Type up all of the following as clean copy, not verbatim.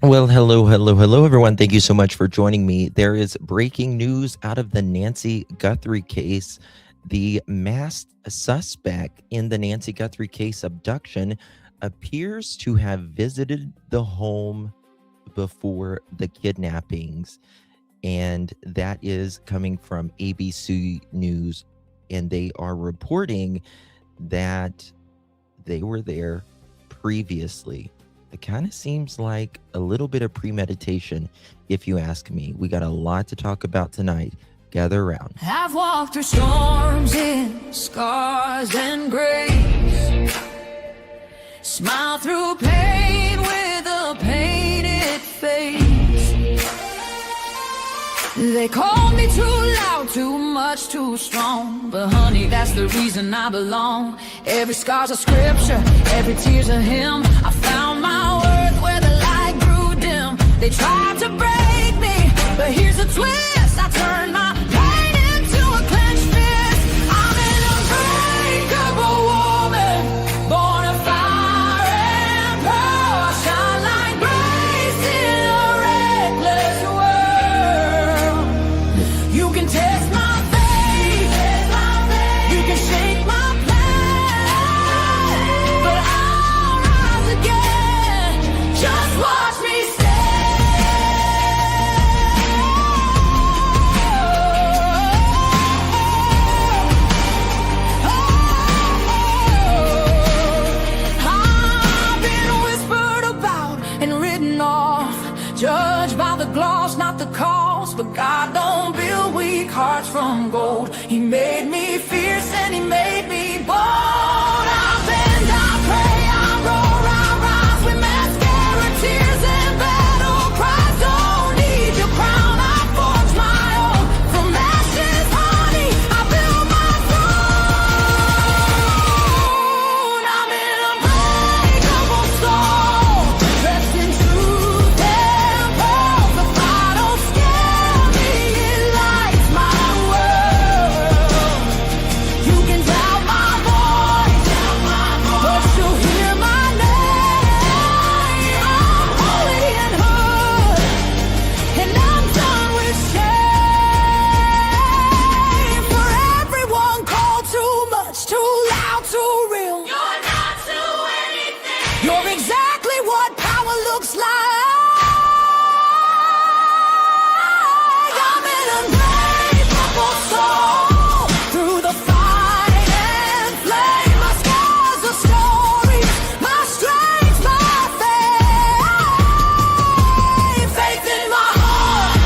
Well, hello, everyone. Thank you so much for joining me. There is breaking news out of the Nancy Guthrie case. The masked suspect in the Nancy Guthrie case abduction appears to have visited the home before the kidnappings, and that is coming from ABC News. And they are reporting that they were there previously. It kind of seems like a little bit of premeditation, if you ask me. We got a lot to talk about tonight. Gather around. I've walked through storms in scars and grace. Smile through pain with a painted face. They called me too loud, too much, too strong. But honey, that's the reason I belong. Every scar's a scripture, every tear's a hymn. I found my worth where the light grew dim. They tried to break me, but here's a twist. I turned my pain into a clenched fist. I'm an unbreakable woman, born of fire and pearl. I shine like grace in a reckless world. You can test my faith, you can shake my plan, but I'll rise again. Just watch me I've been whispered about and written off, judged by the gloss, not the cost. But God don't build weak hearts from gold. He made me fierce and he made me bold. I bend, I pray, I roar, I rise with mascara, tears and battle cries. Don't need your crown, I forge my own. From ashes, honey, I build my throne. I'm an unbreakable soul, dressed in truth and pearls. The fire don't scare me, it lights my world. You can doubt my voice, but you'll hear my name. I'm holy and hood, and I'm done with shame. For everyone called too much, too loud, too real. You're not to anything. You're exactly what power looks like. I'm an unbreakable soul, through the fight and flame. My scars are stories, my strength, my faith. Faith in my heart,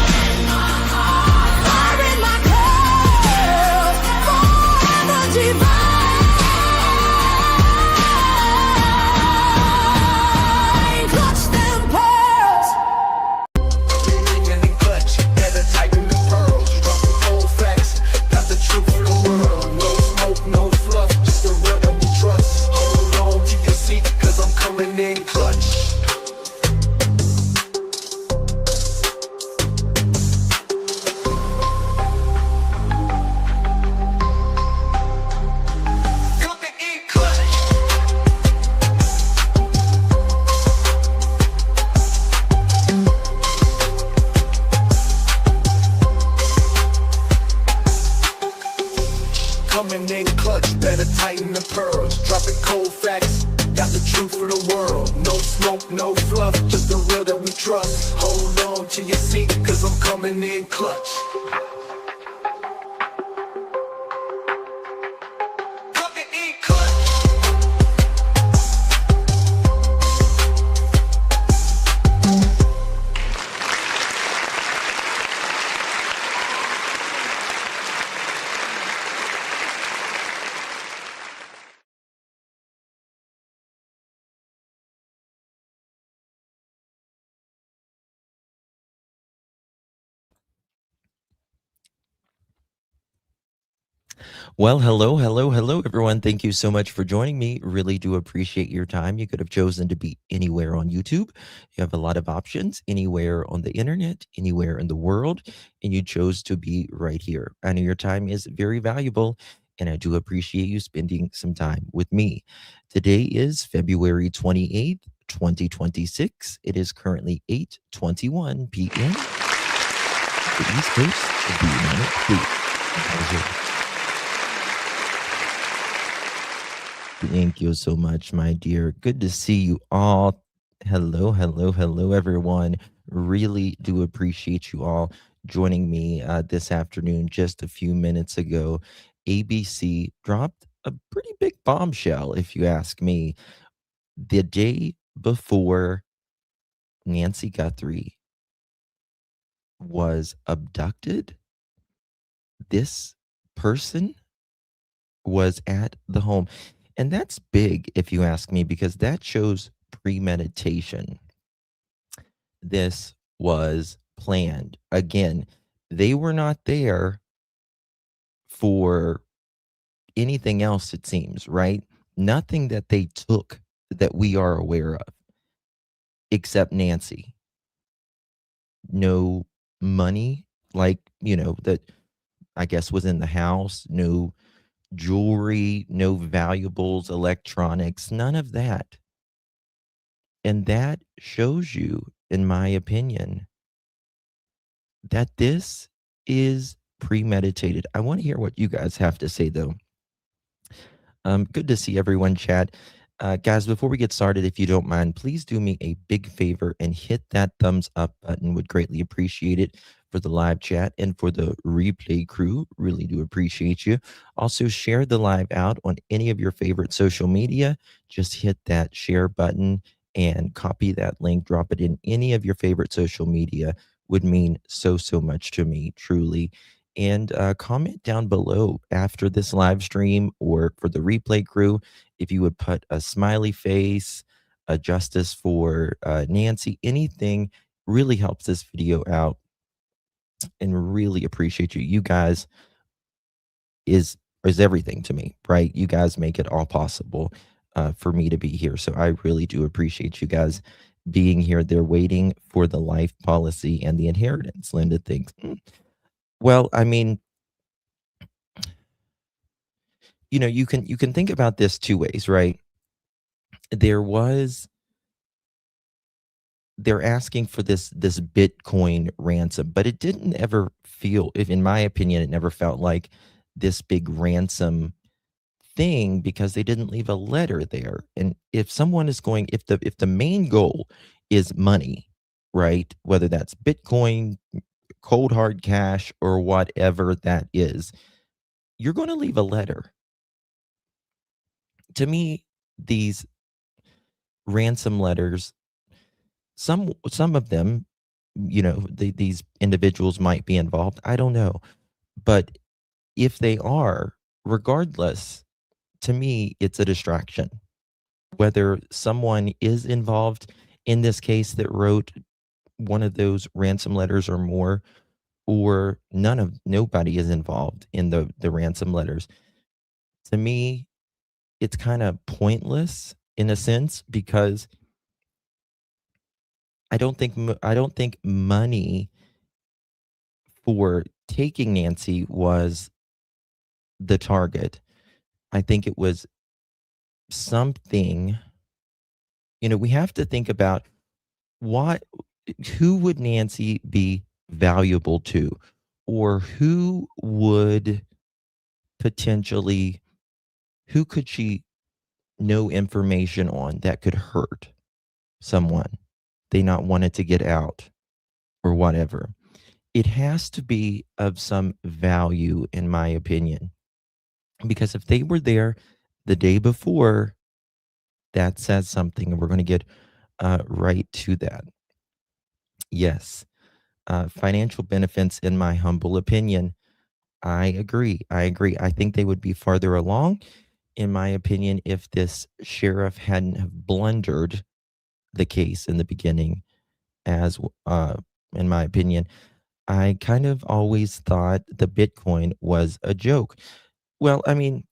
fire in my curls, forever divine. Clutch them pearls. Any clutch, better tighten the pearls. Rough with cold facts, got the truth for the world. No smoke, no fluff, just the real that we trust. Hold on to your seat, cause I'm coming in clutch. Coming in clutch. Coming in clutch, better tighten the pearls. Dropping cold facts, got the truth for the world. No smoke, no fluff, just the real that we trust. Hold on to your seat, cause I'm coming in clutch. Coming in clutch. Well, hello, everyone. Thank you so much for joining me. Really do appreciate your time. You could have chosen to be anywhere on YouTube. You have a lot of options, anywhere on the internet, anywhere in the world, and you chose to be right here. I know your time is very valuable, and I do appreciate you spending some time with me. Today is February 28th, 2026. It is currently 8:21 p.m. the East Coast of the United States. How's Thank you so much, my dear. Good to see you all. Hello, hello, hello, everyone. Really do appreciate you all joining me this afternoon. Just a few minutes ago, ABC dropped a pretty big bombshell, if you ask me. The day before Nancy Guthrie was abducted, this person was at the home. And that's big, if you ask me, because that shows premeditation. This was planned. Again, they were not there for anything else, it seems, right? Nothing that they took that we are aware of, except Nancy. No money, like, that I guess was in the house, no jewelry, no valuables, electronics, none of that. And that shows you, in my opinion, that this is premeditated. I want to hear what you guys have to say, though. Good to see everyone, chat. Guys, before we get started, if you don't mind, please do me a big favor and hit that thumbs up button. Would greatly appreciate it for the live chat and for the replay crew. Really do appreciate you. Also, share the live out on any of your favorite social media. Just hit that share button and copy that link. Drop it in any of your favorite social media. Would mean so, so much to me, truly. And comment down below after this live stream or for the replay crew if you would put a smiley face, a justice for Nancy, anything really helps this video out, and really appreciate you. You guys is everything to me, right? You guys make it all possible for me to be here. So I really do appreciate you guys being here. They're waiting for the life policy and the inheritance. Linda thinks, well, I mean, you can think about this two ways, right? They're asking for this Bitcoin ransom, but it didn't ever feel, if in my opinion, it never felt like this big ransom thing because they didn't leave a letter there. And if someone is going, if the main goal is money, right? Whether that's Bitcoin, cold hard cash, or whatever that is, you're going to leave a letter. To me, these ransom letters, some of them, these individuals might be involved. I don't know, but if they are, regardless, to me, it's a distraction. Whether someone is involved in this case that wrote one of those ransom letters or more, or nobody is involved in the ransom letters. To me, it's kind of pointless in a sense because I don't think money for taking Nancy was the target. I think it was something, we have to think about what who would Nancy be valuable to, or potentially who could she know information on that could hurt someone they not wanted to get out or whatever. It has to be of some value, in my opinion, because if they were there the day before, that says something, and we're going to get right to that. Yes, financial benefits, in my humble opinion, I agree. I agree. I think they would be farther along, in my opinion, if this sheriff hadn't have blundered the case in the beginning. As in my opinion, I kind of always thought the Bitcoin was a joke. Well, I mean,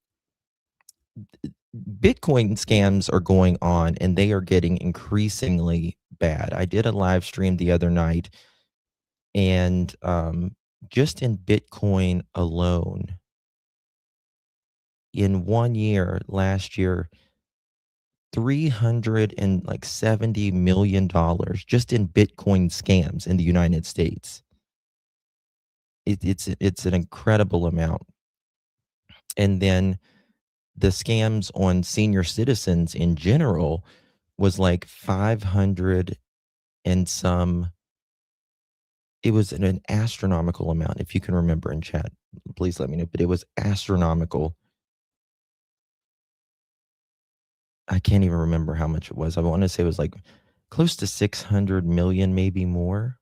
Bitcoin scams are going on and they are getting increasingly bad. I did a live stream the other night, and just in Bitcoin alone, in 1 year, last year, $370 million just in Bitcoin scams in the United States. It's an incredible amount. And then the scams on senior citizens in general was like 500 and some. It was an astronomical amount. If you can remember in chat, please let me know. But it was astronomical. I can't even remember how much it was. I want to say it was like close to 600 million, maybe more.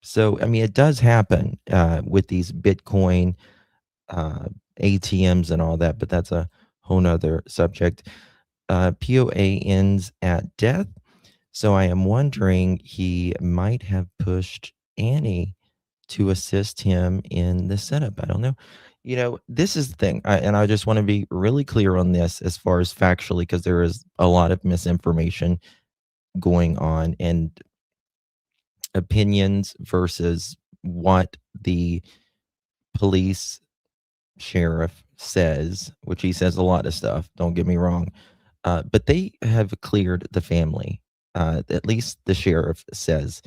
So, I mean, it does happen with these Bitcoin ATMs and all that, but that's a whole nother subject. POA ends at death. So I am wondering he might have pushed Annie to assist him in the setup. I don't know. This is the thing. And I just want to be really clear on this as far as factually, because there is a lot of misinformation going on and opinions versus what the police sheriff says, which he says a lot of stuff. Don't get me wrong. But they have cleared the family. At least the sheriff says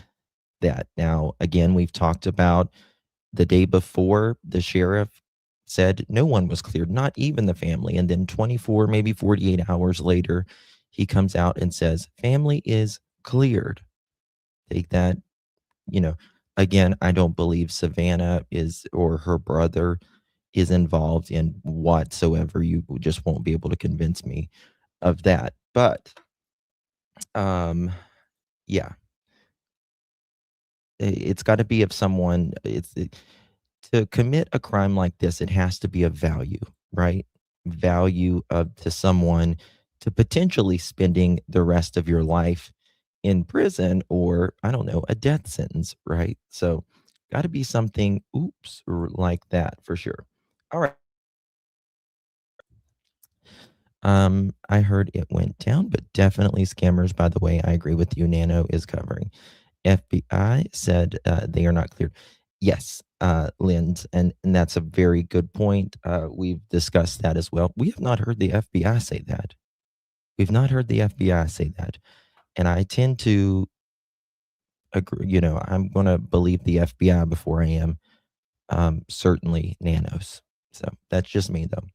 that. Now, again, we've talked about the day before the sheriff said no one was cleared, not even the family. And then 24, maybe 48 hours later, he comes out and says, family is cleared. Take that, you know, again, I don't believe Savannah is or her brother is involved in whatsoever. You just won't be able to convince me of that. But yeah, it's got to be of someone. To commit a crime like this, it has to be of value, right? Value of to someone to potentially spending the rest of your life in prison or I don't know, a death sentence, right? So got to be something like that for sure. All right. I heard it went down, but definitely scammers. By the way, I agree with you. Nano is covering. FBI said they are not cleared. Yes, Lind, and that's a very good point. We've discussed that as well. We have not heard the FBI say that. We've not heard the FBI say that, and I tend to agree. I'm going to believe the FBI before I am certainly Nanos. So that's just me, though.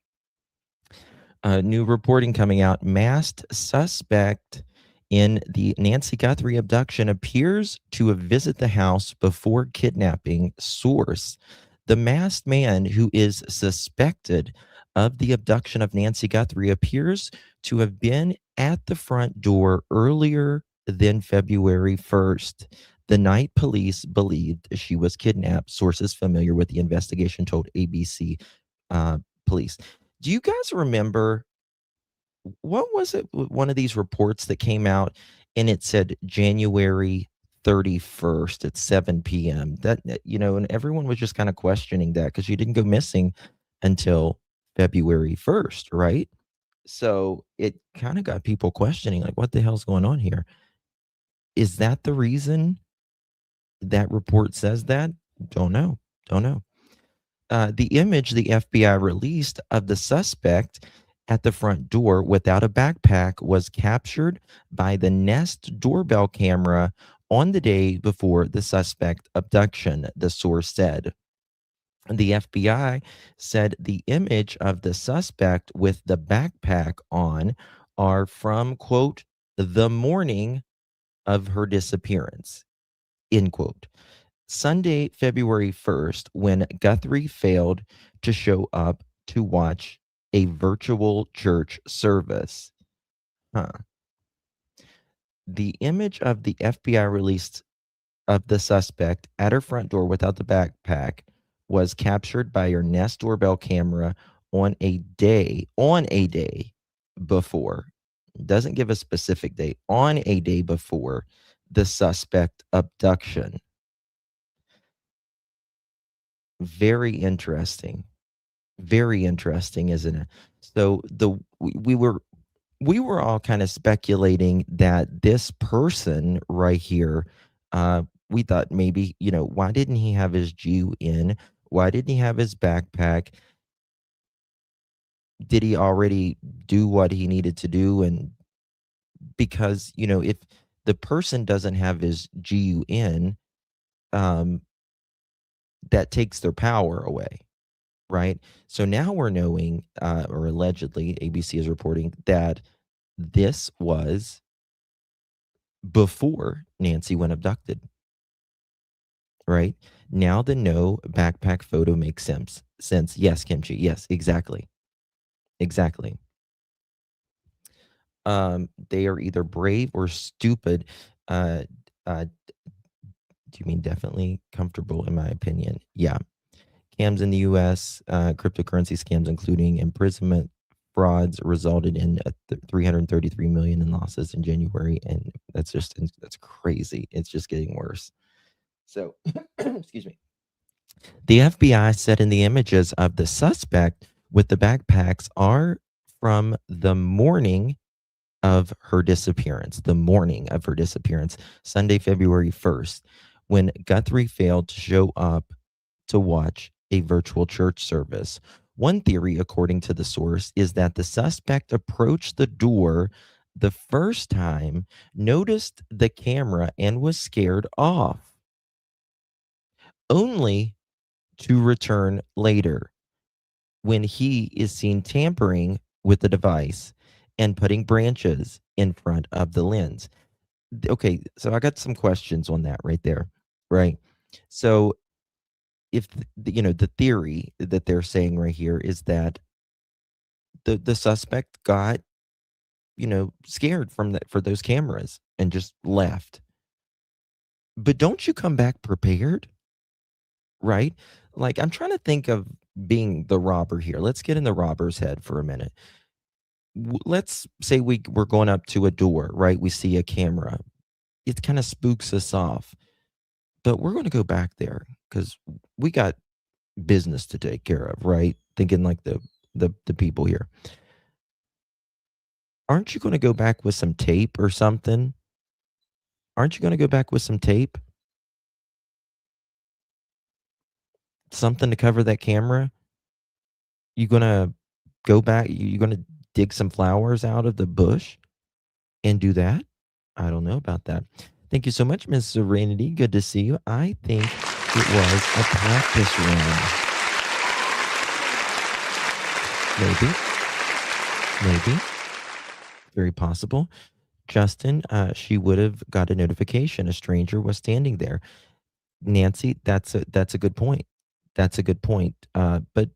New reporting coming out. Masked suspect in the Nancy Guthrie abduction appears to have visited the house before kidnapping. Source: the masked man who is suspected of the abduction of Nancy Guthrie appears to have been at the front door earlier than February 1st, the night police believed she was kidnapped. Sources familiar with the investigation told ABC police. Do you guys remember what was it? One of these reports that came out and it said January 31st at 7 p.m. And everyone was just kind of questioning that because you didn't go missing until February 1st, right? So it kind of got people questioning, like, what the hell's going on here? Is that the reason that report says that? Don't know. Don't know. The image the FBI released of the suspect at the front door without a backpack was captured by the Nest doorbell camera on the day before the suspect abduction, the source said. The FBI said the image of the suspect with the backpack on are from, quote, the morning of her disappearance, end quote. Sunday, February 1st, when Guthrie failed to show up to watch a virtual church service. Huh. The image of the FBI released of the suspect at her front door without the backpack was captured by her Nest doorbell camera on a day before. Doesn't give a specific date. On a day before the suspect abduction. Very interesting. Very interesting, isn't it? So we were all kind of speculating that this person right here, we thought maybe, why didn't he have his Jew in? Why didn't he have his backpack? Did he already do what he needed to do? And because, if the person doesn't have his GUN, um, that takes their power away, right? So now we're knowing, or allegedly, ABC is reporting that this was before Nancy went abducted, right? Now the no backpack photo makes sense. Sense, yes, Kimchi, yes, exactly, exactly. They are either brave or stupid. Uh, uh, do you mean definitely comfortable? In my opinion, yeah. Scams in the U.S., cryptocurrency scams, including imprisonment, frauds, resulted in 333 million in losses in January, and that's crazy. It's just getting worse. So, excuse me. The FBI said in the images of the suspect with the backpacks are from the morning of her disappearance, Sunday, February 1st, when Guthrie failed to show up to watch a virtual church service. One theory, according to the source, is that the suspect approached the door the first time, noticed the camera, and was scared off, only to return later when he is seen tampering with the device and putting branches in front of the lens. Okay, so I got some questions on that right there, right? So if the theory that they're saying right here is that the suspect got scared from that for those cameras and just left. But don't you come back prepared, right? Like, I'm trying to think of being the robber here. Let's get in the robber's head for a minute. Let's say we're going up to a door, right? We see a camera. It kind of spooks us off, but we're going to go back there because we got business to take care of, right? Thinking like the people here. Aren't you going to go back with some tape or something? Aren't you going to go back with some tape? Something to cover that camera? You going to go back? You going to dig some flowers out of the bush and do that? I don't know about that. Thank you so much, Miss Serenity. Good to see you. I think it was a practice run. Maybe. Maybe. Very possible. Justin, she would have got a notification. A stranger was standing there. Nancy, that's a good point. That's a good point. But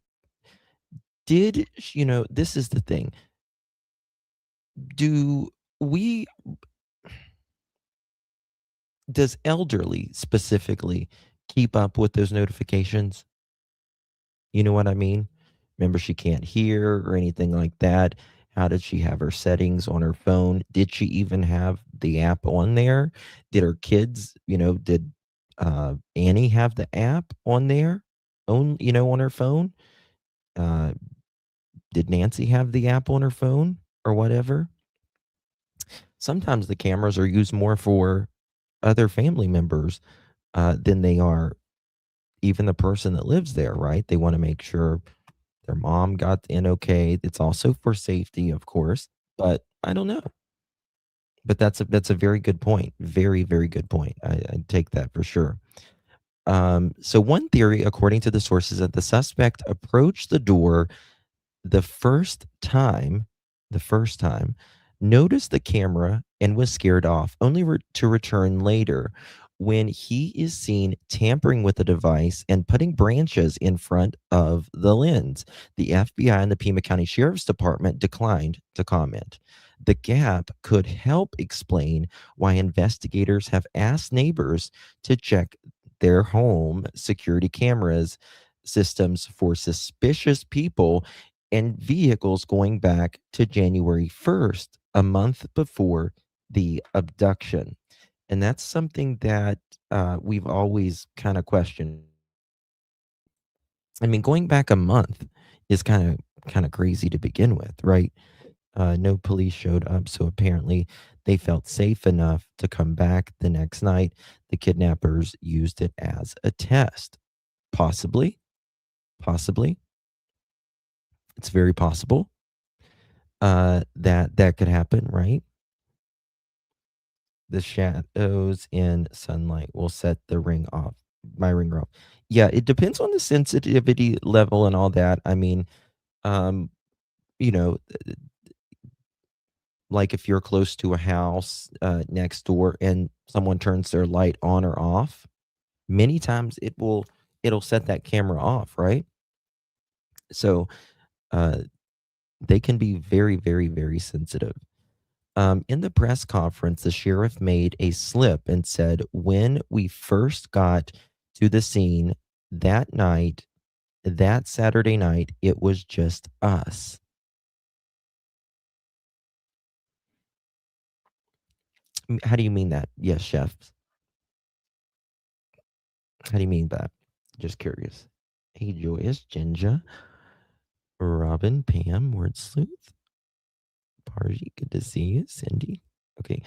this is the thing. Do we does elderly specifically keep up with those notifications? You know what I mean? Remember, she can't hear or anything like that. How did she have her settings on her phone? Did she even have the app on there? Did her kids, did Annie have the app on there, on her phone? Uh, did Nancy have the app on her phone or whatever? Sometimes the cameras are used more for other family members than they are even the person that lives there, right? They want to make sure their mom got in okay. It's also for safety, of course, but I don't know. But that's a very good point. Very, very good point. I take that for sure. So one theory, according to the sources, that the suspect approached the door the first time, the first time, noticed the camera and was scared off, only to return later when he is seen tampering with the device and putting branches in front of the lens. The FBI and the Pima County Sheriff's Department declined to comment. The gap could help explain why investigators have asked neighbors to check their home security cameras systems for suspicious people and vehicles going back to January 1st, a month before the abduction. And that's something that we've always kind of questioned. I mean, going back a month is kind of crazy to begin with, right? No police showed up, so apparently they felt safe enough to come back the next night. The kidnappers used it as a test. Possibly, possibly. It's very possible. that could happen, right? The shadows in sunlight will set the ring off. My ring off. Yeah, it depends on the sensitivity level and all that. I mean, um, you know, like if you're close to a house next door and someone turns their light on or off, many times it'll set that camera off, right? So uh, they can be very, very, very sensitive. In the press conference, the sheriff made a slip and said, "When we first got to the scene that night, that Saturday night, it was just us." How do you mean that? Yes, chef. How do you mean that? Just curious. Hey, Joyous, Ginger, Robin, Pam, Word Sleuth, Party, good to see you, Cindy. Okay.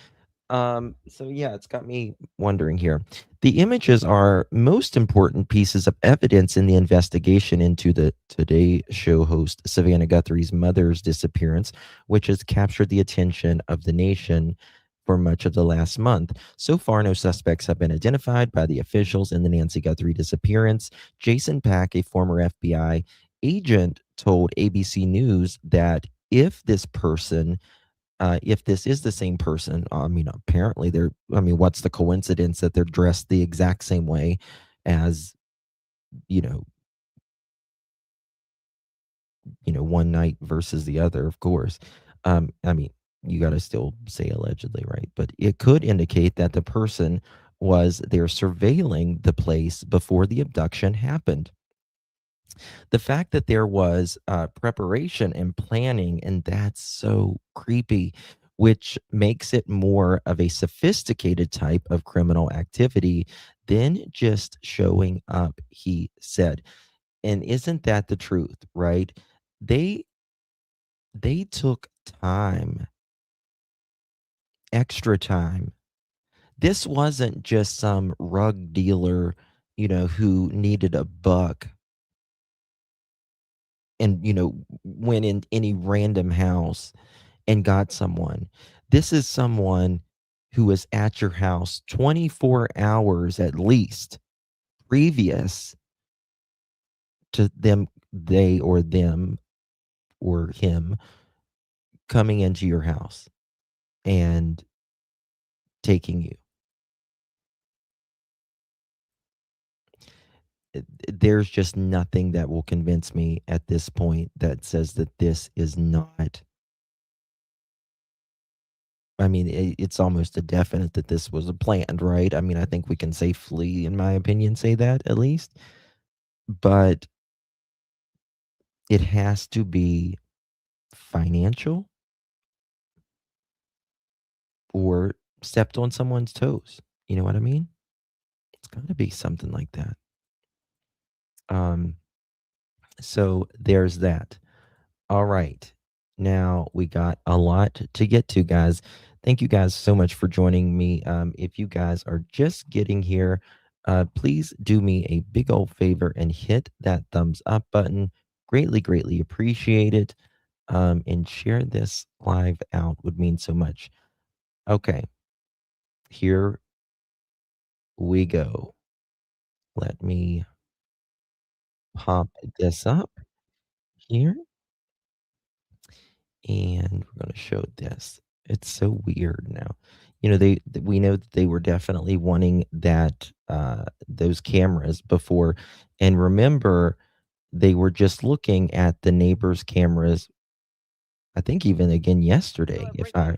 So yeah, it's got me wondering here. The images are most important pieces of evidence in the investigation into the Today Show host Savannah Guthrie's mother's disappearance, which has captured the attention of the nation for much of the last month. So far, no suspects have been identified by the officials in the Nancy Guthrie disappearance. Jason Pack, a former FBI agent, told ABC News that if this is the same person, I mean, apparently what's the coincidence that they're dressed the exact same way as, you know, one night versus the other, of course. I mean, you got to still say allegedly, right? But it could indicate that the person was there surveilling the place before the abduction happened. The fact that there was preparation and planning, and that's so creepy, which makes it more of a sophisticated type of criminal activity than just showing up, he said. And isn't that the truth, right? They they took time, extra time. This wasn't just some rug dealer, who needed a buck and went in any random house and got someone. This is someone who was at your house 24 hours at least previous to them or him coming into your house and taking you. There's just nothing that will convince me at this point that says that this is not. I mean, it's almost a definite that this was a planned, right? I mean, I think we can safely, in my opinion, say that at least. But it has to be financial or stepped on someone's toes. You know what I mean? It's got to be something like that. Um, so there's that. All right. Now we got a lot to get to, guys. Thank you guys so much for joining me. If you guys are just getting here, please do me a big old favor and hit that thumbs up button. Greatly, greatly appreciate it. And share this live out would mean so much. Okay, here we go. Let me pop this up here, and we're going to show this. It's so weird now. We know that they were definitely wanting that those cameras before, and remember, they were just looking at the neighbors' cameras. I think even again yesterday, if I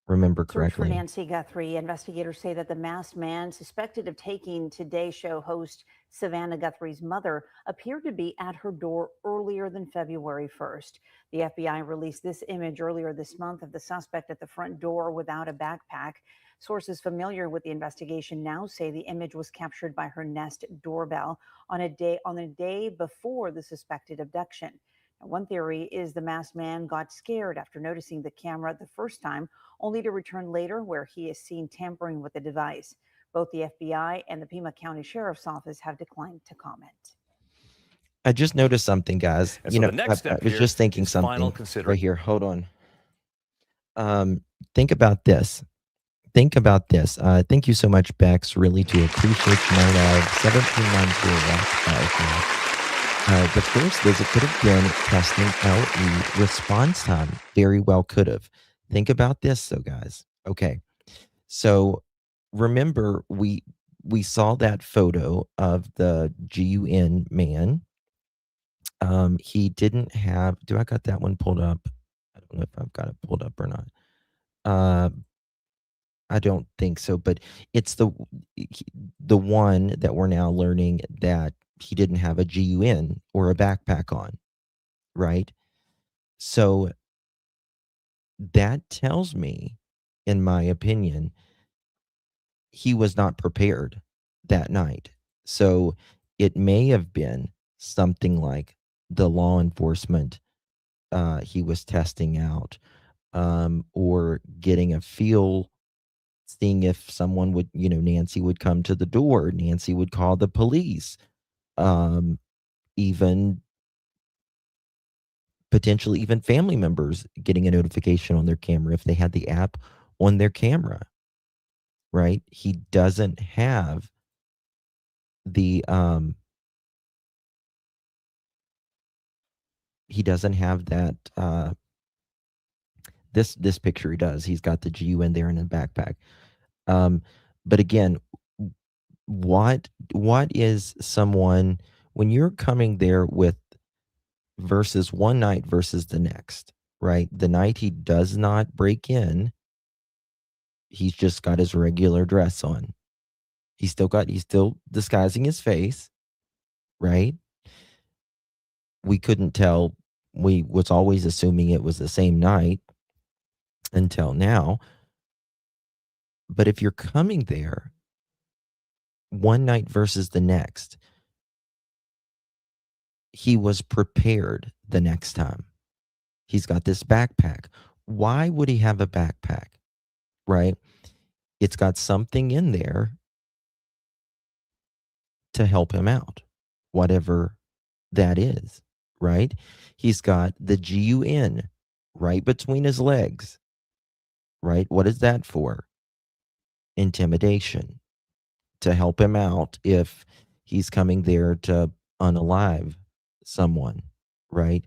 remember Search for correctly. Nancy Guthrie. Investigators say that the masked man suspected of taking Today Show host Savannah Guthrie's mother appeared to be at her door earlier than February 1st. The FBI released this image earlier this month of the suspect at the front door without a backpack. Sources familiar with the investigation now say the image was captured by her Nest doorbell on a day before the suspected abduction. Now, one theory is the masked man got scared after noticing the camera the first time, only to return later where he is seen tampering with the device. Both the FBI and the Pima County Sheriff's Office have declined to comment. I just noticed something, guys. And so the next I step was here just thinking is final something right consideration. here. Hold on. Um, think about this. Think about this. Thank you so much, Bex. Really do appreciate you, my love. 17 months you're a rock star with me. The first visit could have been testing LE response time. Very well could have. Think about this, though, guys. Okay, so remember we saw that photo of the GUN man. He didn't have. Do I got that one pulled up? I don't know if I've got it pulled up or not. Uh, I don't think so, but it's the one that we're now learning that he didn't have a GUN or a backpack on, right? So that tells me, in my opinion, he was not prepared that night. So it may have been something like the law enforcement he was testing out, or getting a feel, seeing if someone would, Nancy would come to the door, Nancy would call the police, um, even potentially even family members getting a notification on their camera if they had the app on their camera, right? The he doesn't have that this picture he does. He's got the GUN there in the backpack. Um, but again, what is someone when you're coming there with versus one night versus the next, right? The night he does not break in, he's just got his regular dress on. He's still disguising his face, right? We couldn't tell. We was always assuming it was the same night until now. But if you're coming there one night versus the next, he was prepared the next time. He's got this backpack. Why would he have a backpack? Right? It's got something in there to help him out, whatever that is, right? He's got the GUN right between his legs, right? What is that for? Intimidation, to help him out if he's coming there to unalive someone, right?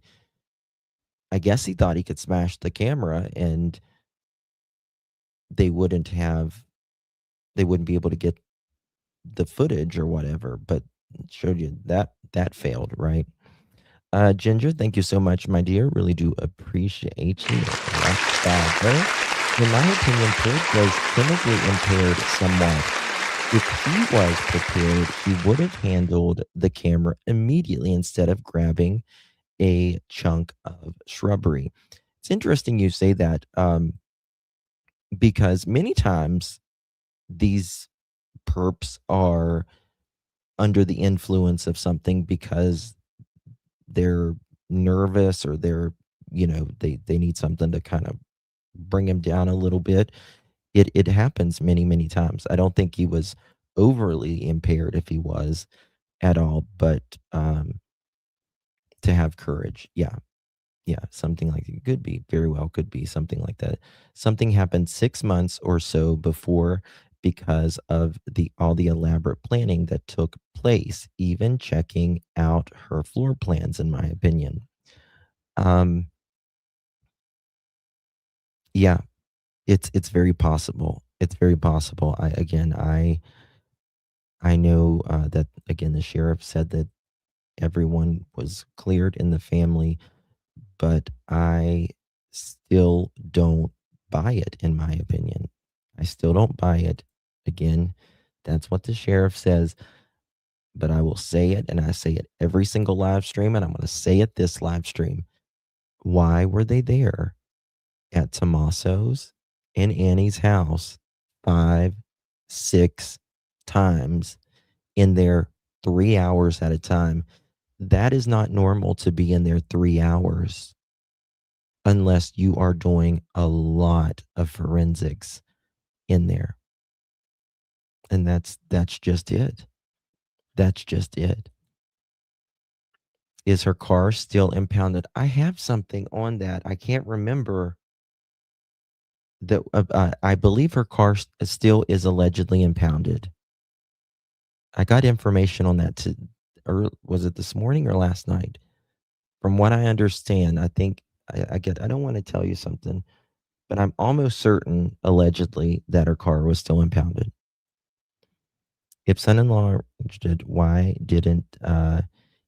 I guess he thought he could smash the camera and they wouldn't have they wouldn't be able to get the footage or whatever, but it showed you that failed, right? Ginger, thank you so much, my dear. Really do appreciate you. Rock star. In my opinion, Pig was chemically impaired somewhat. If he was prepared, he would have handled the camera immediately instead of grabbing a chunk of shrubbery. It's interesting you say that, because many times these perps are under the influence of something because they're nervous or they need something to kind of bring him down a little bit. It happens many times. I don't think he was overly impaired if he was at all, but to have courage, yeah. Yeah, something like it could be, very well could be something like that. Something happened 6 months or so before because of the all the elaborate planning that took place, even checking out her floor plans, in my opinion. Um, yeah, it's very possible. It's very possible. I know, that, again, the sheriff said that everyone was cleared in the family, but I still don't buy it, in my opinion. I still don't buy it. Again, that's what the sheriff says, but I will say it, and I say it every single live stream, and I'm going to say it this live stream. Why were they there at Tommaso's and Annie's house 5, 6 times in there 3 hours at a time? That is not normal to be in there 3 hours unless you are doing a lot of forensics in there. And that's just it. That's just it. Is her car still impounded? I have something on that. I can't remember. I believe her car still is allegedly impounded. I got information on that or was it this morning or last night? From what I understand, I think I don't want to tell you something, but I'm almost certain, allegedly, that her car was still impounded. If son-in-law are interested, why didn't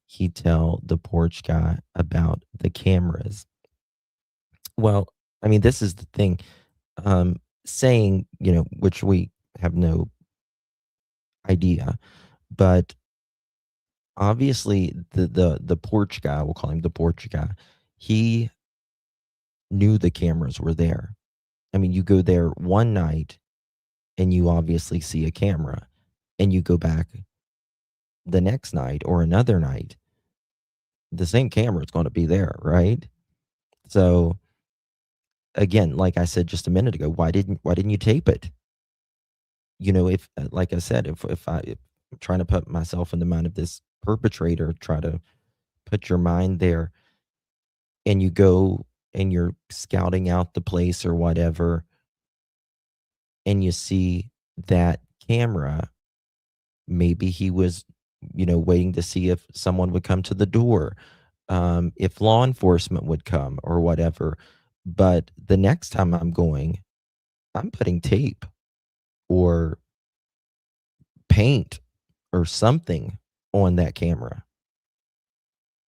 he tell the porch guy about the cameras? Well, I mean, this is the thing. Saying, which we have no idea, but obviously the porch guy, we'll call him the porch guy, he knew the cameras were there. I mean, you go there one night and you obviously see a camera, and you go back the next night or another night, the same camera is going to be there, right? So again, like I said just a minute ago, why didn't you tape it? If like I said, if I'm trying to put myself in the mind of this perpetrator, try to put your mind there, and you go and you're scouting out the place or whatever, and you see that camera, maybe he was, waiting to see if someone would come to the door, if law enforcement would come or whatever. But the next time I'm going, I'm putting tape or paint or something on that camera,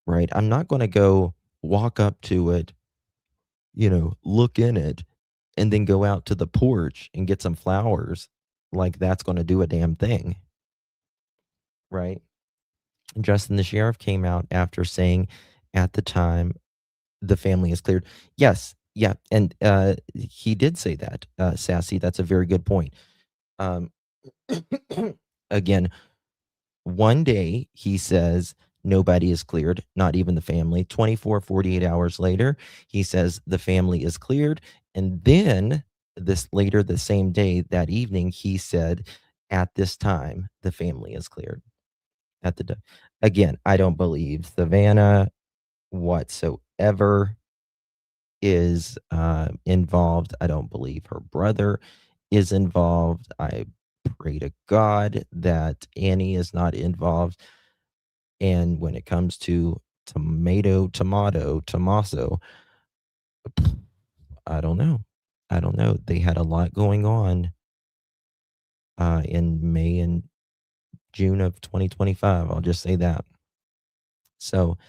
right? I'm not going to go walk up to it, look in it, and then go out to the porch and get some flowers. Like that's going to do a damn thing, right? Justin, the sheriff came out after saying at the time the family is cleared. Yes, yeah, and he did say that, Sassy. That's a very good point. Um, again, one day he says nobody is cleared, not even the family. 24, 48 hours later, he says the family is cleared. And then this later the same day, that evening, he said, at this time, the family is cleared. Again, I don't believe Savannah whatsoever is involved. I don't believe her brother is involved. I pray to God that Annie is not involved. And when it comes to Tommaso, I don't know. I don't know. They had a lot going on in May and June of 2025. I'll just say that. So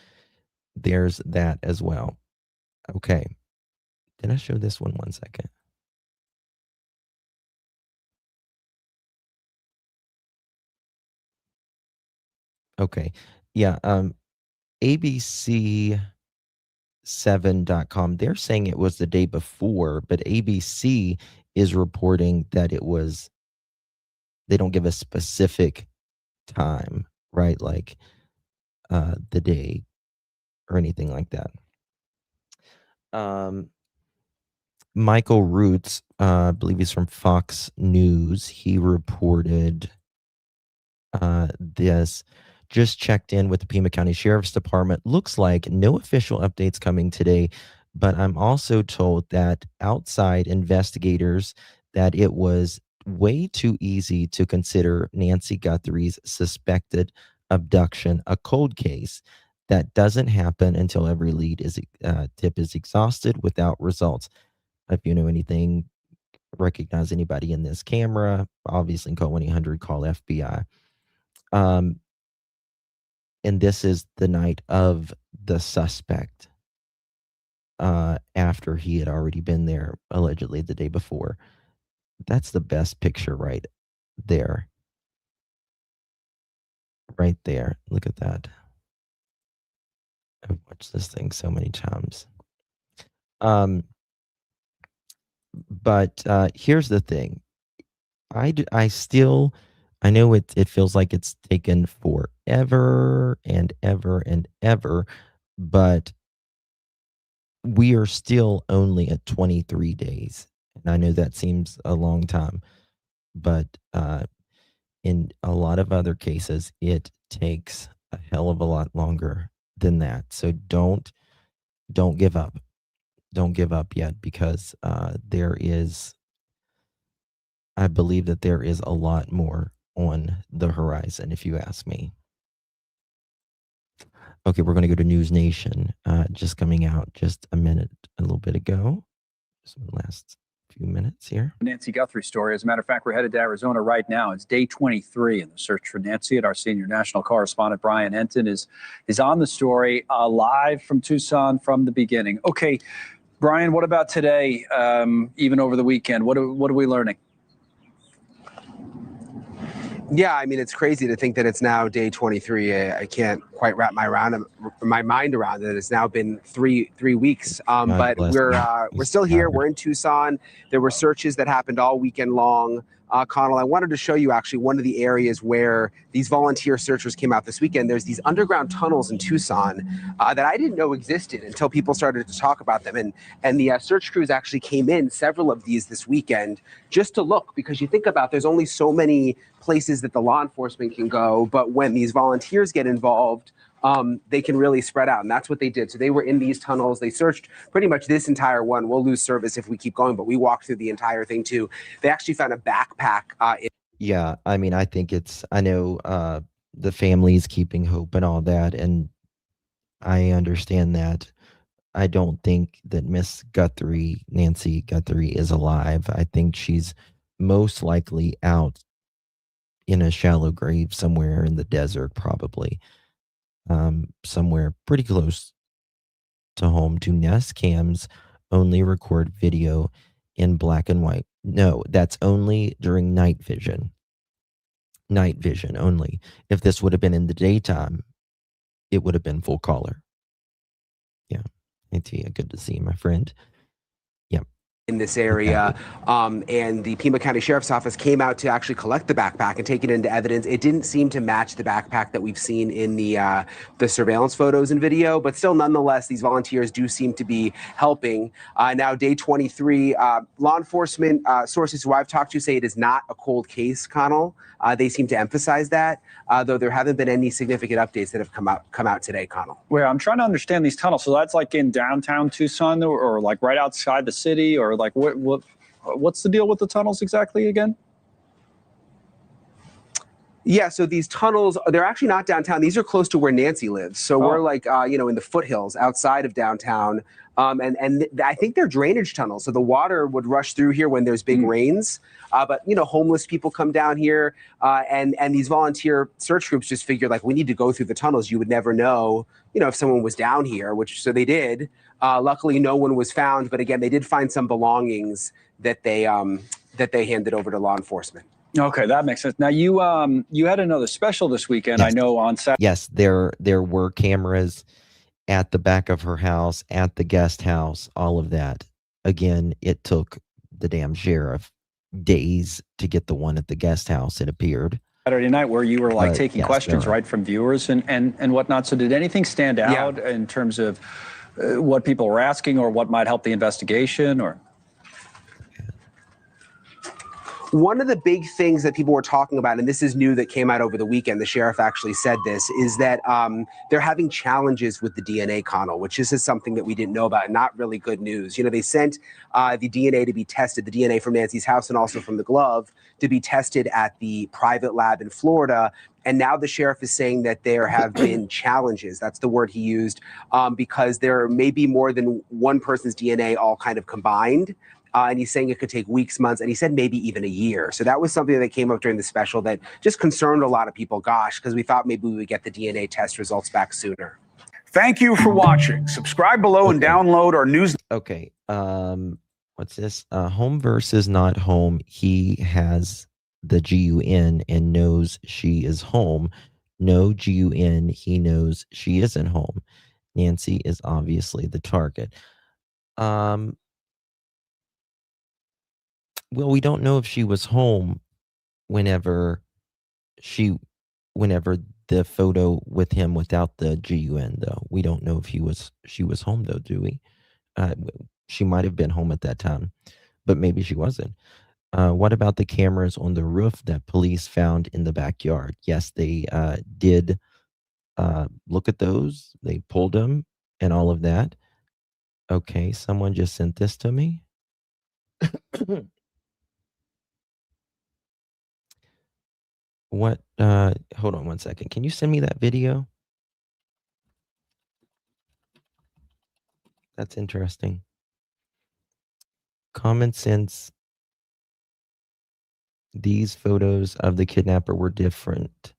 there's that as well. Okay. Did I show this one? 1 second. Okay. Yeah. ABC7.com, they're saying it was the day before, but ABC is reporting that they don't give a specific time, right? Like the day or anything like that. Michael Roots, I believe he's from Fox News. He reported this. Just checked in with the Pima County Sheriff's Department. Looks like no official updates coming today, but I'm also told that outside investigators that it was way too easy to consider Nancy Guthrie's suspected abduction a cold case. That doesn't happen until every tip is exhausted without results. If you know anything, recognize anybody in this camera, obviously call 1-800, call FBI. And this is the night of the suspect, after he had already been there allegedly the day before. That's the best picture right there. Right there. Look at that. I've watched this thing so many times. But here's the thing. I know it feels like it's taken forever and ever and ever, but we are still only at 23 days. And I know that seems a long time, but in a lot of other cases, it takes a hell of a lot longer than that. So don't give up. don't give up yet, because I believe that there is a lot more on the horizon, if you ask me. Okay, we're going to go to News Nation, just coming out just a little bit ago. Just the last few minutes here. Nancy Guthrie story. As a matter of fact, we're headed to Arizona right now. It's day 23 in the search for Nancy, and our senior national correspondent Brian Enton is on the story, live from Tucson from the beginning. Okay, Brian, what about today? Even over the weekend, what are we learning? Yeah, I mean, it's crazy to think that it's now day 23. I can't quite wrap my mind around it. It's now been three weeks. But we're still here. We're in Tucson. There were searches that happened all weekend long. Connell, I wanted to show you actually one of the areas where these volunteer searchers came out this weekend. There's these underground tunnels in Tucson that I didn't know existed until people started to talk about them. And the search crews actually came in several of these this weekend just to look, because you think about there's only so many places that the law enforcement can go. But when these volunteers get involved, they can really spread out. And that's what they did. So they were in these tunnels. They searched pretty much this entire one. We'll lose service if we keep going, but we walked through the entire thing too. They actually found a backpack. Yeah, I mean, I know the family's keeping hope and all that, and I understand that. I don't think that Nancy Guthrie, is alive. I think she's most likely out in a shallow grave somewhere in the desert, probably. Somewhere pretty close to home. Do Nest cams only record video in black and white? No, that's only during night vision. Night vision only. If this would have been in the daytime, it would have been full color. Yeah. Hey, good to see you, my friend. Yeah. In this area, and the Pima County Sheriff's Office came out to actually collect the backpack and take it into evidence. It didn't seem to match the backpack that we've seen in the surveillance photos and video, but still, nonetheless, these volunteers do seem to be helping. Now, day 23, law enforcement sources who I've talked to say it is not a cold case, Connell. They seem to emphasize that, though there haven't been any significant updates that have come out today, Connell. Well, I'm trying to understand these tunnels. So that's like in downtown Tucson, or like right outside the city, or like what's the deal with the tunnels exactly again? Yeah, so these tunnels, they're actually not downtown. These are close to where Nancy lives. So we're like, in the foothills outside of downtown. And I think they're drainage tunnels. So the water would rush through here when there's big rains. But, homeless people come down here, and these volunteer search groups just figure, like, we need to go through the tunnels. You would never know, if someone was down here, so they did. Luckily, no one was found. But again, they did find some belongings that they handed over to law enforcement. Okay, that makes sense. Now, you had another special this weekend, Yes. I know, on Saturday. Yes, there were cameras at the back of her house, at the guest house, all of that. Again, it took the damn sheriff days to get the one at the guest house, it appeared. Saturday night, where you were taking yes, questions, right, from viewers and whatnot. So did anything stand out in terms of what people were asking, or what might help the investigation, or? One of the big things that people were talking about, and this is new that came out over the weekend, the sheriff actually said this, is that they're having challenges with the DNA, Connell, which is something that we didn't know about, and not really good news. They sent the DNA to be tested, the DNA from Nancy's house and also from the glove, to be tested at the private lab in Florida. And now the sheriff is saying that there have been challenges. That's the word he used, because there may be more than one person's DNA all kind of combined. And he's saying it could take weeks, months, and he said maybe even a year. So that was something that came up during the special that just concerned a lot of people. Gosh, because we thought maybe we would get the DNA test results back sooner. Thank you for watching. Subscribe below and download our news. Okay. What's this? Home versus not home. He has the GUN and knows she is home. No GUN. He knows she isn't home. Nancy is obviously the target. Well, we don't know if she was home whenever the photo with him without the GUN, though. We don't know if she was home, though, do we? She might have been home at that time, but maybe she wasn't. What about the cameras on the roof that police found in the backyard? Yes, they did look at those. They pulled them and all of that. Okay, someone just sent this to me. What? Hold on one second. Can you send me that video? That's interesting. Common sense. These photos of the kidnapper were different.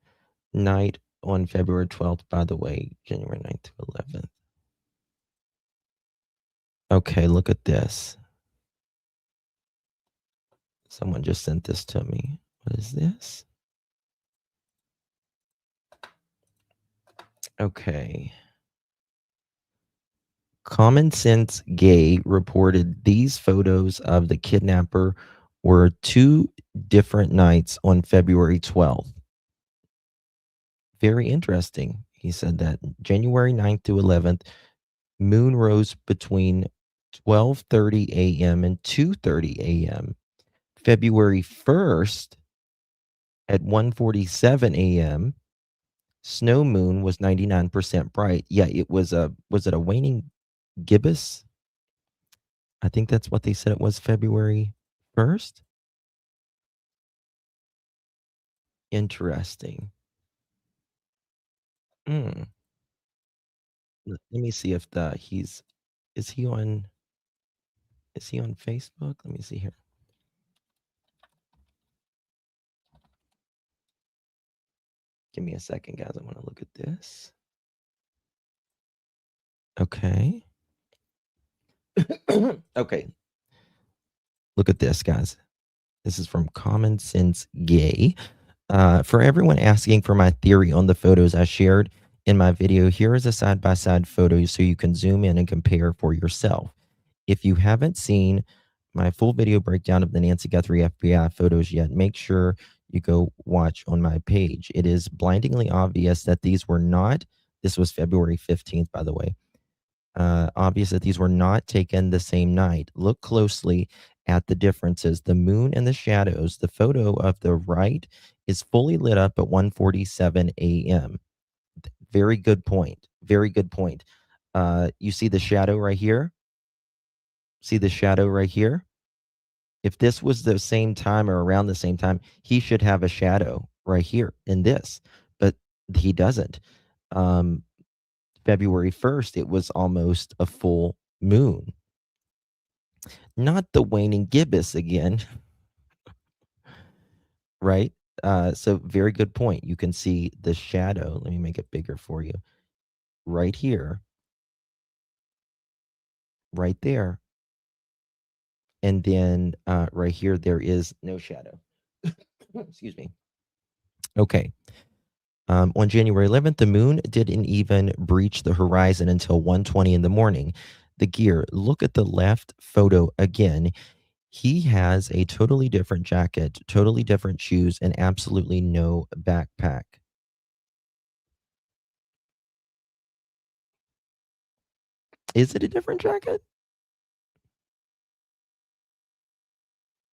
Night on February 12th, by the way, January 9th to 11th. Okay, look at this. Someone just sent this to me. What is this? Okay. Common Sense Gay reported these photos of the kidnapper were 2 different nights on February 12th. Very interesting. He said that January 9th to 11th, moon rose between 12:30 a.m. and 2:30 a.m. February 1st at 1:47 a.m., snow moon was 99% bright. Yeah, it was it a waning gibbous? I think that's what they said it was, February 1st? Interesting. Mm. Let me see if he's is he on Facebook? Let me see here. Give me a second, guys. I want to look at this. Okay. Okay. Look at this, guys. This is from Common Sense Gay. For everyone asking for my theory on the photos I shared in my video, here is a side-by-side photo so you can zoom in and compare for yourself. If you haven't seen my full video breakdown of the Nancy Guthrie FBI photos yet, make sure you go watch on my page. It is blindingly obvious that these were not, this was February 15th, by the way, obvious that these were not taken the same night. Look closely at the differences. The moon and the shadows. The photo of the right is fully lit up at 1:47 a.m. Very good point. Very good point. You see the shadow right here? See the shadow right here? If this was the same time or around the same time, he should have a shadow right here in this, but he doesn't. February 1st, it was almost a full moon. Not the waning gibbous again, right? So very good point. You can see the shadow. Let me make it bigger for you. Right here, right there. And then right here, there is no shadow. Excuse me. Okay. On January 11th, the moon didn't even breach the horizon until 1:20 in the morning. The gear, look at the left photo again. He has a totally different jacket, totally different shoes, and absolutely no backpack. Is it a different jacket?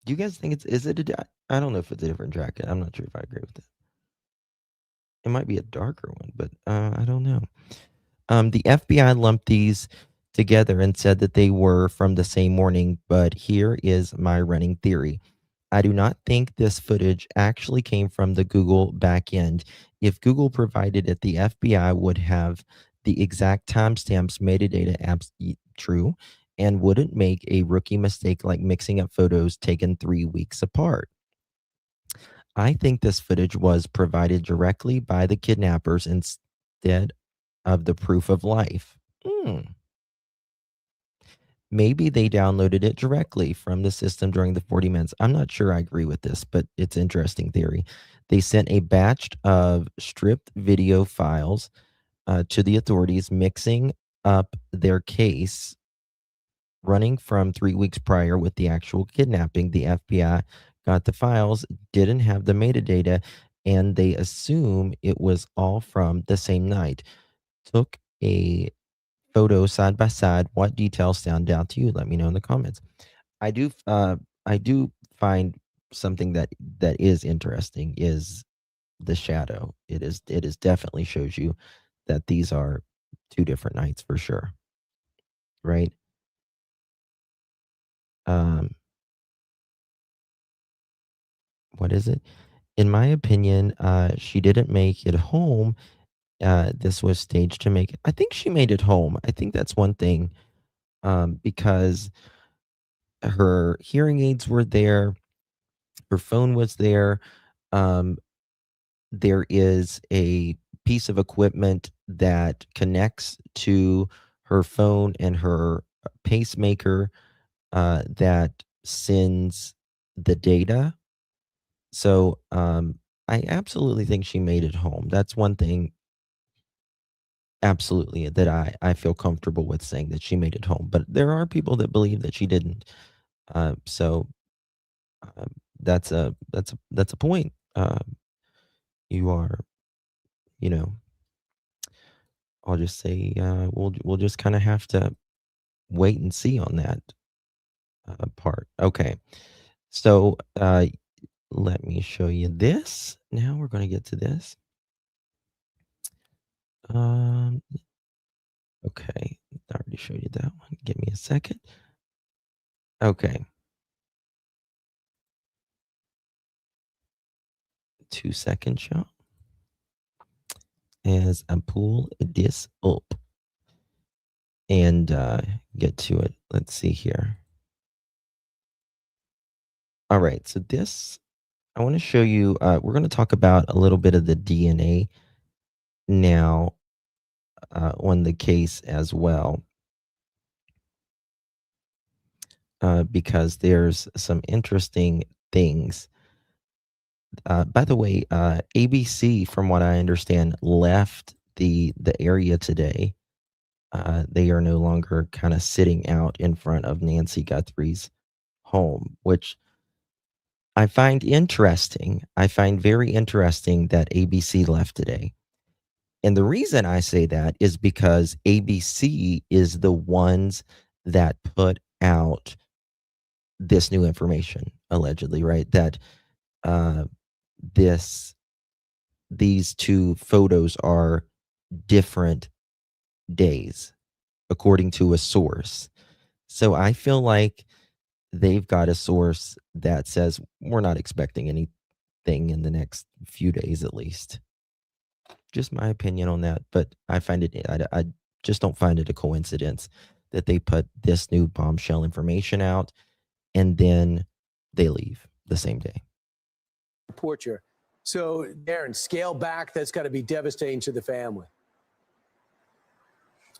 Do you guys think is it I don't know if it's a different jacket. I'm not sure if I agree with it. It might be a darker one, but I don't know. The FBI lumped these together and said that they were from the same morning, but here is my running theory. I do not think this footage actually came from the Google backend. If Google provided it, the FBI would have the exact timestamps, metadata apps true, and wouldn't make a rookie mistake like mixing up photos taken 3 weeks apart. I think this footage was provided directly by the kidnappers instead of the proof of life. Maybe they downloaded it directly from the system during the 40 minutes. I'm not sure I agree with this, but it's interesting theory. They sent a batch of stripped video files to the authorities, mixing up their case running from 3 weeks prior with the actual kidnapping. The FBI got the files, didn't have the metadata, and they assume it was all from the same night. Took a photo side by side. What details stand out to you? Let me know in the comments. I do find something that is interesting is the shadow. It is definitely shows you that these are 2 different nights for sure. Right? Um, what is it? In my opinion, she didn't make it home. This was staged to make it. I think she made it home. I think that's one thing, because her hearing aids were there, her phone was there. Um, there is a piece of equipment that connects to her phone and her pacemaker, that sends the data. So, I absolutely think she made it home. That's one thing, absolutely, that I feel comfortable with saying that she made it home. But there are people that believe that she didn't. So um, that's a point. You are, you know, I'll just say, we'll just kind of have to wait and see on that part. Okay, so let me show you this. Now we're going to get to this. Um, okay, I already showed you that one. Give me a second. Okay, 2 seconds, y'all. As I pull this up and get to it. Let's see here. All right, so this, I want to show you, we're going to talk about a little bit of the DNA now on the case as well, because there's some interesting things. By the way, ABC, from what I understand, left the area today. They are no longer kind of sitting out in front of Nancy Guthrie's home, which I find interesting. I find very interesting that ABC left today. And the reason I say that is because ABC is the ones that put out this new information, allegedly, right? That uh, these two photos are different days, according to a source. So I feel like they've got a source that says we're not expecting anything in the next few days, at least. Just my opinion on that, but I find it. I just don't find it a coincidence that they put this new bombshell information out and then they leave the same day. Porcher. So, Darren, scale back. That's got to be devastating to the family.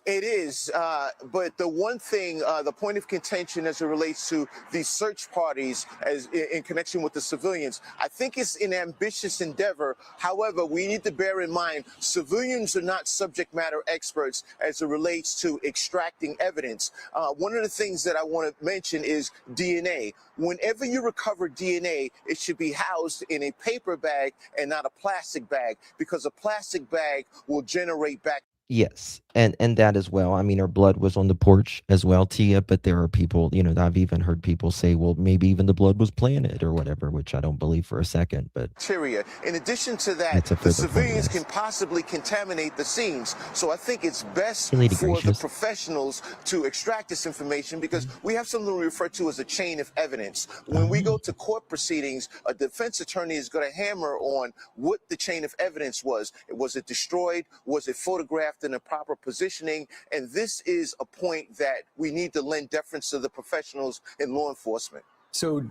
It is, but the one thing, the point of contention as it relates to these search parties as in connection with the civilians, I think it's an ambitious endeavor. However, we need to bear in mind civilians are not subject matter experts as it relates to extracting evidence. One of the things that I want to mention is DNA. Whenever you recover DNA, it should be housed in a paper bag and not a plastic bag, because a plastic bag will generate bacteria. Yes, and that as well. I mean, her blood was on the porch as well, Tia, but there are people, I've even heard people say, well, maybe even the blood was planted or whatever, which I don't believe for a second, but In addition to that, the civilians can possibly contaminate the scenes. So I think it's best for the professionals to extract this information, because we have something we refer to as a chain of evidence. When we go to court proceedings, a defense attorney is going to hammer on what the chain of evidence was. Was it destroyed? Was it photographed in a proper positioning? And this is a point that we need to lend deference to the professionals in law enforcement. So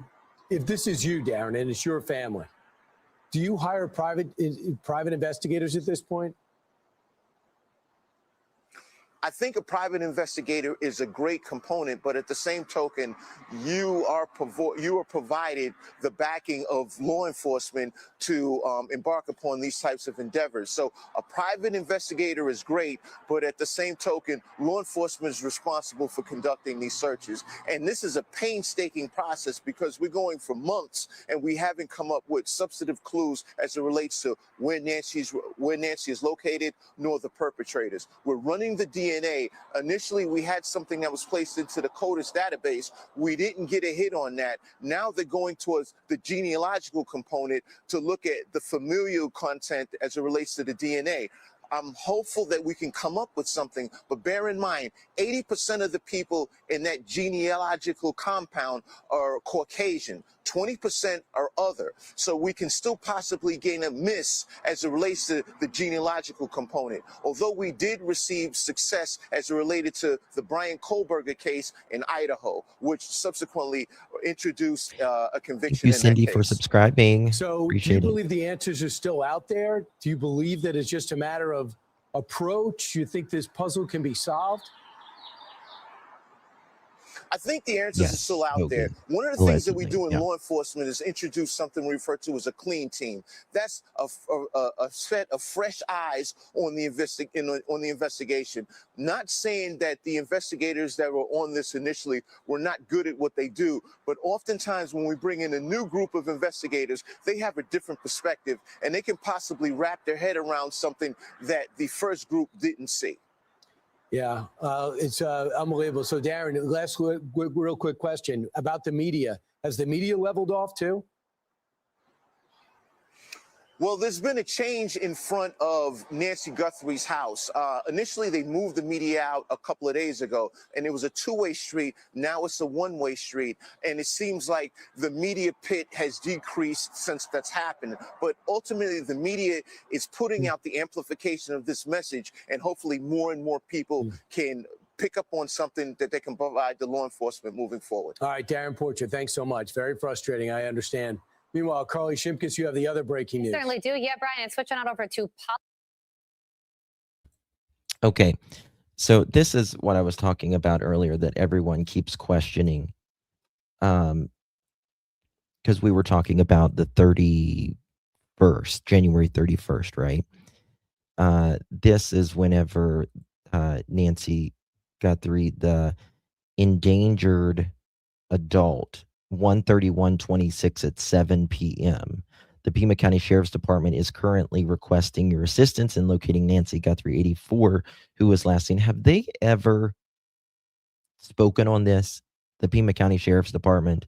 if this is you, Darren, and it's your family, do you hire private investigators at this point? I think a private investigator is a great component, but at the same token, you are provided the backing of law enforcement to embark upon these types of endeavors. So a private investigator is great, but at the same token, law enforcement is responsible for conducting these searches. And this is a painstaking process, because we're going for months and we haven't come up with substantive clues as it relates to where Nancy is located, nor the perpetrators. We're running the DNA. Initially, we had something that was placed into the CODIS database. We didn't get a hit on that. Now they're going towards the genealogical component to look at the familial content as it relates to the DNA. I'm hopeful that we can come up with something, but bear in mind, 80% of the people in that genealogical compound are Caucasian. 20% are other. So we can still possibly gain a miss as it relates to the genealogical component. Although we did receive success as it related to the Brian Kohlberger case in Idaho, which subsequently introduced a conviction Thank you, in Cindy, that for case. subscribing. So do you Appreciate it. believe the answers are still out there? Do you believe that it's just a matter of approach? You think this puzzle can be solved? I think the answers are still out there. One of the things that we do in law enforcement is introduce something we refer to as a clean team. That's a set of fresh eyes on the investigation. Not saying that the investigators that were on this initially were not good at what they do, but oftentimes when we bring in a new group of investigators, they have a different perspective and they can possibly wrap their head around something that the first group didn't see. Yeah, it's unbelievable. So, Darren, last real quick question about the media. Has the media leveled off too? Well, there's been a change in front of Nancy Guthrie's house. Initially, they moved the media out a couple of days ago, and it was a two-way street. Now it's a one-way street, and it seems like the media pit has decreased since that's happened. But ultimately, the media is putting out the amplification of this message, and hopefully more and more people can pick up on something that they can provide to law enforcement moving forward. All right, Darren Porcher, thanks so much. Very frustrating, I understand. Meanwhile, Carly Shimkus, you have the other breaking news. Certainly do. Yeah, Brian, it's switching on over to Okay, so this is what I was talking about earlier that everyone keeps questioning, because we were talking about the 31st, January 31st, right? This is whenever Nancy Guthrie, the endangered adult, 1/31/26 at 7 p.m. The Pima County Sheriff's Department is currently requesting your assistance in locating Nancy Guthrie, 84, who was last seen. Have they ever spoken on this? The Pima County Sheriff's Department,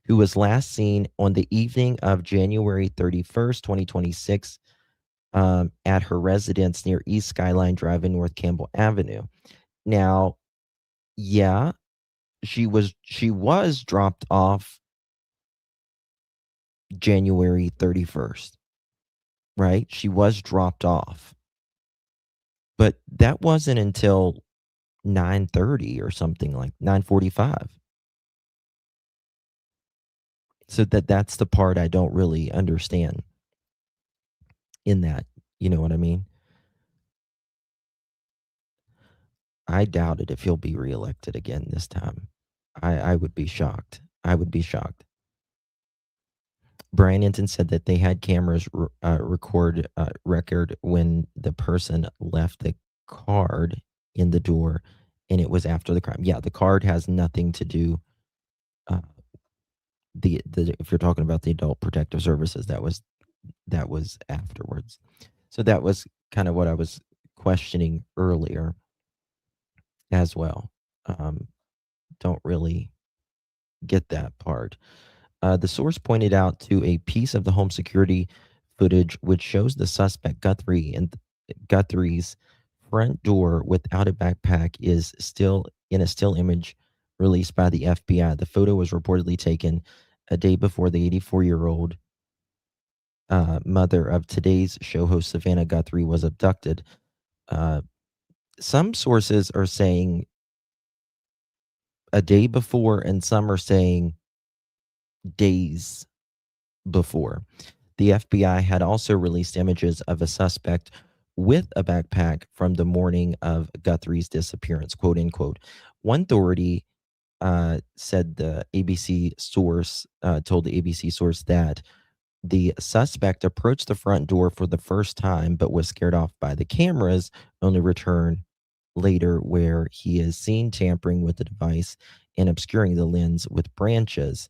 who was last seen on the evening of January 31st, 2026, at her residence near East Skyline Drive and North Campbell Avenue. Now, yeah, she was dropped off January 31st, right? She was dropped off. But that wasn't until 9:30 or something, like 9:45. So that's the part I don't really understand in that. You know what I mean? I doubt it if he'll be reelected again this time. I would be shocked. I would be shocked. Brian Enton said that they had cameras record when the person left the card in the door, and it was after the crime. Yeah, the card has nothing to do. If you're talking about the Adult Protective Services, that was afterwards. So that was kind of what I was questioning earlier as well. Don't really get that part. The source pointed out to a piece of the home security footage which shows the suspect Guthrie's front door without a backpack is still in a still image released by the FBI. The photo was reportedly taken a day before the 84-year-old mother of today's show host Savannah Guthrie was abducted. Some sources are saying a day before, and some are saying days before. The FBI had also released images of a suspect with a backpack from the morning of Guthrie's disappearance, quote unquote. One authority said the ABC source told the ABC source that the suspect approached the front door for the first time but was scared off by the cameras, only returned later where he is seen tampering with the device and obscuring the lens with branches.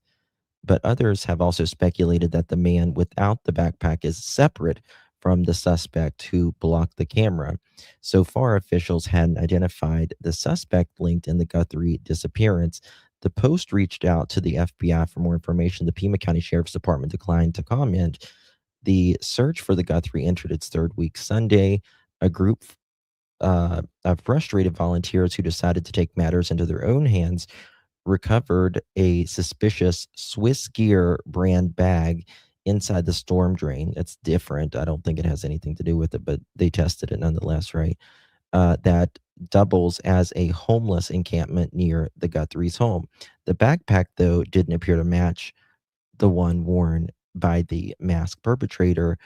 But others have also speculated that the man without the backpack is separate from the suspect who blocked the camera. So far, officials hadn't identified the suspect linked in the Guthrie disappearance. The Post reached out to the FBI for more information. The Pima County Sheriff's Department declined to comment. The search for the Guthrie entered its third week Sunday. A group of frustrated volunteers who decided to take matters into their own hands recovered a suspicious Swiss Gear brand bag inside the storm drain. It's different. I don't think it has anything to do with it, but they tested it nonetheless, right? That doubles as a homeless encampment near the Guthrie's home. The backpack, though, didn't appear to match the one worn by the masked perpetrator,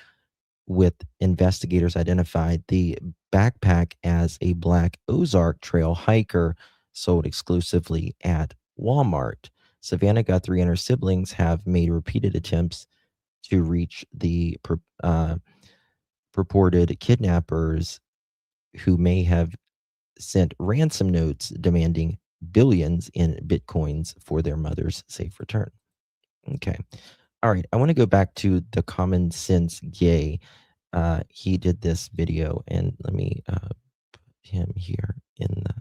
with investigators identified the backpack as a black Ozark Trail hiker sold exclusively at Walmart. Savannah Guthrie and her siblings have made repeated attempts to reach the purported kidnappers, who may have sent ransom notes demanding billions in bitcoins for their mother's safe return. Okay. All right. I want to go back to the common sense gay. He did this video, and let me put him here in the.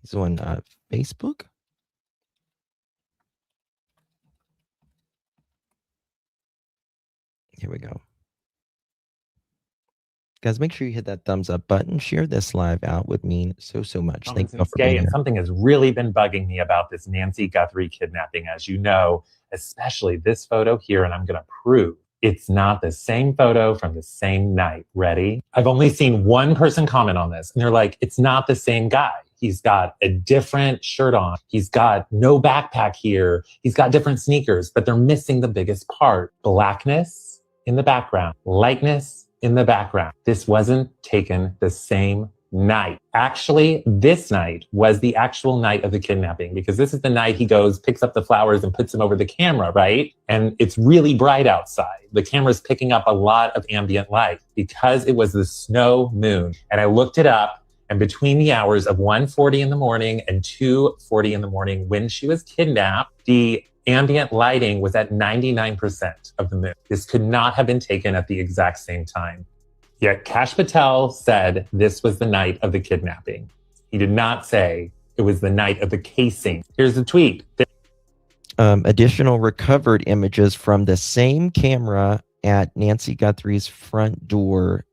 He's on Facebook. Here we go. Guys, make sure you hit that thumbs up button. Share this live out would mean so much. Thank you for being here. And something has really been bugging me about this Nancy Guthrie kidnapping, as you know, especially this photo here, and I'm going to prove it's not the same photo from the same night. Ready? I've only seen one person comment on this, and they're like, it's not the same guy. He's got a different shirt on. He's got no backpack here. He's got different sneakers, but they're missing the biggest part. Blackness in the background, lightness in the background. This wasn't taken the same night. Actually, this night was the actual night of the kidnapping, because this is the night he goes, picks up the flowers and puts them over the camera, right? And it's really bright outside. The camera's picking up a lot of ambient light because it was the snow moon. And I looked it up, and between the hours of 1:40 in the morning and 2:40 in the morning when she was kidnapped, the ambient lighting was at 99% of the moon. This could not have been taken at the exact same time. Yet Kash Patel said this was the night of the kidnapping. He did not say it was the night of the casing. Here's the tweet. Additional recovered images from the same camera at Nancy Guthrie's front door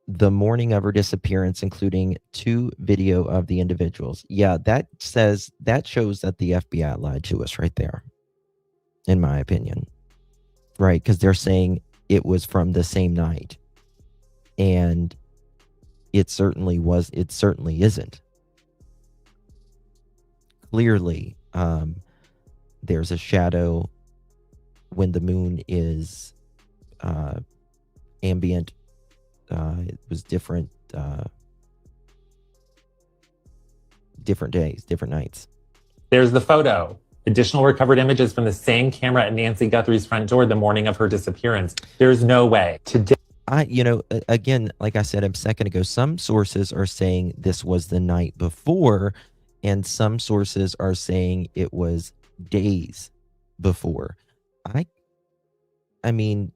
the morning of her disappearance, including 2 video of the individuals. Yeah, that shows that the FBI lied to us right there, in my opinion. Right, because they're saying it was from the same night. And it certainly isn't. Clearly, there's a shadow when the moon is ambient. It was different days, different nights. There's the photo. Additional recovered images from the same camera at Nancy Guthrie's front door the morning of her disappearance. There's no way. Today, again, like I said a second ago, some sources are saying this was the night before, and some sources are saying it was days before. I mean,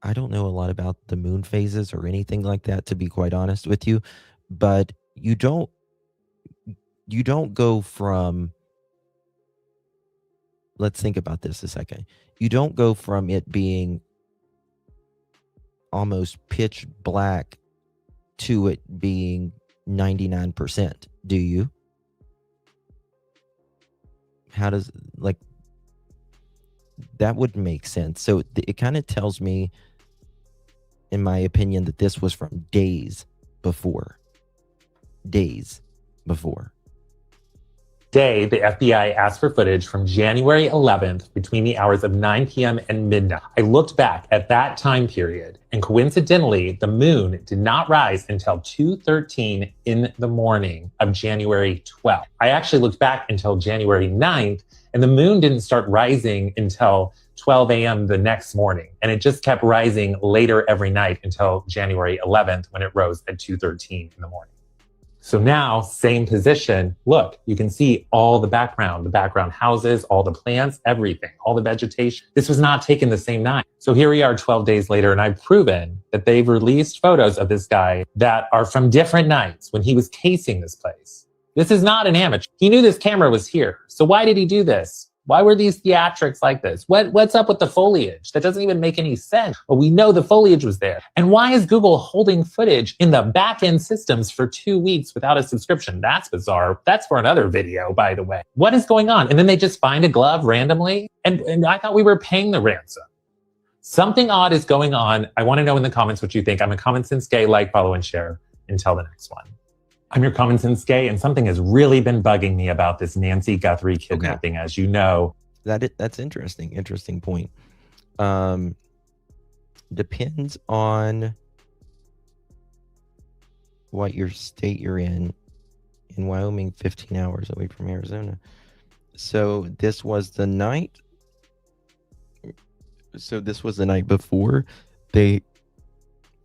I don't know a lot about the moon phases or anything like that, to be quite honest with you, but you don't go from, let's think about this a second. You don't go from it being almost pitch black to it being 99%, do you? How does, that wouldn't make sense. So it kind of tells me, in my opinion, that this was from days before. Today, the FBI asked for footage from January 11th between the hours of 9 p.m. and midnight. I looked back at that time period, and coincidentally, the moon did not rise until 2:13 in the morning of January 12th. I actually looked back until January 9th, and the moon didn't start rising until 12 a.m. the next morning. And it just kept rising later every night until January 11th, when it rose at 2:13 in the morning. So now, same position. Look, you can see all the background houses, all the plants, everything, all the vegetation. This was not taken the same night. So here we are 12 days later, and I've proven that they've released photos of this guy that are from different nights when he was casing this place. This is not an amateur. He knew this camera was here. So why did he do this? Why were these theatrics like this? What's up with the foliage? That doesn't even make any sense. Well, we know the foliage was there. And why is Google holding footage in the back-end systems for 2 weeks without a subscription? That's bizarre. That's for another video, by the way. What is going on? And then they just find a glove randomly? And I thought we were paying the ransom. Something odd is going on. I want to know in the comments what you think. I'm a Common Sense Gay. Like, follow, and share. Until the next one. I'm your Common Sense Gay, and something has really been bugging me about this Nancy Guthrie kidnapping, as you know. That's interesting. Interesting point. Depends on what your state you're in. In Wyoming, 15 hours away from Arizona. So this was the night. So this was the night before. They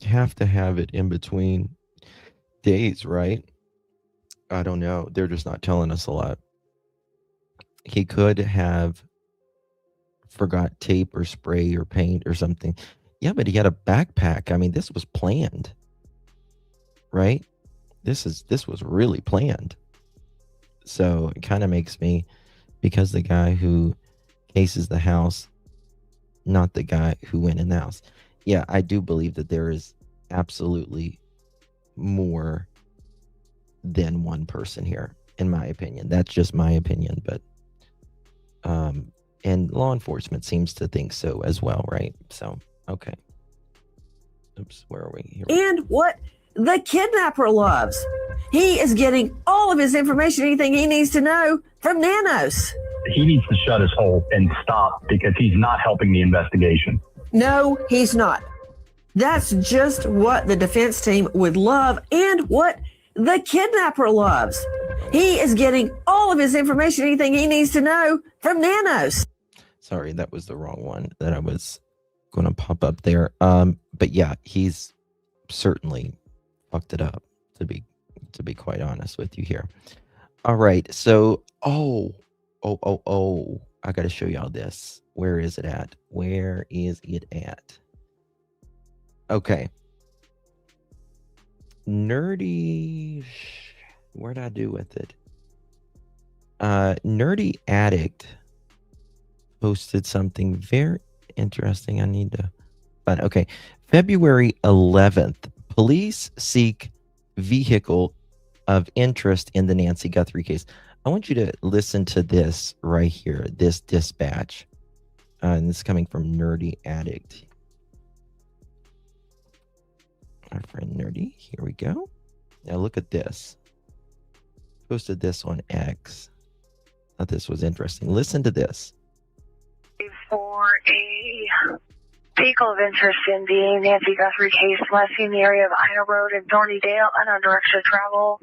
have to have it in between days, right? I don't know. They're just not telling us a lot. He could have forgot tape or spray or paint or something. Yeah, but he had a backpack. I mean, this was planned, right? This was really planned. So it kind of makes me, because the guy who cases the house, not the guy who went in the house. Yeah, I do believe that there is absolutely more than one person here, in my opinion. That's just my opinion, but and law enforcement seems to think so as well, right? So okay. Oops, where are we here? And what the kidnapper loves. He is getting all of his information, anything he needs to know, from Nanos. He needs to shut his hole and stop, because he's not helping the investigation. No, he's not. That's just what the defense team would love, and what the kidnapper loves. He is getting all of his information, anything he needs to know, from Nanos. Sorry, that was the wrong one that I was going to pop up there. But yeah, he's certainly fucked it up, to be quite honest with you here. All right, so I got to show y'all this. Where is it at? Where is it at? Okay. Nerdy, where'd I do with it? Nerdy Addict posted something very interesting. I need to find. Okay, February 11th, police seek vehicle of interest in the Nancy Guthrie case. I want you to listen to this right here, this dispatch. And this is coming from Nerdy Addict. Our friend Nerdy, here we go. Now look at this. Posted this on X. Thought this was interesting. Listen to this. For a vehicle of interest in the Nancy Guthrie case, last seen the area of Ina Road in Thornydale, unknown direction of travel.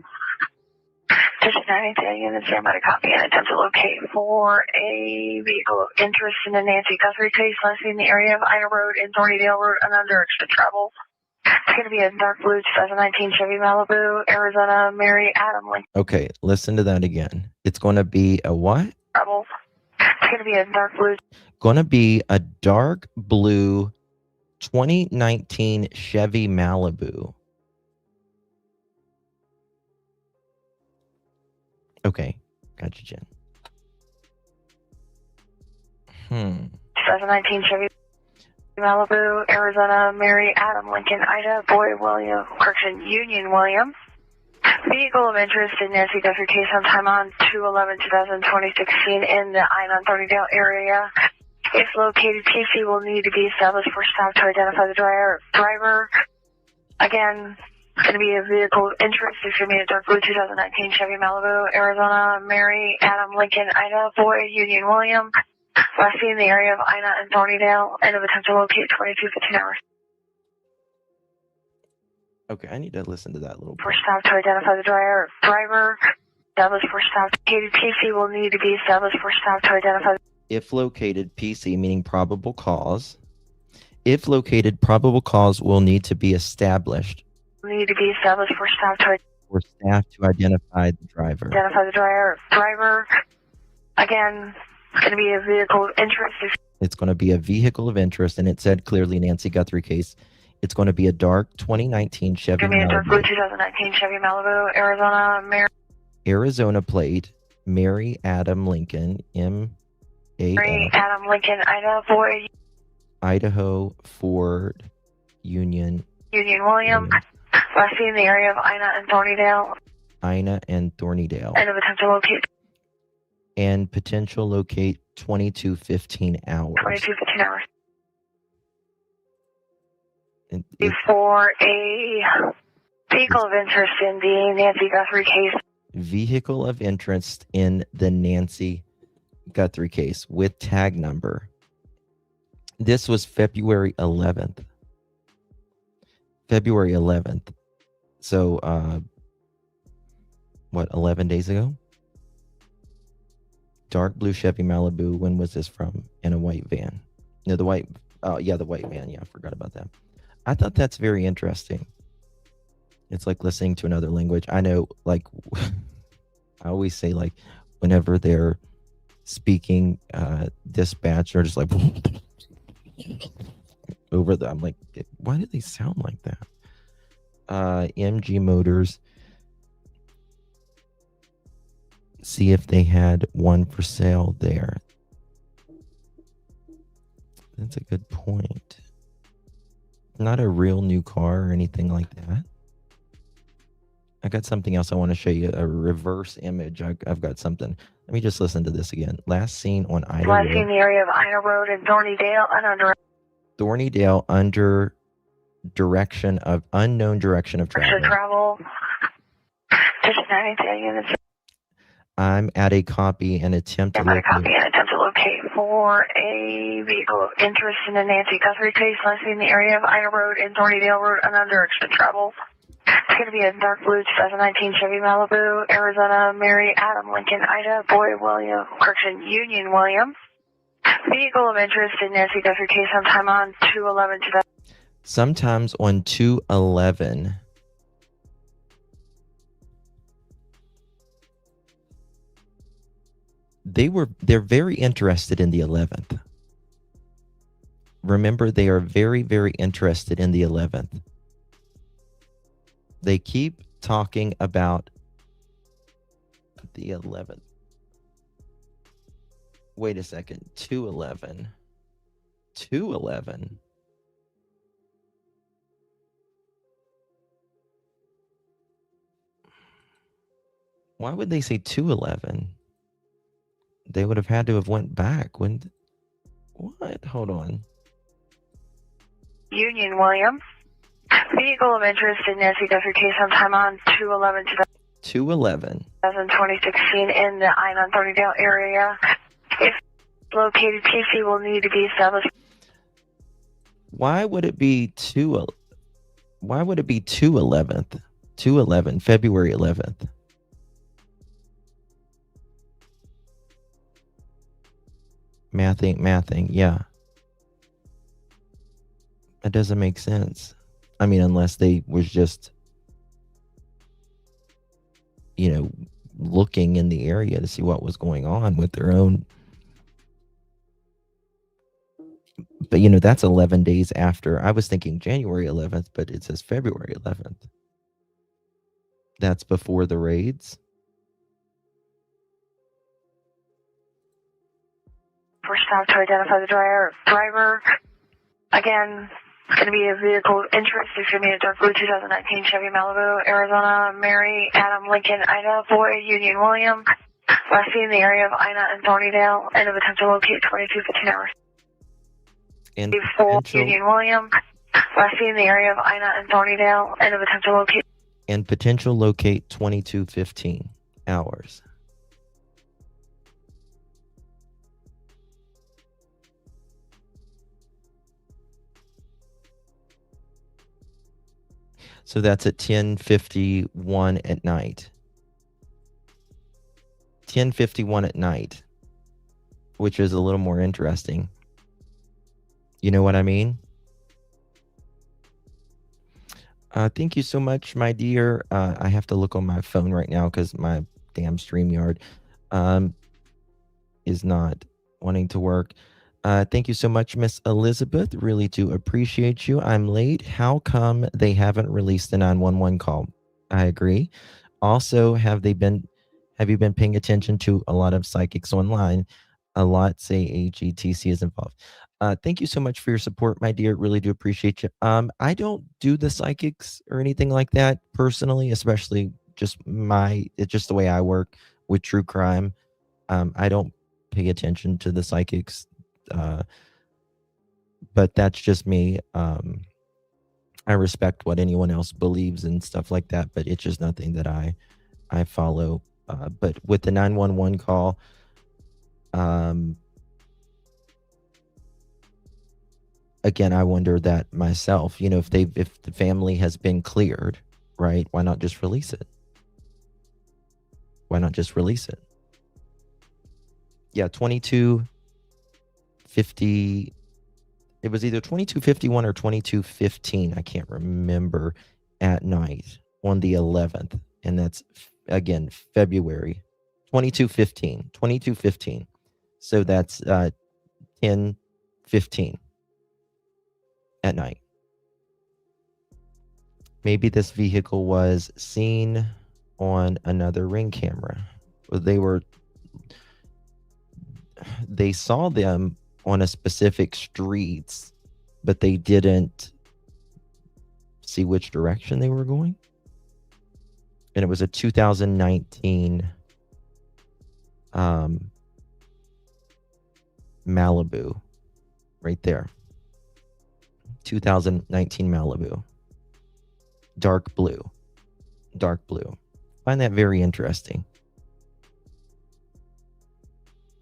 Just 90 units, stand by to copy and attempt to locate for a vehicle of interest in the Nancy Guthrie case, last seen the area of Ina Road in Thornydale Road, unknown direction of travel. It's going to be a dark blue 2019 Chevy Malibu, Arizona, Mary Adam Lincoln. Okay, listen to that again. It's going to be a what? Travel. It's going to be a dark blue. Going to be a dark blue 2019 Chevy Malibu. Okay, gotcha, Jen. 2019 Chevy Malibu, Arizona, Mary Adam Lincoln, Ida Boy William, Union William. Vehicle of interest in Nancy Guthrie case sometime on 2/11/2016 in the I-930 area. If located, PC will need to be established for stop to identify the driver. Again, it's going to be a vehicle of interest. It's going to be a dark blue 2019 Chevy Malibu, Arizona, Mary Adam Lincoln, Ida Boy Union William. Last seen in the area of Ina and Thornydale, end of attempt to locate 22:15 hours. Okay, I need to listen to that little bit. For stop to identify the driver. Established for stop. Located PC will need to be established for stop to identify. If located, PC meaning probable cause. If located, probable cause will need to be established. Need to be established for stop to. For staff to identify the driver. Identify the driver. Again. It's going to be a vehicle of interest. It's going to be a vehicle of interest, and it said clearly Nancy Guthrie case. It's going to be a dark 2019 Chevy Malibu. It's going to be a dark blue 2019 Chevy Malibu, Arizona, Arizona plate, Mary Adam Lincoln, Mary Adam Lincoln Ida Boy Idaho Ford Union William. Last seen in the area of Ina and Thornydale. And Thornydale. And a potential locate. And potential locate 22:15 hours. 22:15 hours. For a vehicle of interest in the Nancy Guthrie case. Vehicle of interest in the Nancy Guthrie case with tag number. This was February 11th. February 11th. So, 11 days ago? Dark blue Chevy Malibu. When was this from? In a white van. No, the white van. Yeah, I forgot about that. I thought that's very interesting. It's like listening to another language. I know, like, I always say, like, whenever they're speaking dispatch, they're just like, over the, I'm like, why do they sound like that? MG Motors. See if they had one for sale there. That's a good point. Not a real new car or anything like that. I got something else I want to show you. A reverse image. I've got something. Let me just listen to this again. Last seen on Ida Road. Last seen in the area of Ina Road in Thornydale and under. Thornydale under unknown direction of travel. Just 90 units. I'm at a copy and attempt to locate for a vehicle of interest in the Nancy Guthrie case. Last seen in the area of Ina Road in Thornydale Road and under direction of travel. It's going to be a dark blue 2019 Chevy Malibu, Arizona, Mary Adam Lincoln Ida Union William. Vehicle of interest in Nancy Guthrie case sometime on 2/11/2000. Sometimes on 2/11. They're very interested in the 11th. Remember, they are very, very interested in the 11th. They keep talking about the 11th. Wait a second. 2/11. 2/11. Why would they say 2/11? They would have had to have went back. What? Hold on. Union William. Vehicle of interest in Nancy Guthrie case sometime on 2/11/2016 in the Ina Thornydale area. If located, PC will need to be established. Why would it be 2/11th? 2/11, February 11th. Mathing, yeah. That doesn't make sense. I mean, unless they was just, looking in the area to see what was going on with their own. But, that's 11 days after. I was thinking January 11th, but it says February 11th. That's before the raids. First stop to identify the driver. Again, it's going to be a vehicle of interest. It's going to be a dark blue 2019 Chevy Malibu, Arizona, Mary Adam Lincoln Ida Union William. Last seen in the area of Ina and Thornydale and a potential locate 22:15 hours. And Union William. Last seen in the area of Ina and Thornydale and a potential locate. And potential locate 22:15 hours. So that's at 10:51 at night. 10:51 at night, which is a little more interesting. You know what I mean? Thank you so much, my dear. I have to look on my phone right now because my damn StreamYard is not wanting to work. Thank you so much, Miss Elizabeth. Really do appreciate you. I'm late. How come they haven't released the 911 call? I agree. Also, have you been paying attention to a lot of psychics online? A lot say AGTC is involved. Thank you so much for your support, my dear. Really do appreciate you. I don't do the psychics or anything like that personally, especially it's just the way I work with true crime. I don't pay attention to the psychics, but that's just me. I respect what anyone else believes and stuff like that, but it's just nothing that I follow. But with the 911 call, again, I wonder that myself. If the family has been cleared, right? Why not just release it? Why not just release it? Yeah, 2250. It was either 2251 or 2215. I can't remember, at night on the 11th. And that's, again, February 2215. 2215. So that's 10:15 at night. Maybe this vehicle was seen on another Ring camera. They saw them on a specific streets, but they didn't see which direction they were going. And it was a 2019 Malibu right there. 2019 Malibu. Dark blue. Find that very interesting.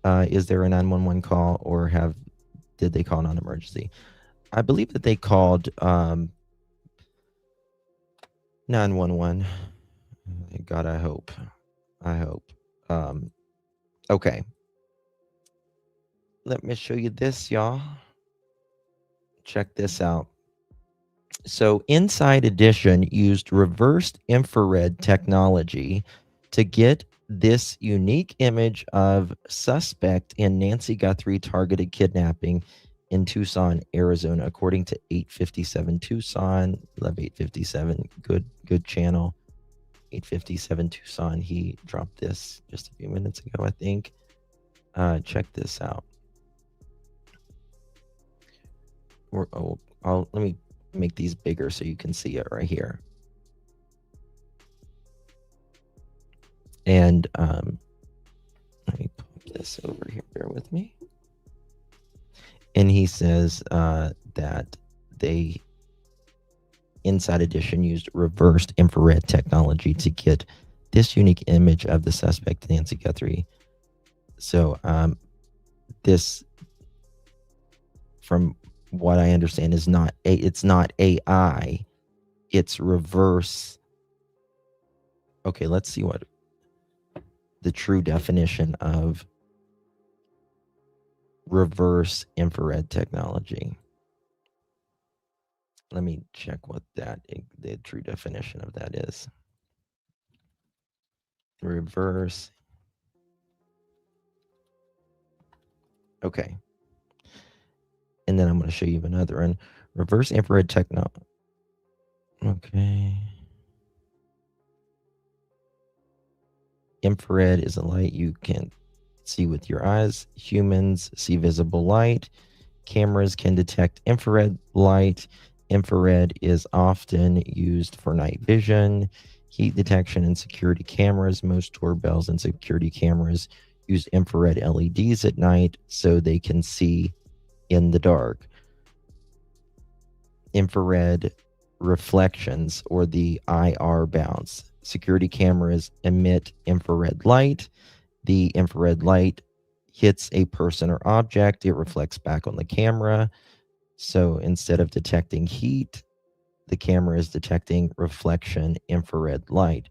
Is there a 911 call, or did they call non-emergency? I believe that they called 911. God, I hope. Okay. Let me show you this, y'all. Check this out. So Inside Edition used reversed infrared technology to get this unique image of suspect in Nancy Guthrie targeted kidnapping in Tucson, Arizona, according to 857 Tucson. Love 857. Good channel. 857 Tucson. He dropped this just a few minutes ago, I think. Check this out. Let me make these bigger so you can see it right here. And let me pop this over here. Bear with me. And he says that Inside Edition used reversed infrared technology to get this unique image of the suspect, Nancy Guthrie. So this, from what I understand, it's not AI, it's reverse. Okay, let's see what the true definition of reverse infrared technology. Let me check what the true definition of that is. Reverse. Okay. And then I'm going to show you another one. Reverse infrared technology. Okay. Infrared is a light you can see with your eyes. Humans see visible light. Cameras can detect infrared light. Infrared is often used for night vision, heat detection, and security cameras. Most doorbells and security cameras use infrared LEDs at night so they can see in the dark. Infrared reflections, or the IR bounce. Security cameras emit infrared light. The infrared light hits a person or object. It reflects back on the camera. So instead of detecting heat, the camera is detecting reflection infrared light.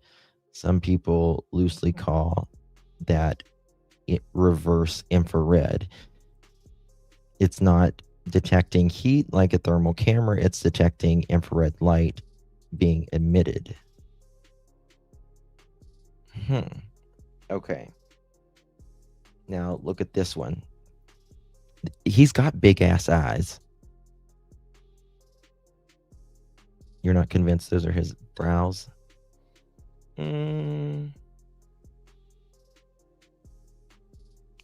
Some people loosely call that reverse infrared. It's not detecting heat like a thermal camera. It's detecting infrared light being emitted. Okay. Now look at this one. He's got big ass eyes. You're not convinced those are his brows?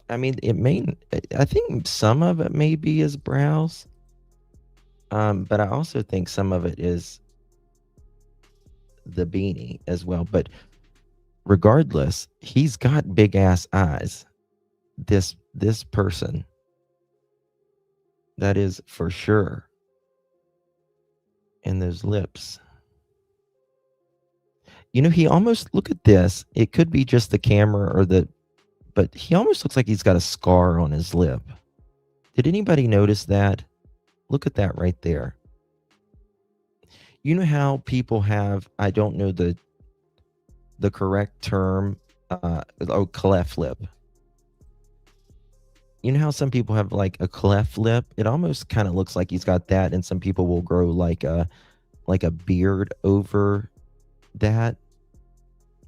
I mean, I think some of it may be his brows. But I also think some of it is the beanie as well. But regardless, he's got big ass eyes. This person, that is for sure. And those lips. You know, he almost, look at this. It could be just the camera but he almost looks like he's got a scar on his lip. Did anybody notice that? Look at that right there. You know how people have, I don't know the correct term, cleft lip. You know how some people have like a cleft lip? It almost kind of looks like he's got that, and some people will grow like a beard over that.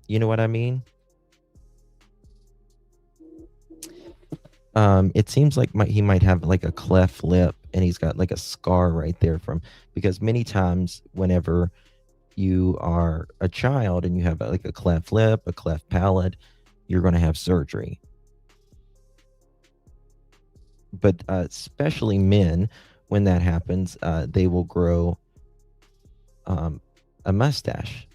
You know what I mean? It seems like he might have like a cleft lip, and he's got like a scar right there because many times whenever you are a child and you have like a cleft lip, a cleft palate, you're going to have surgery. But especially men, when that happens, they will grow a mustache.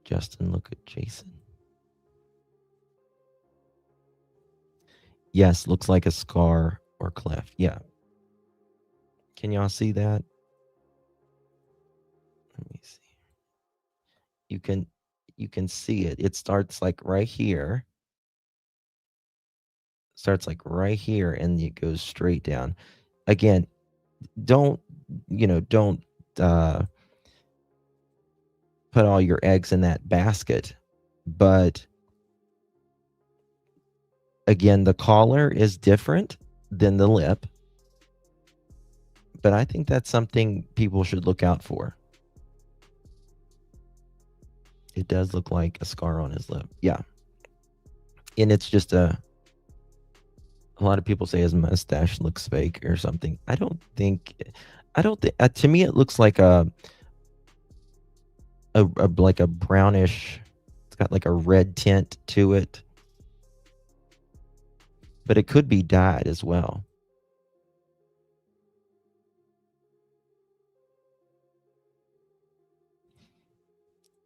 Justin, look at Jason. Yes, looks like a scar or cleft. Yeah. Can y'all see that? Let me see. You can see it. It starts like right here. Starts like right here, and it goes straight down. Again, don't put all your eggs in that basket. But again, the collar is different than the lip. But I think that's something people should look out for. It does look like a scar on his lip. Yeah. And it's just a lot of people say his mustache looks fake or something. I don't think to me it looks like a brownish, it's got like a red tint to it. But it could be dyed as well.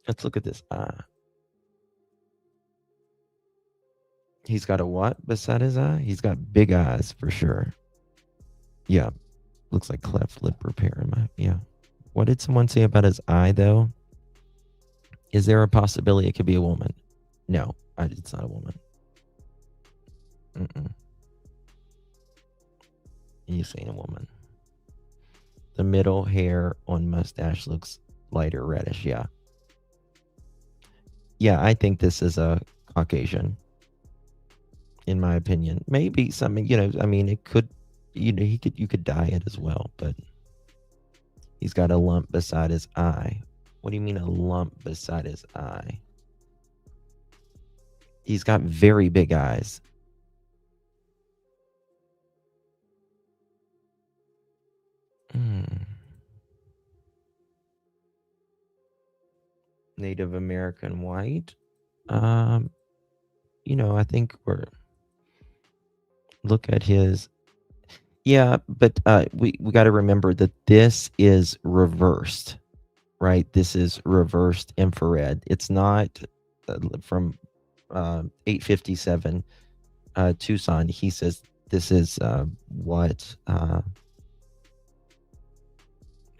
Let's look at this eye. He's got a what beside his eye? He's got big eyes for sure. Yeah. Looks like cleft lip repair. Yeah. What did someone say about his eye, though? Is there a possibility it could be a woman? No, it's not a woman. He's saying a woman. The middle hair on mustache looks lighter reddish. Yeah. Yeah, I think this is a Caucasian, in my opinion. Maybe something, I mean, it could, you could dye it as well, but he's got a lump beside his eye. What do you mean a lump beside his eye? He's got very big eyes. Native American white. I think look at his. Yeah, but we got to remember that this is reversed, right? This is reversed infrared. It's not from 857 Tucson. He says this is what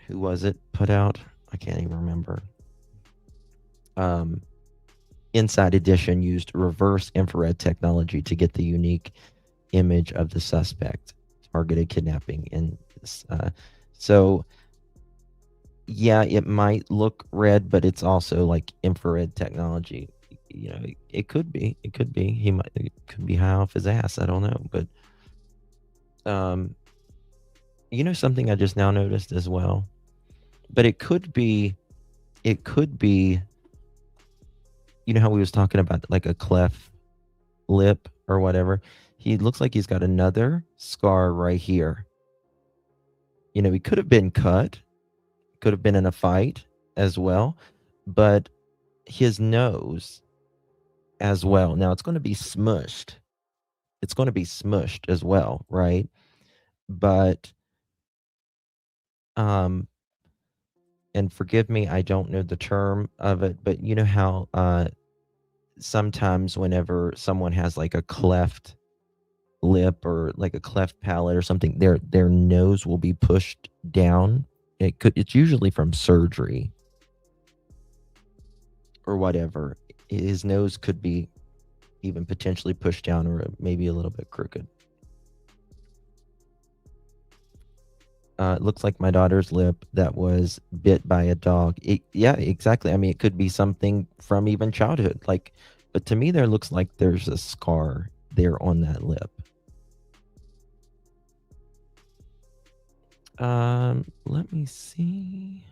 who was it put out? I can't even remember. Inside Edition used reverse infrared technology to get the unique image of the suspect targeted kidnapping. And so, yeah, it might look red, but it's also like infrared technology. It could be. It could be. It could be high off his ass. I don't know, but something I just now noticed as well. But it could be. You know how we was talking about like a cleft lip or whatever? He looks like he's got another scar right here. He could have been cut, could have been in a fight as well, but his nose as well. Now it's going to be smushed. It's going to be smushed as well, right? But and forgive me, I don't know the term of it, but you know how sometimes whenever someone has like a cleft lip or like a cleft palate or something, their nose will be pushed down. It's usually from surgery or whatever. His nose could be even potentially pushed down or maybe a little bit crooked. It looks like my daughter's lip that was bit by a dog. Yeah, exactly. I mean, it could be something from even childhood. But to me, there looks like there's a scar there on that lip. Let me see.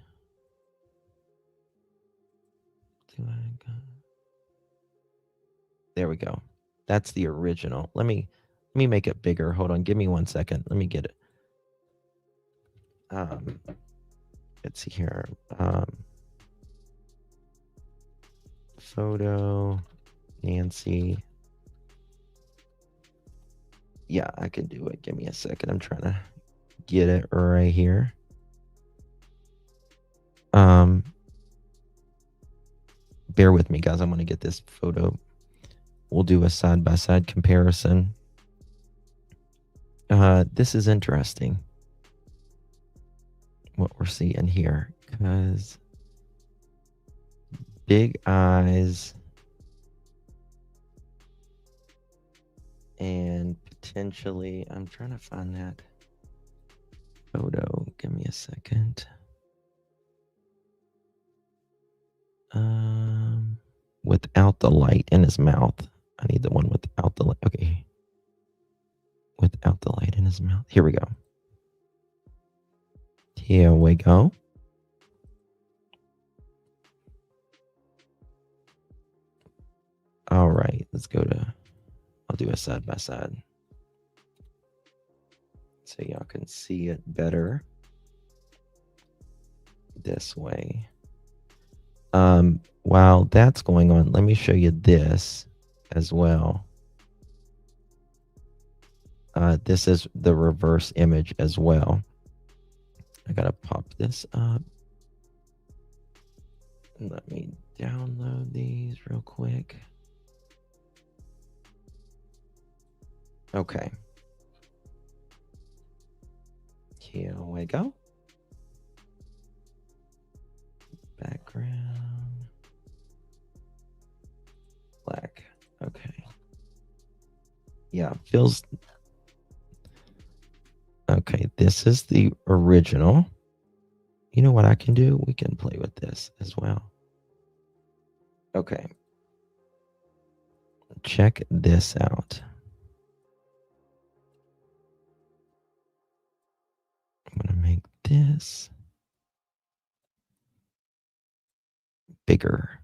There we go. That's the original. Let me make it bigger. Hold on. Give me 1 second. Let me get it. Let's see here. Photo, Nancy. Yeah, I can do it. Give me a second. I'm trying to get it right here. Bear with me, guys. I'm going to get this photo. We'll do a side-by-side comparison. This is interesting, what we're seeing here, because big eyes and potentially, I'm trying to find that photo. Give me a second. Without the light in his mouth. I need the one without the light. Okay. Without the light in his mouth. Here we go. Here we go. All right. Let's go to, I'll do a side by side so y'all can see it better this way. While that's going on, let me show you this as well. This is the reverse image as well. I gotta pop this up. Let me download these real quick. Okay. Here we go. Background. Black. Okay. Yeah, feels... Okay, this is the original. You know what I can do? We can play with this as well. Okay. Check this out. I'm going to make this bigger.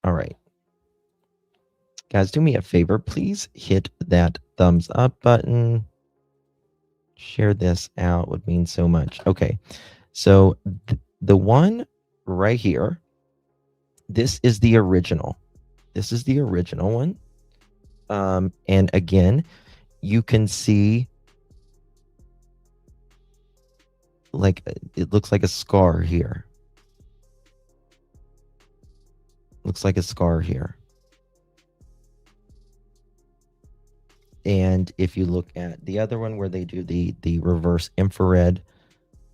All right. Guys, do me a favor. Please hit that thumbs up button. Share this out. Would mean so much. Okay. So the one right here, this is the original. This is the original one. And again, you can see like it looks like a scar here. Looks like a scar here. And if you look at the other one where they do the reverse infrared,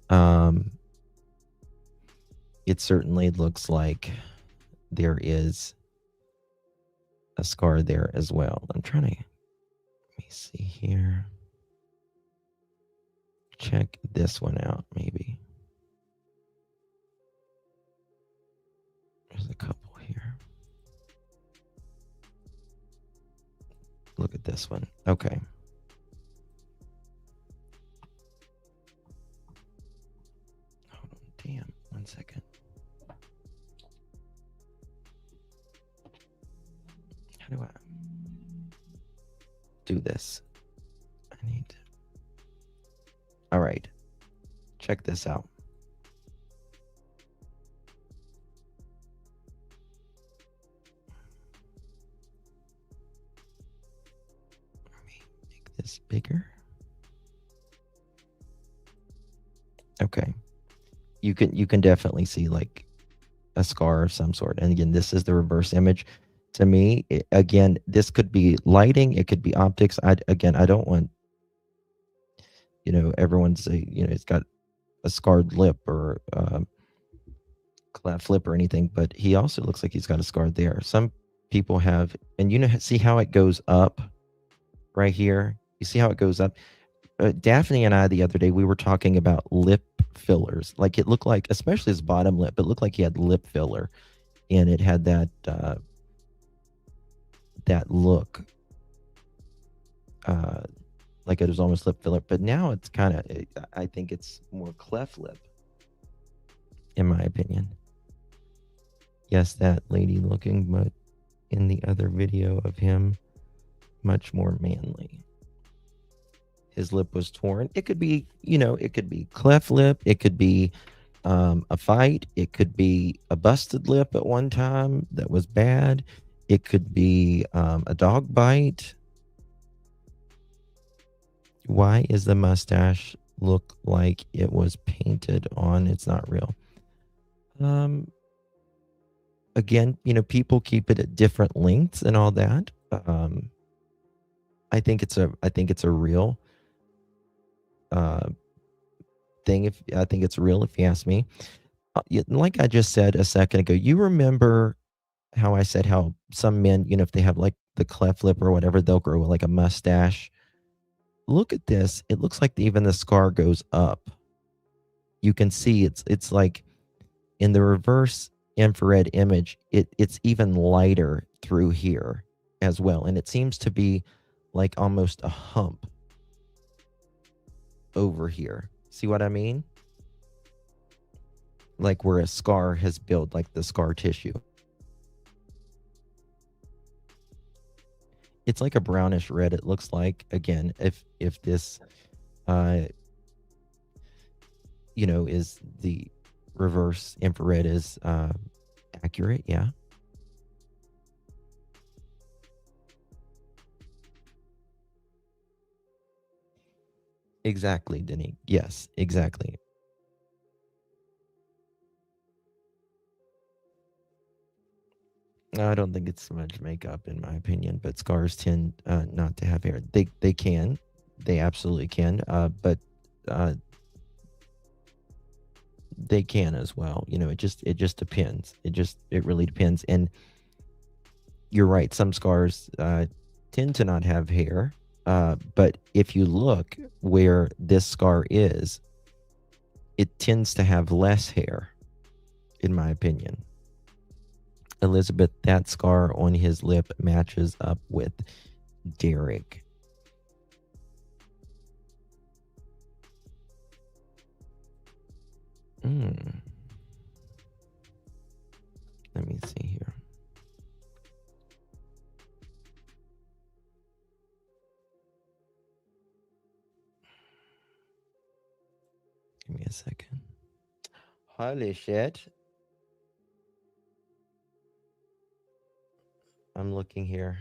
it certainly looks like there is a scar there as well. I'm trying to, let me see here. Check this one out, maybe. There's a couple here. Look at this one. Okay. Hold on. Damn. 1 second. How do I do this? I need to. All right. Check this out. this bigger? Okay. You can definitely see like a scar of some sort. And again, this is the reverse image. To me, again, this could be lighting, it could be optics. I don't want everyone to say, it's got a scarred lip or cleft lip or anything, but he also looks like he's got a scar there. Some people have, and see how it goes up right here? You see how it goes up? Daphne and I the other day, we were talking about lip fillers. Like it looked like, especially his bottom lip, it looked like he had lip filler, and it had that look, like it was almost lip filler. But now it's kind of, I think it's more cleft lip, in my opinion. Yes, that lady looking, but in the other video of him, much more manly. His lip was torn. It could be, it could be cleft lip. It could be a fight. It could be a busted lip at one time that was bad. It could be a dog bite. Why is the mustache look like it was painted on? It's not real. Again, people keep it at different lengths and all that. I think it's a real thing. I think it's real, if you ask me. Like I just said a second ago, you remember how I said how some men, if they have like the cleft lip or whatever, they'll grow like a mustache. Look at this. It looks like even the scar goes up. You can see it's like in the reverse infrared image, it's even lighter through here as well. And it seems to be like almost a hump over here. See what I mean? Like where a scar has built, like the scar tissue. It's like a brownish red, it looks like. Again, if this is the reverse infrared is accurate, yeah. Exactly, Denny. Yes, exactly. I don't think it's so much makeup, in my opinion, but scars tend not to have hair. They can, they absolutely can, but they can as well. It just depends. It really depends. And you're right. Some scars tend to not have hair, but if you look where this scar is, it tends to have less hair, in my opinion. Elizabeth, that scar on his lip matches up with Derek. Let me see here. Give me a second. Holy shit. I'm looking here.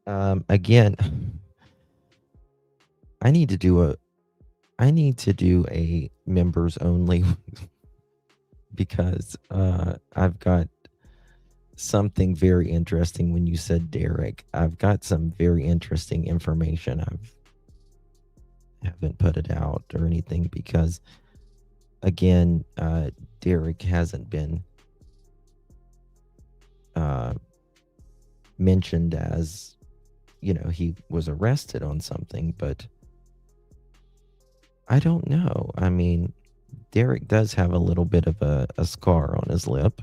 Again, I need to do a members only because I've got something very interesting when you said Derek. I've got some very interesting information. Haven't put it out or anything because again, Derek hasn't been mentioned as, he was arrested on something, but I don't know. I mean, Derek does have a little bit of a scar on his lip.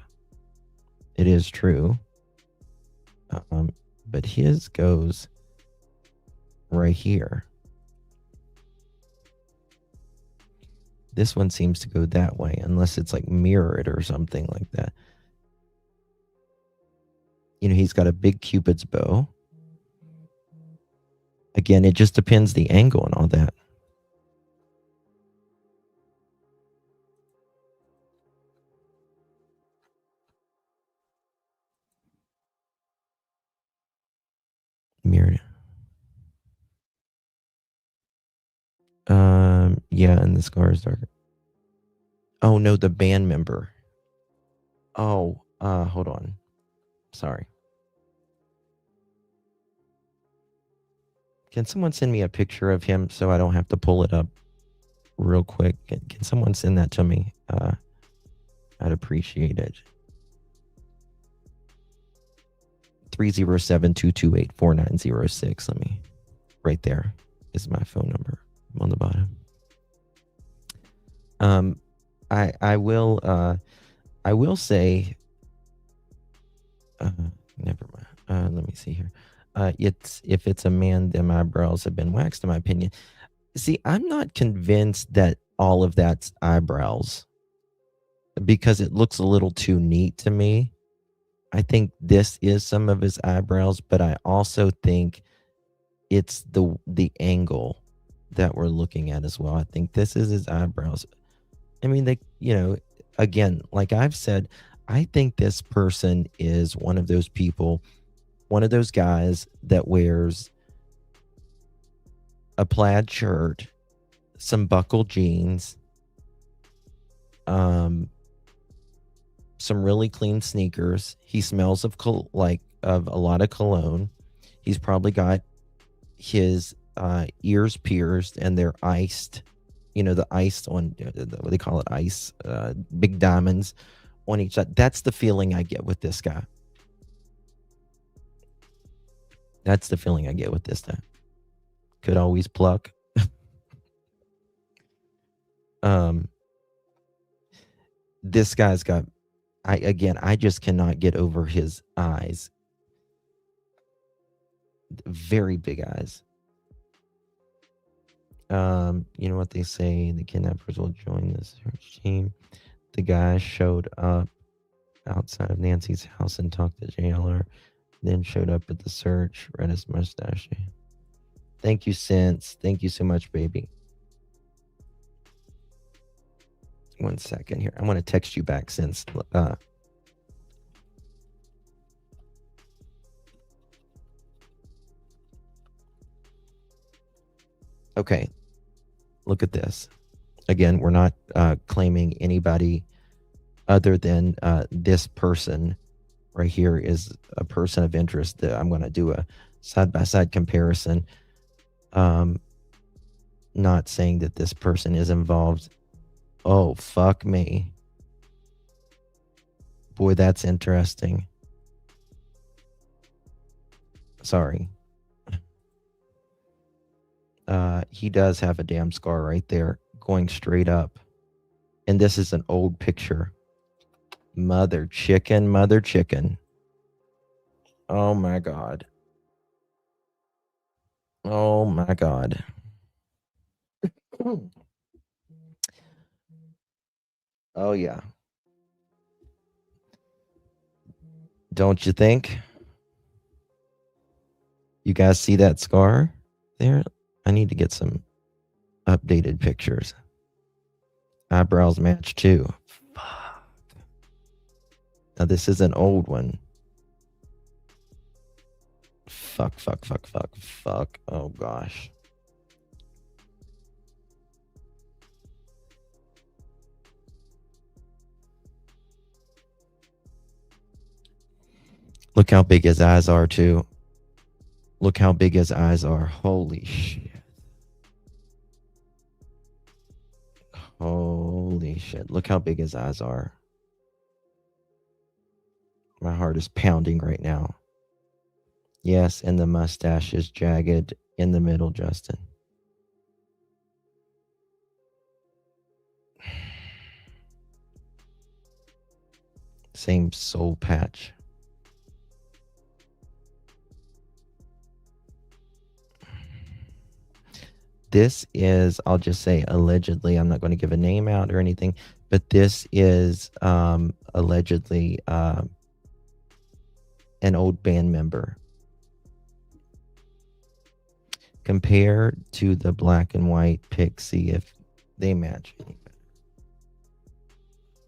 It is true. But his goes right here. This one seems to go that way, unless it's like mirrored or something like that. He's got a big Cupid's bow. Again, it just depends the angle and all that. Mirrored. Yeah, and the scar is darker. Oh no, the band member. Oh, hold on. Sorry. Can someone send me a picture of him so I don't have to pull it up real quick? Can someone send that to me? I'd appreciate it. 307-228-4906. Let me, right there is my phone number on the bottom. I will say, never mind. Let me see here. If it's a man, then my eyebrows have been waxed, in my opinion. See, I'm not convinced that all of that's eyebrows because it looks a little too neat to me. I think this is some of his eyebrows, but I also think it's the angle that we're looking at as well. I think this is his eyebrows. I mean, they, again, like I've said, I think this person is one of those people, one of those guys that wears a plaid shirt, some buckled jeans, some really clean sneakers. He smells of a lot of cologne. He's probably got his ears pierced and they're iced. The iced on, what they call it, ice, big diamonds on each side. That's the feeling I get with this guy. That's the feeling I get with this guy. Could always pluck. This guy's got, I just cannot get over his eyes. Very big eyes. You know what they say, the kidnappers will join the search team. The guy showed up outside of Nancy's house and talked to jailer, then showed up at the search, read his mustache. Thank you, Sense. Thank you so much, baby. 1 second here. I want to text you back, Sense. Okay. Look at this. Again, we're not claiming anybody other than this person right here is a person of interest. That I'm going to do a side-by-side comparison. Not saying that this person is involved. Oh, fuck me. Boy, that's interesting. Sorry. He does have a damn scar right there going straight up. And this is an old picture. Mother chicken, mother chicken. Oh my God. Oh my God. Oh yeah. Don't you think? You guys see that scar there? I need to get some updated pictures. Eyebrows match too. Fuck. Now this is an old one. Fuck. Oh gosh. Look how big his eyes are too. Look how big his eyes are. Holy shit. Holy shit. Look how big his eyes are. My heart is pounding right now. Yes, and the mustache is jagged in the middle, Justin. Same soul patch. This is, I'll just say allegedly, I'm not going to give a name out or anything, but this is allegedly an old band member. Compare to the black and white pic, see if they match any better.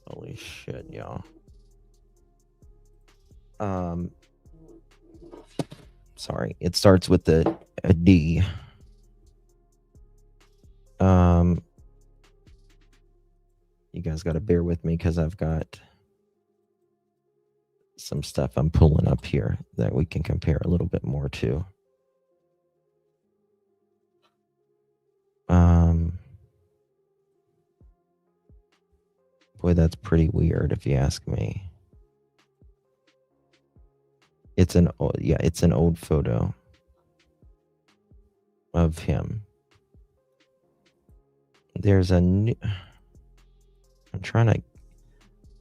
Holy shit, y'all. Sorry, it starts with a D. You guys got to bear with me because I've got some stuff I'm pulling up here that we can compare a little bit more to. Boy, that's pretty weird if you ask me. It's an old photo of him. There's a new. I'm trying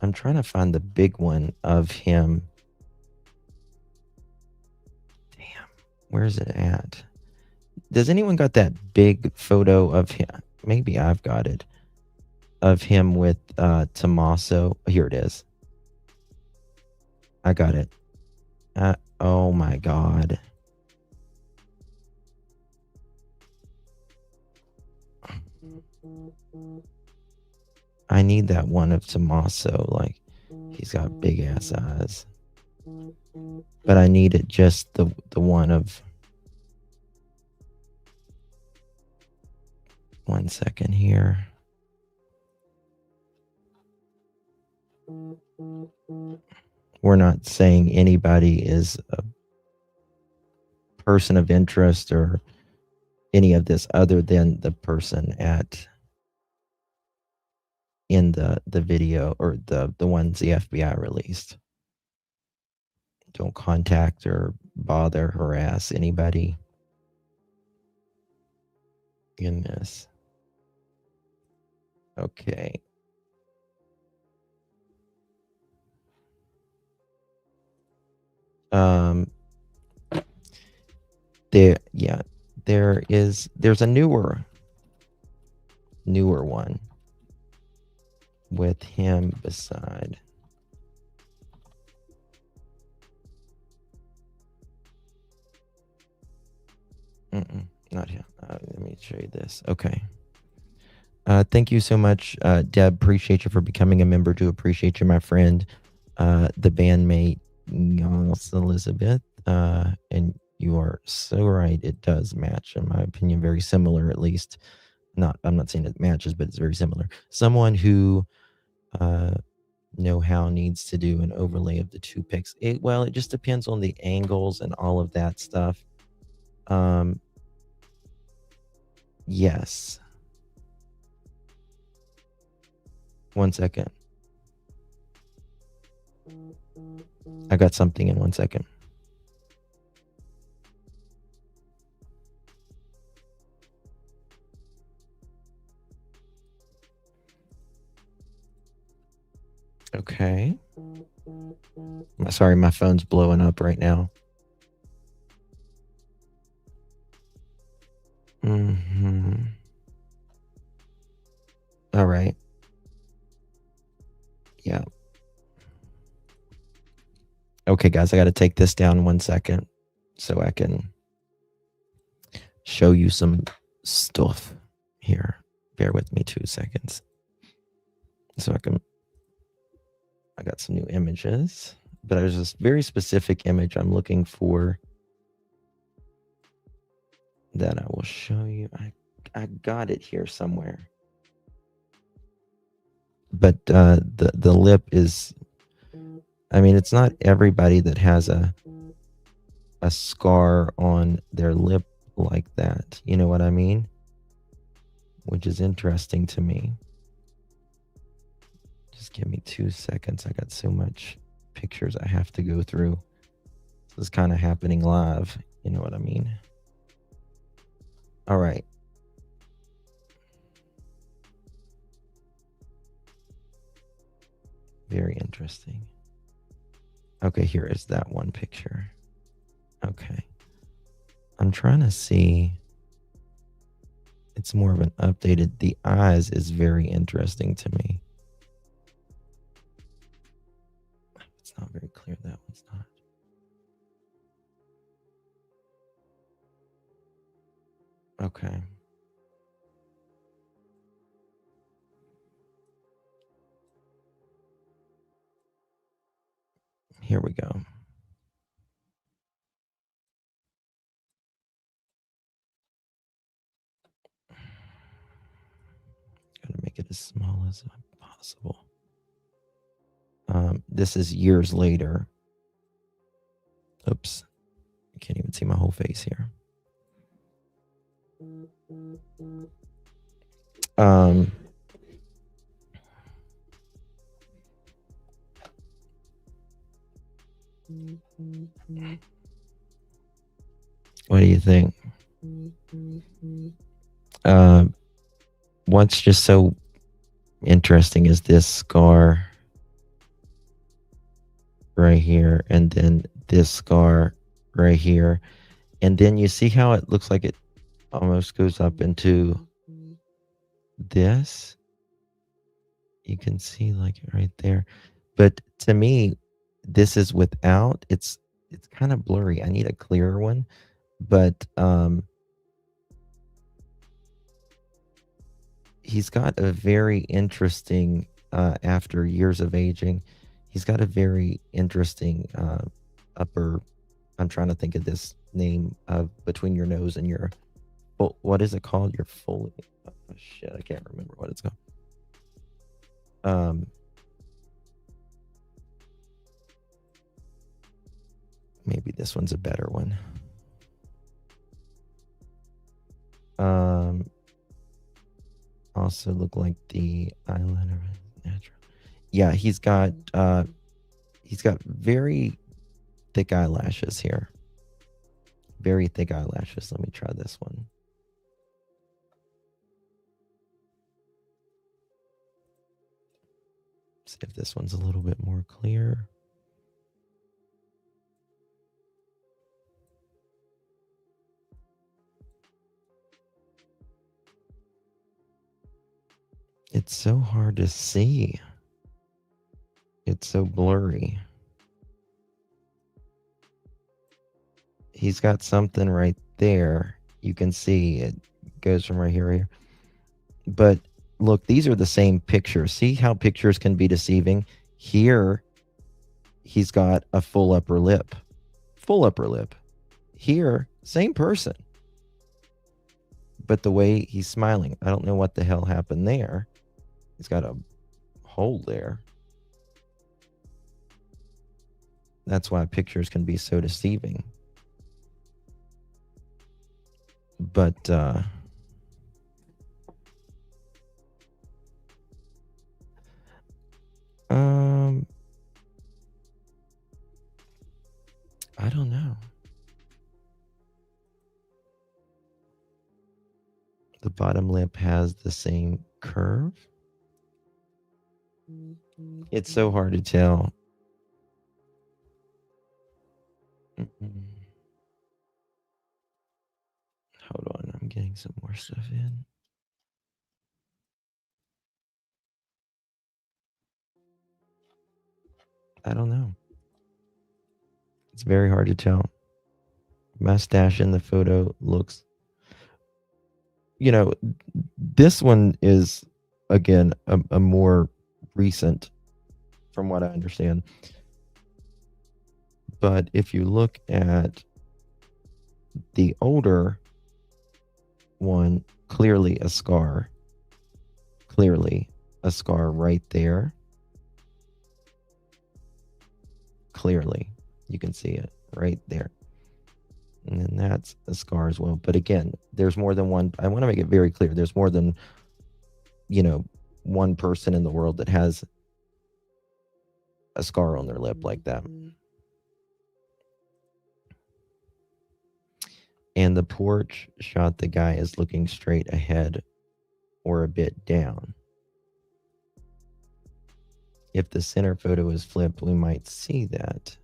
to find the big one of him. Damn, where's it at? Does anyone got that big photo of him? Maybe I've got it. Of him with Tommaso. Here it is. I got it. Oh my God. I need that one of Tommaso. Like, he's got big ass eyes. But I need it just the one of. One second here. We're not saying anybody is a person of interest or any of this other than the person in the video or the ones the FBI released. Don't contact or bother, harass anybody in this. Okay. There's a newer one with him beside. Not him. Let me show you this. Okay. Thank you so much, Deb. Appreciate you for becoming a member. Do appreciate you, my friend, the bandmate, Elizabeth. And you are so right. It does match, in my opinion, very similar, at least. I'm not saying it matches, but it's very similar. Someone who know-how needs to do an overlay of the two pics. It just depends on the angles and all of that stuff. Yes. One second. I got something in 1 second. Okay. Sorry, my phone's blowing up right now. All right. Yeah. Okay, guys, I got to take this down 1 second so I can show you some stuff here. Bear with me 2 seconds. I got some new images, but there's this very specific image I'm looking for that I will show you. I got it here somewhere. But the lip is, I mean, it's not everybody that has a scar on their lip like that. You know what I mean? Which is interesting to me. Just give me 2 seconds. I got so much pictures I have to go through. This is kind of happening live. You know what I mean? All right. Very interesting. Okay, here is that one picture. Okay. I'm trying to see. It's more of an updated. The eyes is very interesting to me. It's not very clear. That one's not. Okay. Here we go. make it as small as possible. This is years later. Oops. I can't even see my whole face here. What do you think? What's just so interesting is this scar right here, and then this scar right here, and then you see how it looks like it almost goes up into this. You can see like right there, but to me, this is without. It's kind of blurry. I need a clearer one, but he's got a very interesting. After years of aging, he's got a very interesting upper. I'm trying to think of this name of between your nose and your. What is it called? Your foley. Oh shit! I can't remember what it's called. Maybe this one's a better one. Also look like the eyeliner is natural. Yeah, he's got very thick eyelashes here. Very thick eyelashes. Let me try this one. See if this one's a little bit more clear. It's so hard to see. It's so blurry. He's got something right there. You can see it goes from right here to here. But look, these are the same pictures. See how pictures can be deceiving? Here, he's got a full upper lip. Full upper lip. Here, same person. But the way he's smiling, I don't know what the hell happened there. He's got a hole there. That's why pictures can be so deceiving. But I don't know. The bottom lip has the same curve. It's so hard to tell. Hold on, I'm getting some more stuff in. I don't know. It's very hard to tell. Mustache in the photo looks, this one is, again, a more recent, from what I understand. But if you look at the older one, clearly a scar. Clearly a scar right there. Clearly, you can see it right there. And then that's a scar as well. But again, there's more than one. I want to make it very clear. There's more than, one person in the world that has a scar on their lip like that. And the porch shot, the guy is looking straight ahead or a bit down. If the center photo is flipped, we might see that.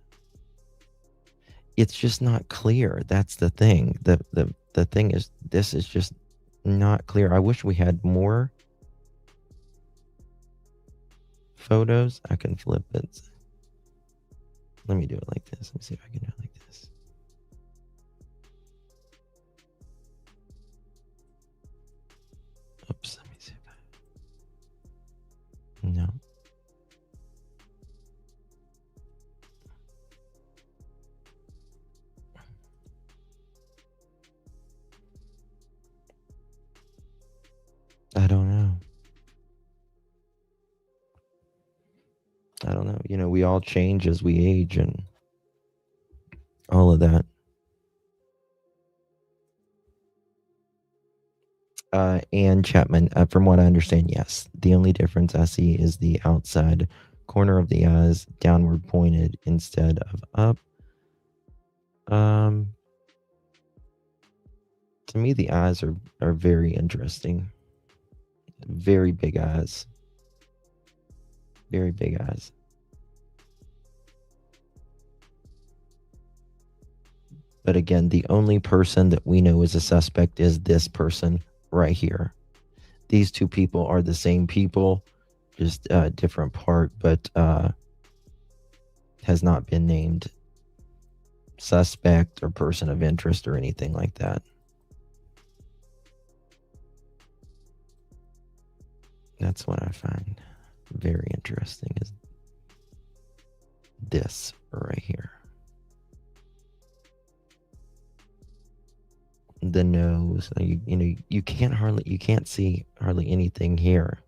It's just not clear. That's the thing. The thing is, this is just not clear. I wish we had more photos. I can flip it. Let me do it like this. Let me see if I can do it like this. Oops, let me see if I... No. I don't know. I don't know. We all change as we age and all of that. Ann Chapman, from what I understand, yes. The only difference I see is the outside corner of the eyes downward pointed instead of up. To me, the eyes are very interesting. Very big eyes. Very big eyes. But again, the only person that we know is a suspect is this person right here. These two people are the same people, just a different part, but has not been named suspect or person of interest or anything like that. That's what I find very interesting is this right here. The nose, you can't see hardly anything here.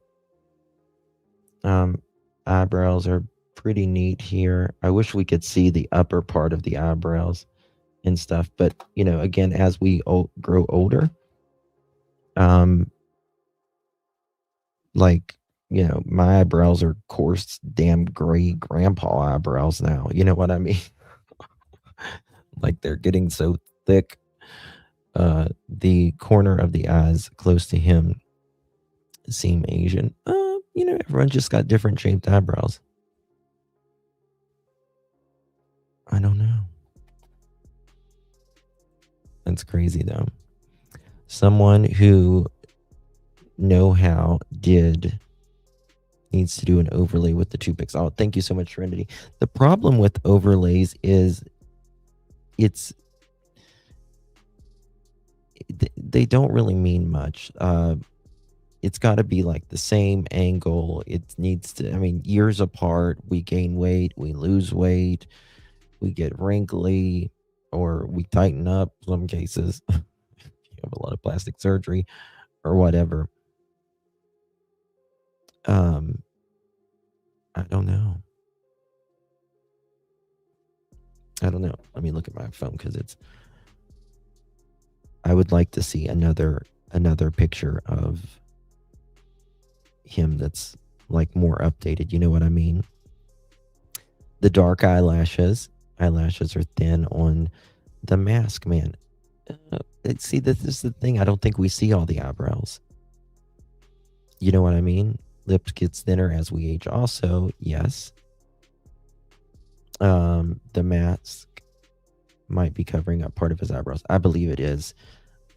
Eyebrows are pretty neat here. I wish we could see the upper part of the eyebrows and stuff, but again, as we grow older, my eyebrows are coarse, damn gray grandpa eyebrows now. You know what I mean? Like they're getting so thick. The corner of the eyes close to him seem Asian. Everyone just got different shaped eyebrows. I don't know. That's crazy though. Someone who know-how needs to do an overlay with the 2 pixels. Oh, thank you so much, Trinity. The problem with overlays is they don't really mean much. It's got to be like the same angle. It needs to, years apart, we gain weight, we lose weight, we get wrinkly, or we tighten up some cases. You have a lot of plastic surgery or whatever. I don't know. Let me look at my phone because I would like to see another picture of him that's like more updated. You know what I mean? The dark eyelashes are thin on the mask, man. See, this is the thing. I don't think we see all the eyebrows. You know what I mean? Lips gets thinner as we age also, yes. The mask might be covering up part of his eyebrows. I believe it is.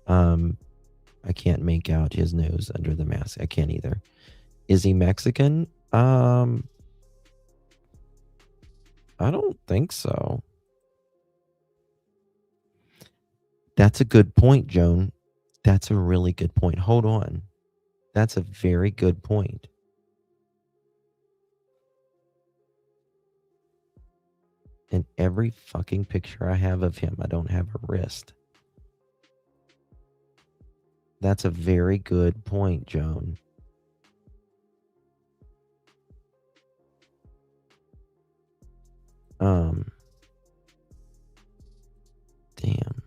I can't make out his nose under the mask. I can't either. Is he Mexican? I don't think so. That's a good point, Joan. That's a really good point. Hold on. That's a very good point. In every fucking picture I have of him, I don't have a wrist. That's a very good point, Joan. Damn.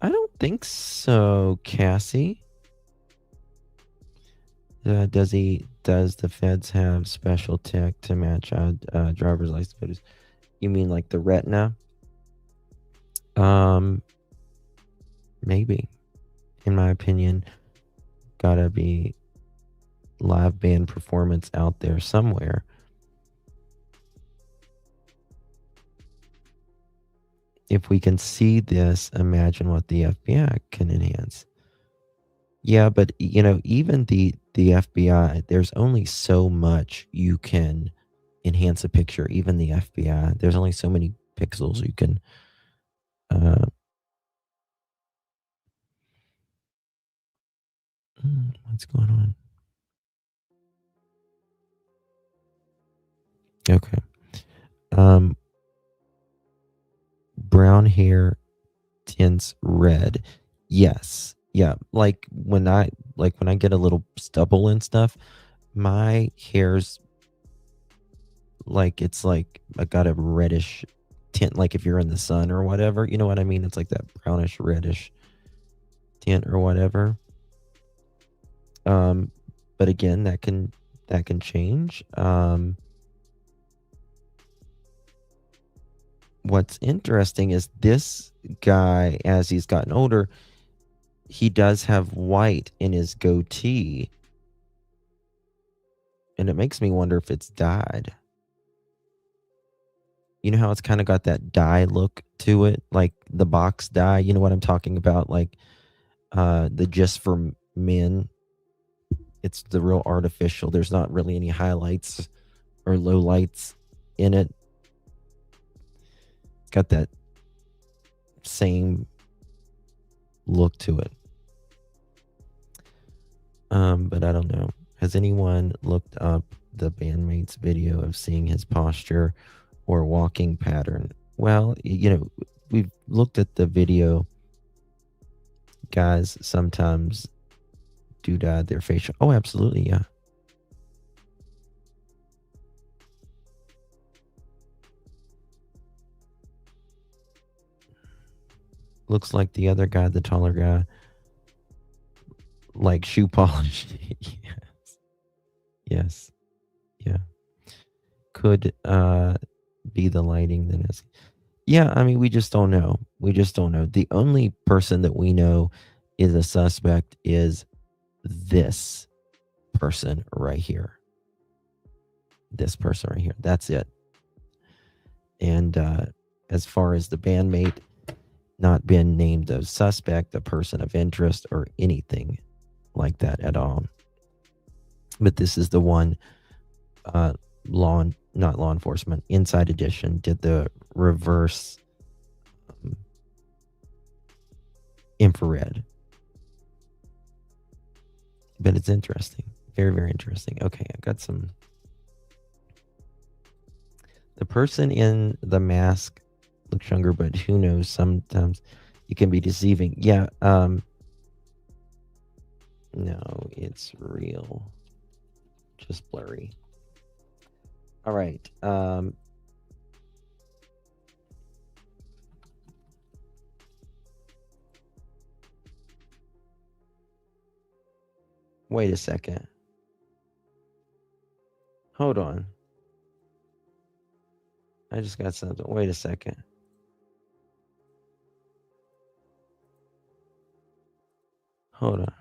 I don't think so, Cassie. Does the feds have special tech to match driver's license photos? You mean like the retina? Maybe. In my opinion, gotta be live band performance out there somewhere. If we can see this, imagine what the FBI can enhance. Yeah, but even the FBI, there's only so much you can enhance a picture. Even the FBI, there's only so many pixels you can. What's going on? Okay. brown hair, tints red. Yes. Yeah. Like when I get a little stubble and stuff, my hair's like, it's like I got a reddish tint, like if you're in the sun or whatever, you know what I mean? It's like that brownish reddish tint or whatever. But again, that can change. What's interesting is this guy, as he's gotten older, he does have white in his goatee. And it makes me wonder if it's dyed. You know how it's kind of got that dye look to it, like the box dye. You know what I'm talking about? Like the Just for Men. It's the real artificial. There's not really any highlights or low lights in it. Got that same look to it. But I don't know. Has anyone looked up the bandmate's video of seeing his posture or walking pattern? Well, you know, we've looked at the video. Guys sometimes do their facial. Oh, absolutely, yeah. Looks like the other guy, the taller guy, like shoe polish. Yes. Yeah. Could be the lighting then. Yeah, I mean, we just don't know. The only person that we know is a suspect is this person right here. That's it. And as far as the bandmate, not been named a suspect, a person of interest, or anything like that at all. But this is the one not law enforcement, Inside Edition did the reverse infrared. But it's interesting. Very, very interesting. Okay, I got some. The person in the mask looks younger, but who knows? Sometimes it can be deceiving. Yeah. No, it's real. Just blurry. All right. Wait a second. Hold on. I just got something. Wait a second. Hold on.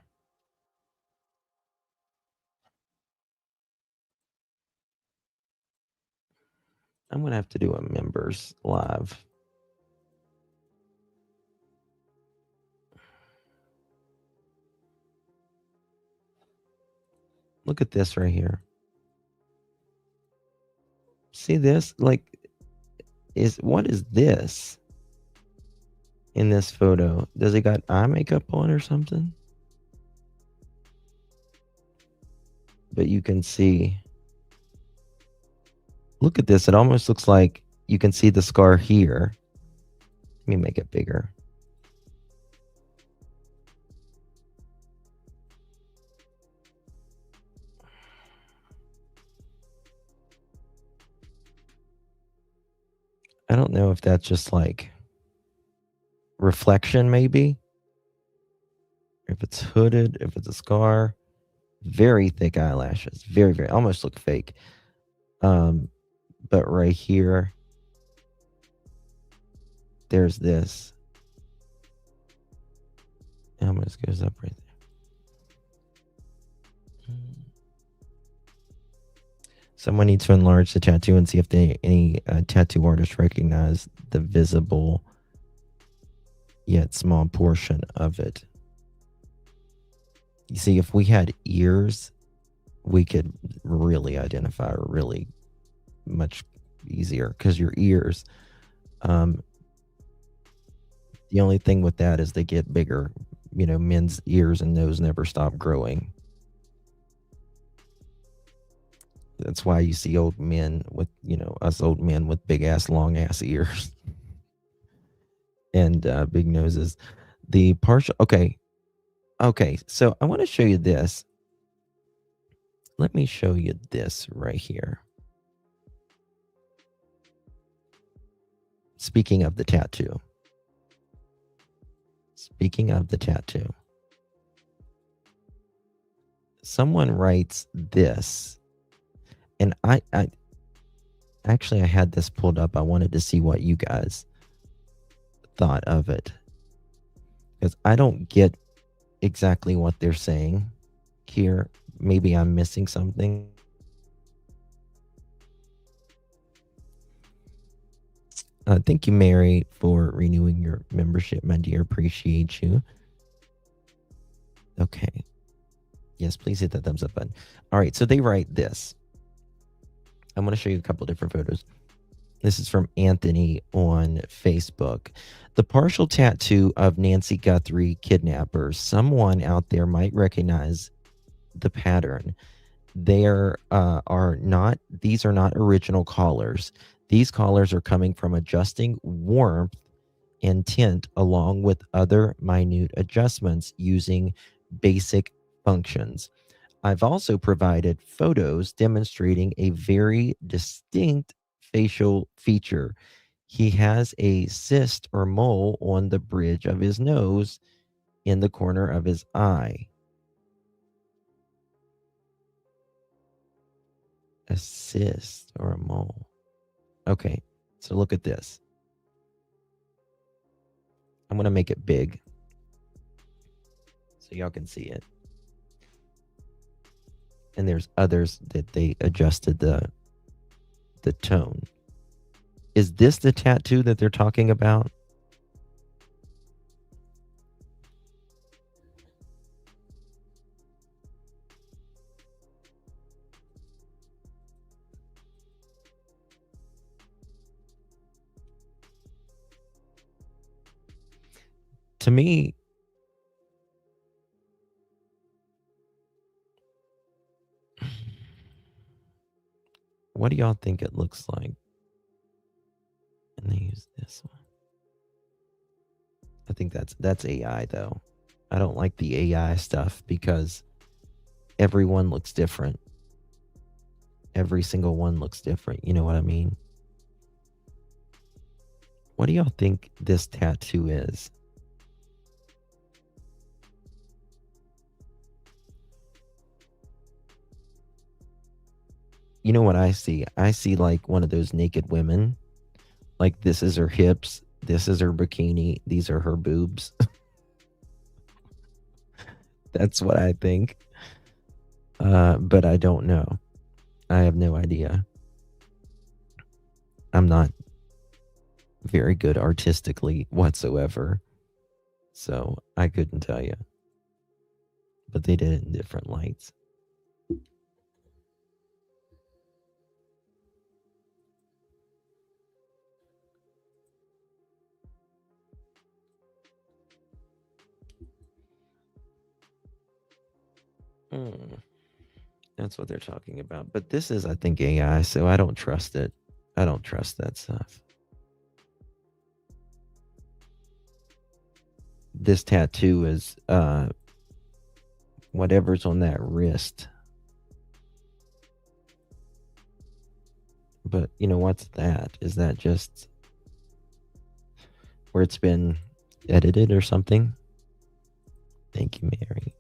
I'm going to have to do a members live. Look at this right here. See this? Like, what is this in this photo? Does it got eye makeup on or something? But you can see. Look at this. It almost looks like you can see the scar here. Let me make it bigger. I don't know if that's just like reflection, maybe. If it's hooded, if it's a scar. Very thick eyelashes. Very, very, almost look fake. But right here, there's this. It almost goes up right there. Someone needs to enlarge the tattoo and see if any tattoo artists recognize the visible yet small portion of it. You see, if we had ears, we could really identify really much easier, because your ears, the only thing with that is they get bigger. You know, men's ears and nose never stop growing. That's why you see old men with, us old men with big ass, long ass ears. and big noses. The partial. Okay. So I want to show you this. Let me show you this right here. Speaking of the tattoo. Someone writes this, and I actually I had this pulled up. I wanted to see what you guys thought of it, because I don't get exactly what they're saying here. Maybe I'm missing something. Thank you, Mary, for renewing your membership, my dear. Appreciate you. Okay. Yes, please hit that thumbs up button. All right, so they write this. I'm going to show you a couple different photos. This is from Anthony on Facebook. The partial tattoo of Nancy Guthrie kidnapper. Someone out there might recognize the pattern. These are not original collars. These collars are coming from adjusting warmth and tint along with other minute adjustments using basic functions. I've also provided photos demonstrating a very distinct facial feature. He has a cyst or mole on the bridge of his nose in the corner of his eye. A cyst or a mole. Okay, so look at this. I'm going to make it big so y'all can see it. And there's others that they adjusted the tone. Is this the tattoo that they're talking about? To me, what do y'all think it looks like? And they use this one. I think that's AI though. I don't like the AI stuff because everyone looks different. Every single one looks different. You know what I mean? What do y'all think this tattoo is? You know what I see? I see like one of those naked women. Like this is her hips. This is her bikini. These are her boobs. That's what I think. But I don't know. I have no idea. I'm not very good artistically whatsoever. So I couldn't tell you. But they did it in different lights. That's what they're talking about. But this is, I think, AI, so I don't trust it. I don't trust that stuff. This tattoo is whatever's on that wrist. But, you know, what's that? Is that just where it's been edited or something? Thank you, Mary.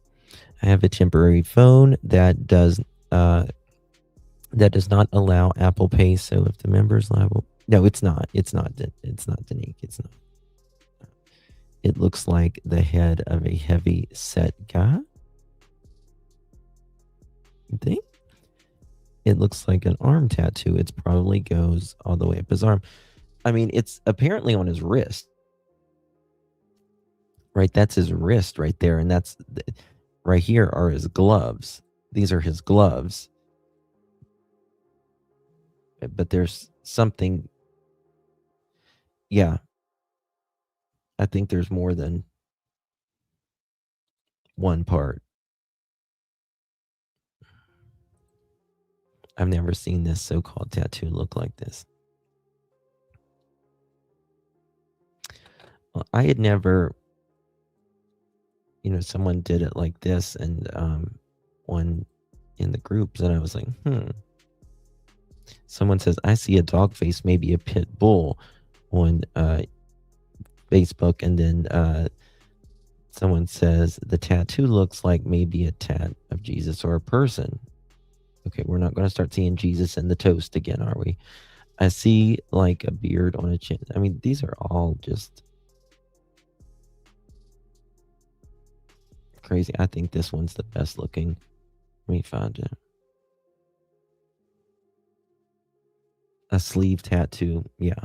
I have a temporary phone that does not allow Apple Pay. So if the member is liable, no, it's not. It's not. It's not Danique. It's not. It looks like the head of a heavy set guy. You think? It looks like an arm tattoo. It probably goes all the way up his arm. I mean, it's apparently on his wrist. Right? That's his wrist right there. And that's right here are his gloves. These are his gloves. But there's something. Yeah. I think there's more than one part. I've never seen this so-called tattoo look like this. Well, I had never, someone did it like this, and one in the groups, and I was like, Someone says, I see a dog face, maybe a pit bull on Facebook, and then someone says the tattoo looks like maybe a tat of Jesus or a person. Okay, we're not going to start seeing Jesus in the toast again, are we? I see like a beard on a chin. I mean, these are all just crazy. I think this one's the best looking. Let me find it. A sleeve tattoo. Yeah.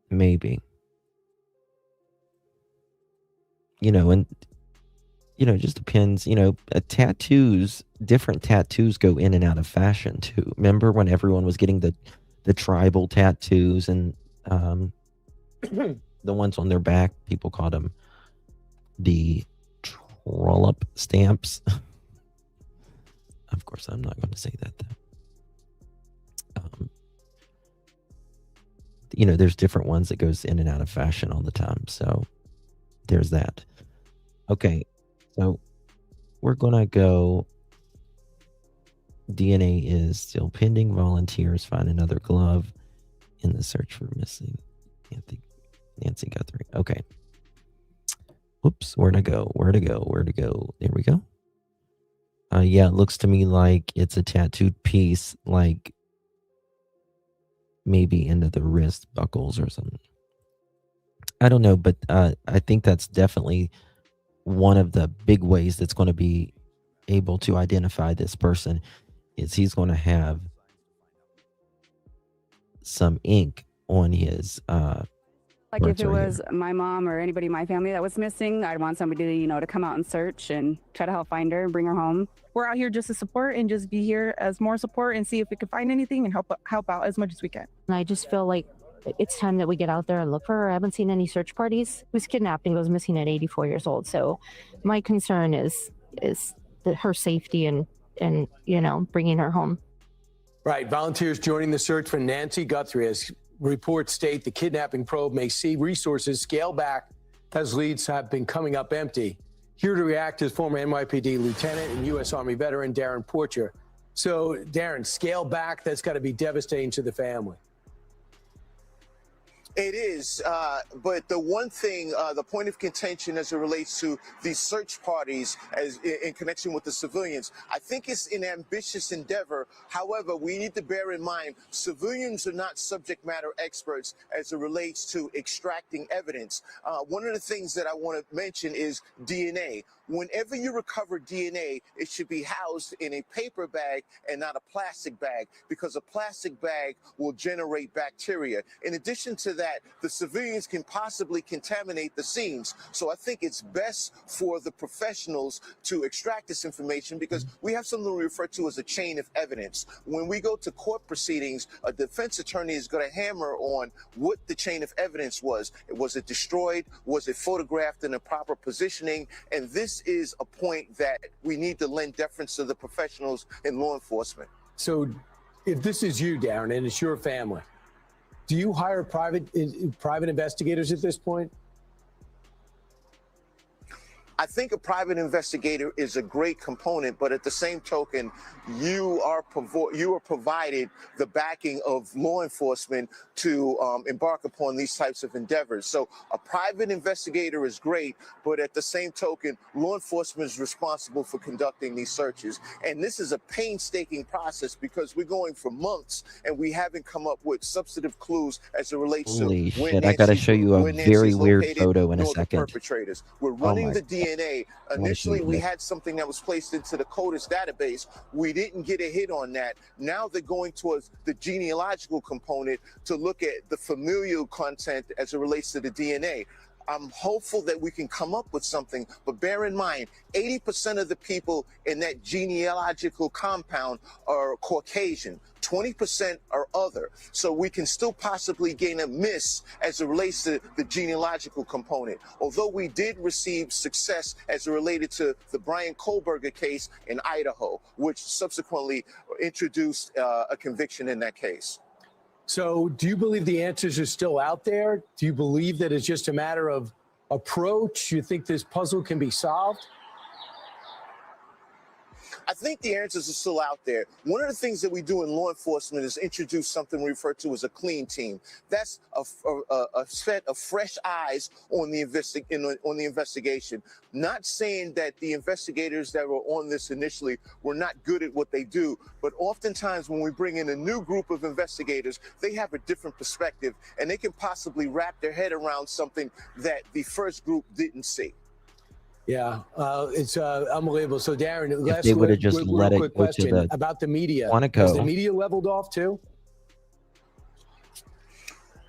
Maybe. And it just depends, tattoos, different tattoos go in and out of fashion too. Remember when everyone was getting the tribal tattoos, and the ones on their back, people called them the trollop stamps. Of course, I'm not going to say that though. There's different ones that goes in and out of fashion all the time. So there's that. Okay. So we're going to go. DNA is still pending. Volunteers find another glove in the search for missing Nancy Guthrie. Okay. Oops. Where to go? There we go. Yeah, it looks to me like it's a tattooed piece, like maybe into the wrist buckles or something. I don't know, but I think that's definitely one of the big ways that's going to be able to identify this person is he's going to have some ink on his like if it was my mom or anybody in my family that was missing, I'd want somebody to come out and search and try to help find her and bring her home. We're out here just to support and just be here as more support and see if we can find anything and help out as much as we can. And I just feel like it's time that we get out there and look for her. I haven't seen any search parties. Who was kidnapped and goes missing at 84 years old. So my concern is her safety and bringing her home. Right. Volunteers joining the search for Nancy Guthrie. As reports state, the kidnapping probe may see resources scale back as leads have been coming up empty. Here to react is former NYPD lieutenant and U.S. Army veteran Darren Porcher. So, Darren, scale back, that's got to be devastating to the family. It is, but the one thing, the point of contention as it relates to these search parties as in connection with the civilians, I think it's an ambitious endeavor. However, we need to bear in mind civilians are not subject matter experts as it relates to extracting evidence. One of the things that I want to mention is DNA. Whenever you recover DNA, it should be housed in a paper bag and not a plastic bag, because a plastic bag will generate bacteria. In addition to that, the civilians can possibly contaminate the scenes. So I think it's best for the professionals to extract this information, because we have something we refer to as a chain of evidence. When we go to court proceedings, a defense attorney is going to hammer on what the chain of evidence was. Was it destroyed? Was it photographed in a proper positioning? And this is a point that we need to lend deference to the professionals in law enforcement. So if this is you, Darren, and it's your family, do you hire private investigators at this point? I think a private investigator is a great component, but at the same token, you are provided the backing of law enforcement to embark upon these types of endeavors. So a private investigator is great, but at the same token, law enforcement is responsible for conducting these searches. And this is a painstaking process because we're going for months and we haven't come up with substantive clues as it relates Holy to when shit, I gotta show you a very weird photo in a nor the second. perpetrators. We're running the DNA. Initially, we this. had something that was placed into the CODIS database. We didn't get a hit on that. Now they're going towards the genealogical component to look at the familial content as it relates to the DNA. I'm hopeful that we can come up with something, but bear in mind, 80% of the people in that genealogical compound are Caucasian. 20% are other. So we can still possibly gain a miss as it relates to the genealogical component. Although we did receive success as it related to the Brian Kohlberger case in Idaho, which subsequently introduced a conviction in that case. So do you believe the answers are still out there? Do you believe that it's just a matter of approach? You think this puzzle can be solved? I think the answers are still out there. One of the things that we do in law enforcement is introduce something we refer to as a clean team. That's a set of fresh eyes on the investigation. Not saying that the investigators that were on this initially were not good at what they do, but oftentimes when we bring in a new group of investigators, they have a different perspective and they can possibly wrap their head around something that the first group didn't see. Yeah, it's unbelievable. So, Darren, If they would have just let it quick go to question the about the media. Quantico. Has the media leveled off too?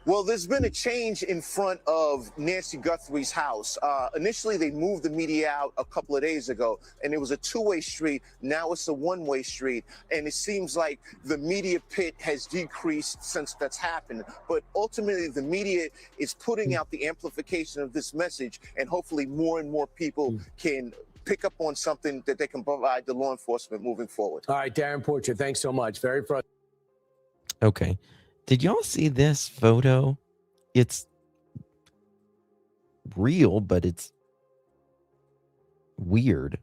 Well, there's been a change in front of Nancy Guthrie's house. Initially, they moved the media out a couple of days ago, and it was a two-way street. Now it's a one-way street, and it seems like the media pit has decreased since that's happened. But ultimately, the media is putting out the amplification of this message, and hopefully more and more people can pick up on something that they can provide to law enforcement moving forward. All right, Darren Porcher, thanks so much. Very frustrating. Okay. Did y'all see this photo? It's real, but it's weird.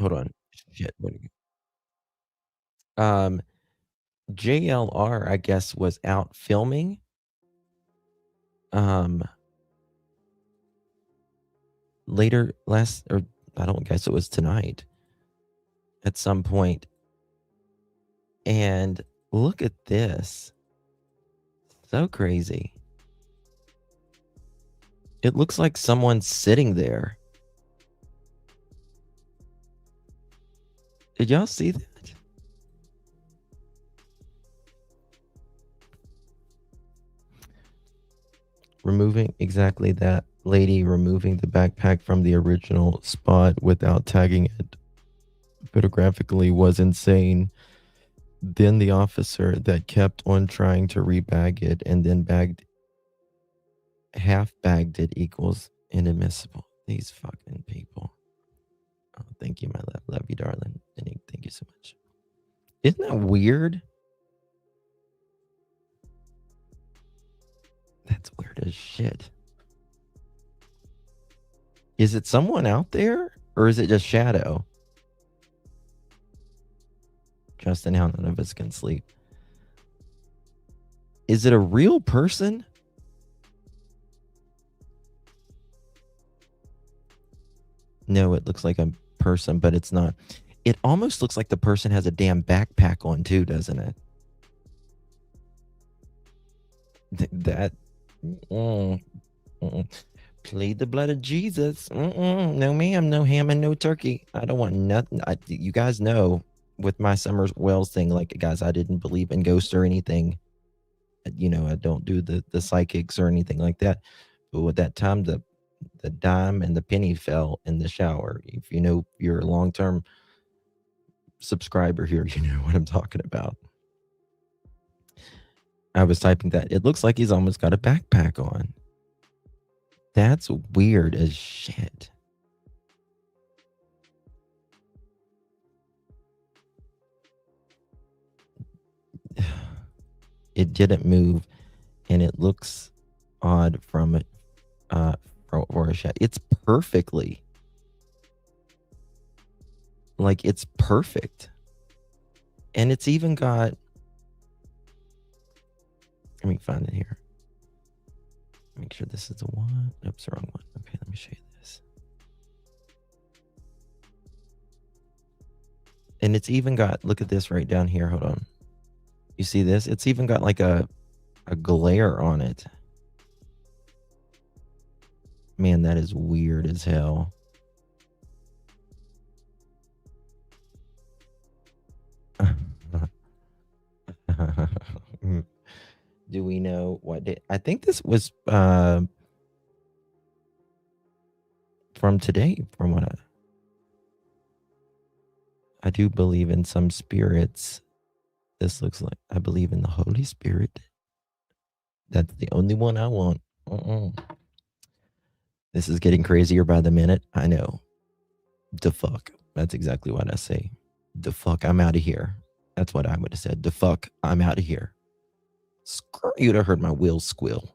Hold on. Shit. JLR, I guess, was out filming. Later I don't guess it was tonight at some point. And look at this. So crazy. It looks like someone's sitting there. Did y'all see that? Removing exactly that lady removing the backpack from the original spot without tagging it photographically was insane. Then the officer that kept on trying to rebag it and then half bagged it equals inadmissible. These fucking people. Oh, thank you, my love. Love you, darling. Thank you so much. Isn't that weird? That's weird as shit. Is it someone out there or is it just shadow? Justin, how none of us can sleep. Is it a real person? No, it looks like a person, but it's not. It almost looks like the person has a damn backpack on too, doesn't it? Plead the blood of Jesus. No, ma'am. No ham and no turkey. I don't want nothing. You guys know with my Summer Wells thing, like, guys, I didn't believe in ghosts or anything. You know, I don't do the psychics or anything like that. But with that time, the dime and the penny fell in the shower. If you know you're a long-term subscriber here, you know what I'm talking about. I was typing that. It looks like he's almost got a backpack on. That's weird as shit. It didn't move, and it looks odd from it for a shot. It's perfectly. Like, it's perfect. And it's even got. Let me find it here. Make sure this is the one. Oops, the wrong one. Okay, let me show you this. And it's even got, look at this right down here. Hold on. You see this? It's even got like a glare on it. Man, that is weird as hell. Do we know what day? I think this was from today, from what I do believe in some spirits. This looks like I believe in the Holy Spirit. That's the only one I want. This is getting crazier by the minute. I know. The fuck. That's exactly what I say. The fuck, I'm out of here. That's what I would have said. The fuck, I'm out of here. Screw you to hurt my wheels squeal.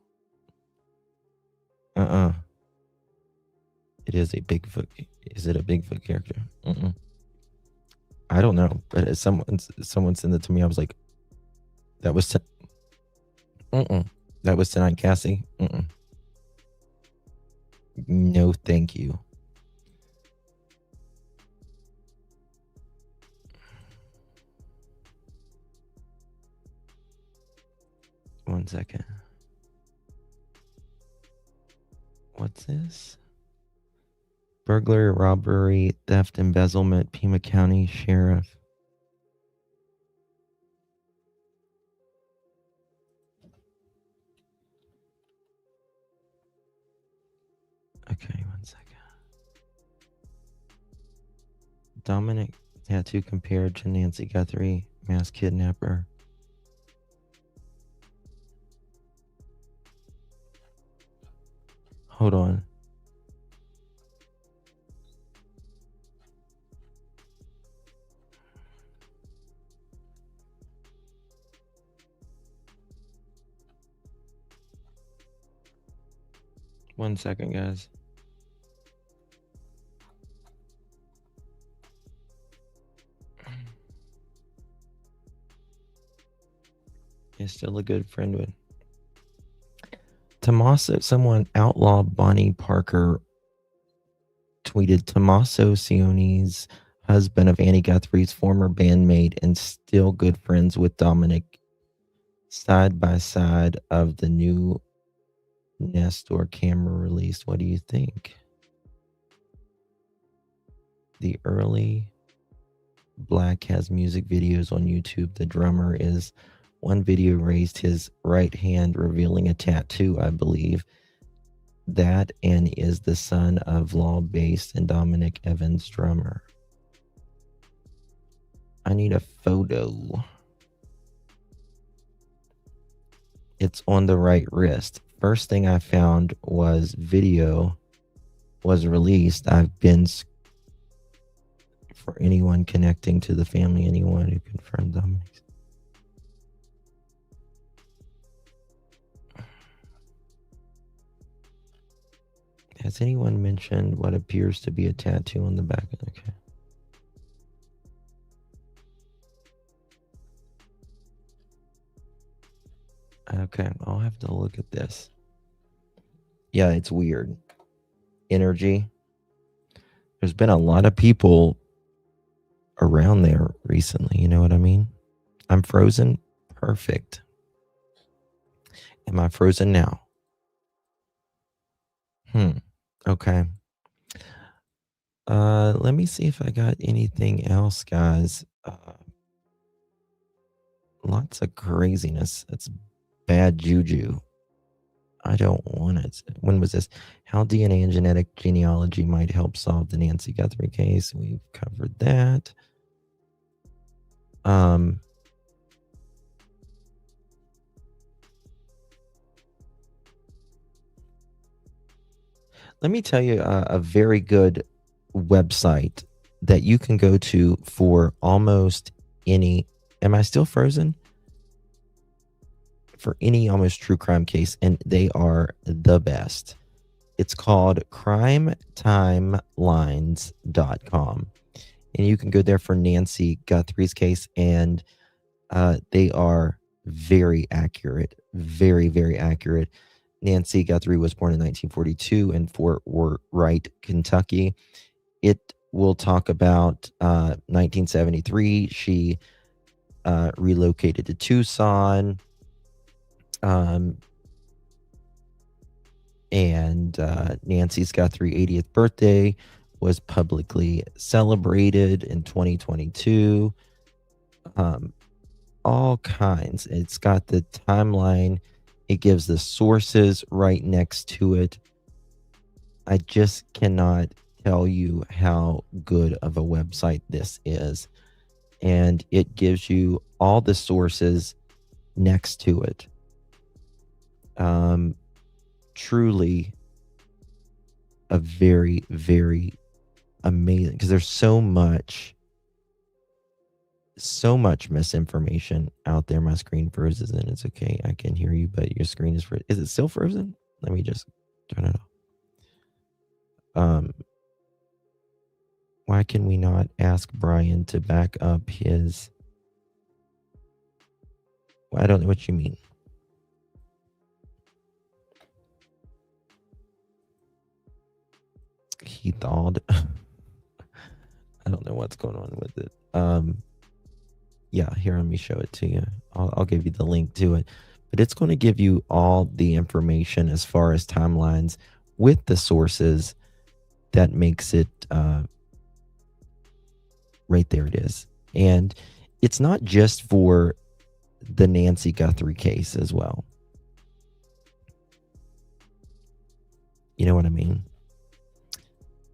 It is a Bigfoot. Is it a Bigfoot character? I don't know. But as someone sent it to me, I was like, that was that was tonight, Cassie. No, thank you. One second. What's this? Burglary, robbery, theft, embezzlement, Pima County Sheriff. Okay, one second. Dominic tattoo compared to Nancy Guthrie, mass kidnapper. Hold on. One second, guys. He's still a good friend with Tommaso. Someone, outlaw Bonnie Parker, tweeted Tommaso Sione's husband of Annie Guthrie's former bandmate and still good friends with Dominic, side by side of the new Nestor camera released. What do you think? The early Black has music videos on YouTube. The drummer is one video raised his right hand, revealing a tattoo, I believe. That and is the son of law-based and Dominic Evans drummer. I need a photo. It's on the right wrist. First thing I found was video was released. I've been for anyone connecting to the family, anyone who confirmed Dominic. Has anyone mentioned what appears to be a tattoo on the back of the cat? Okay, I'll have to look at this. Yeah, it's weird. Energy. There's been a lot of people around there recently, you know what I mean? I'm frozen. Perfect. Am I frozen now? Okay. Let me see if I got anything else, guys. Lots of craziness. It's bad juju. I don't want it. When was this? How DNA and genetic genealogy might help solve the Nancy Guthrie case. We've covered that. Let me tell you a very good website that you can go to for almost any. Am I still frozen? For any almost true crime case, and they are the best. It's called crimetimelines.com. And you can go there for Nancy Guthrie's case, and they are very accurate. Very, very accurate. Nancy Guthrie was born in 1942 in Fort Wright, Kentucky. It will talk about 1973. She relocated to Tucson. And Nancy's Guthrie 80th birthday was publicly celebrated in 2022. All kinds. It's got the timeline. It gives the sources right next to it. I just cannot tell you how good of a website this is. And it gives you all the sources next to it. Truly a very, very amazing, because there's so much so much misinformation out there. My screen freezes and it's okay. I can hear you, but your screen is frozen. Is it still frozen? Let me just turn it off. Why can we not ask Brian to back up his... Well, I don't know what you mean. He thawed. I don't know what's going on with it. Yeah, here, let me show it to you. I'll give you the link to it. But it's going to give you all the information as far as timelines with the sources that makes it... right there it is. And it's not just for the Nancy Guthrie case as well. You know what I mean?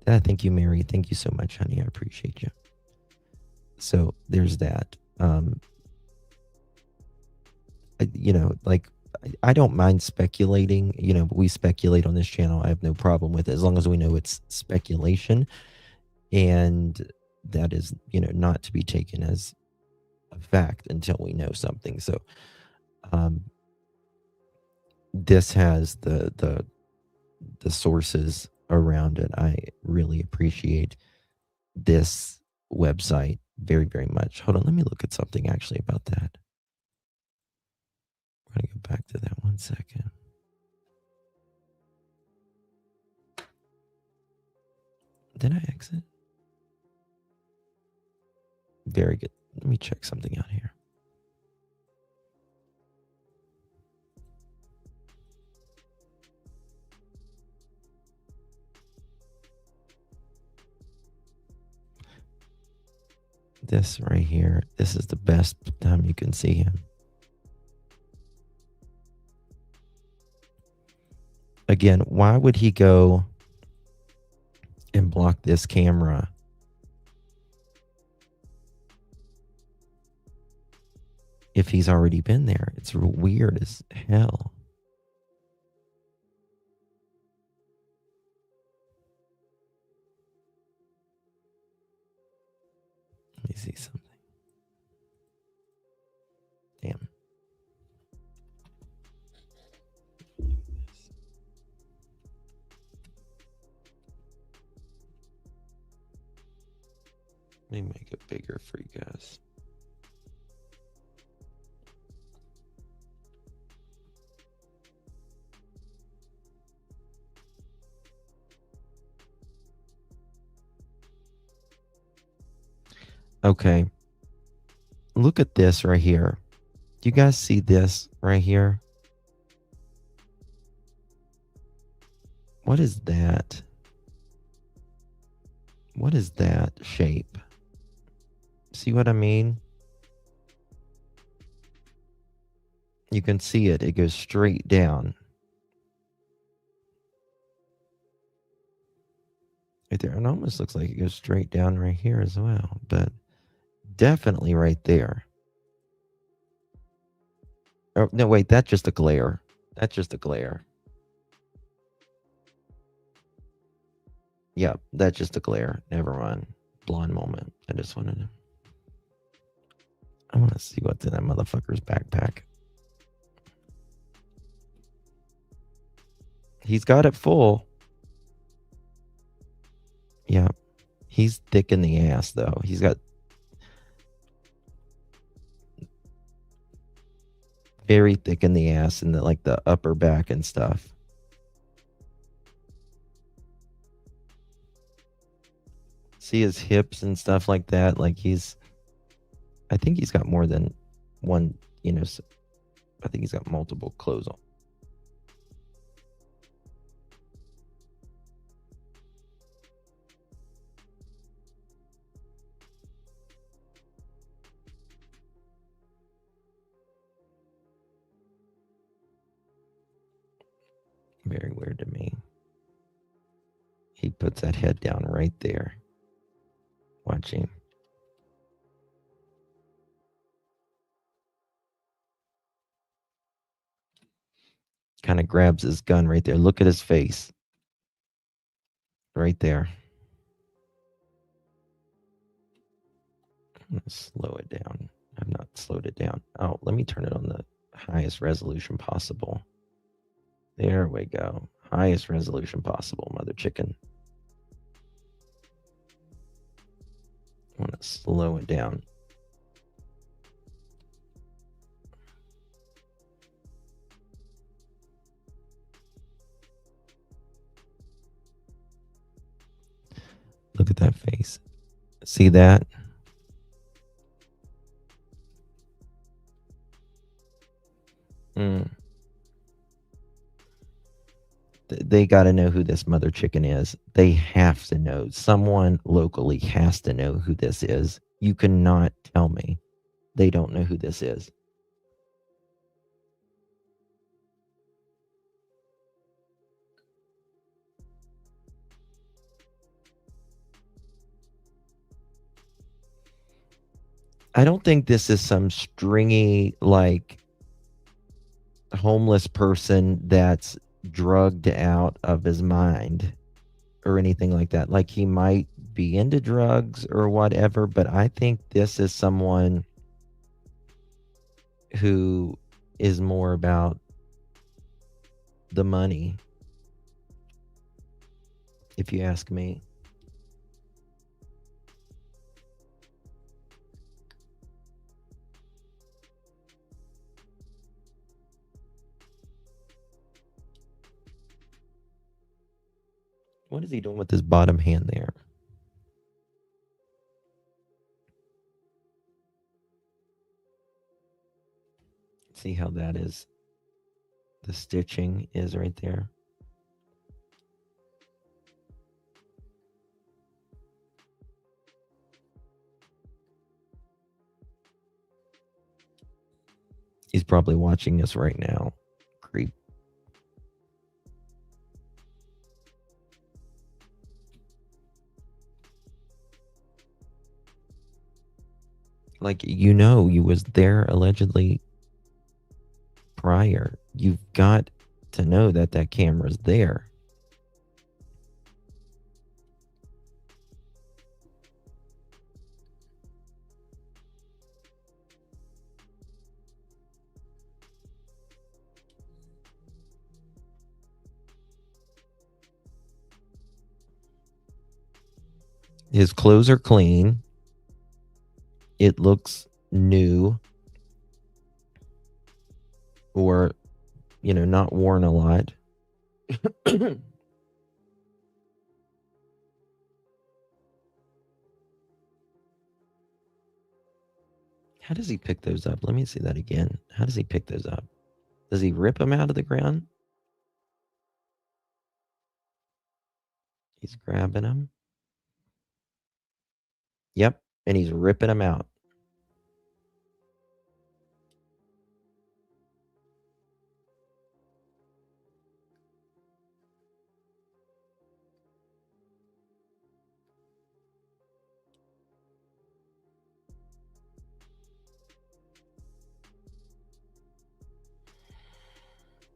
Thank you, Mary. Thank you so much, honey. I appreciate you. So there's that. You know, like, I don't mind speculating. You know, we speculate on this channel. I have no problem with it as long as we know it's speculation. And that is, you know, not to be taken as a fact until we know something. So this has the sources around it. I really appreciate this website very, very much. Hold on, let me look at something actually about that. We're going to go back to that 1 second. Did I exit? Very good. Let me check something out here. This right here, this is the best time you can see him. Again, why would he go and block this camera? If he's already been there. It's weird as hell. Let me see something. Damn. Let me make it bigger for you guys. Okay. Look at this right here. Do you guys see this right here? What is that? What is that shape? See what I mean? You can see it. It goes straight down. Right there. It almost looks like it goes straight down right here as well. But definitely right there. Oh, no, wait. That's just a glare. That's just a glare. Yeah, that's just a glare. Never mind. Blonde moment. I just wanted to... I want to see what's in that motherfucker's backpack. He's got it full. Yeah. He's thick in the ass, though. He's got very thick in the ass and like the upper back and stuff. See his hips and stuff like that. Like I think he's got more than one, you know, I think he's got multiple clothes on. Very weird to me. He puts that head down right there. Watching. Kind of grabs his gun right there. Look at his face. Right there. I'm gonna slow it down. I've not slowed it down. Oh, let me turn it on the highest resolution possible. There we go. Highest resolution possible, mother chicken. I want to slow it down. Look at that face. See that? They got to know who this mother chicken is. They have to know. Someone locally has to know who this is. You cannot tell me they don't know who this is. I don't think this is some stringy, like, homeless person that's drugged out of his mind or anything like that. Like, he might be into drugs or whatever, but I think this is someone who is more about the money, if you ask me. What is he doing with his bottom hand there? See how that is? The stitching is right there. He's probably watching us right now. Creep. Like, you was there allegedly prior. You've got to know that that camera's there. His clothes are clean. It looks new. Or, not worn a lot. How does he pick those up? Let me see that again. How does he pick those up? Does he rip them out of the ground? He's grabbing them. Yep, and he's ripping them out.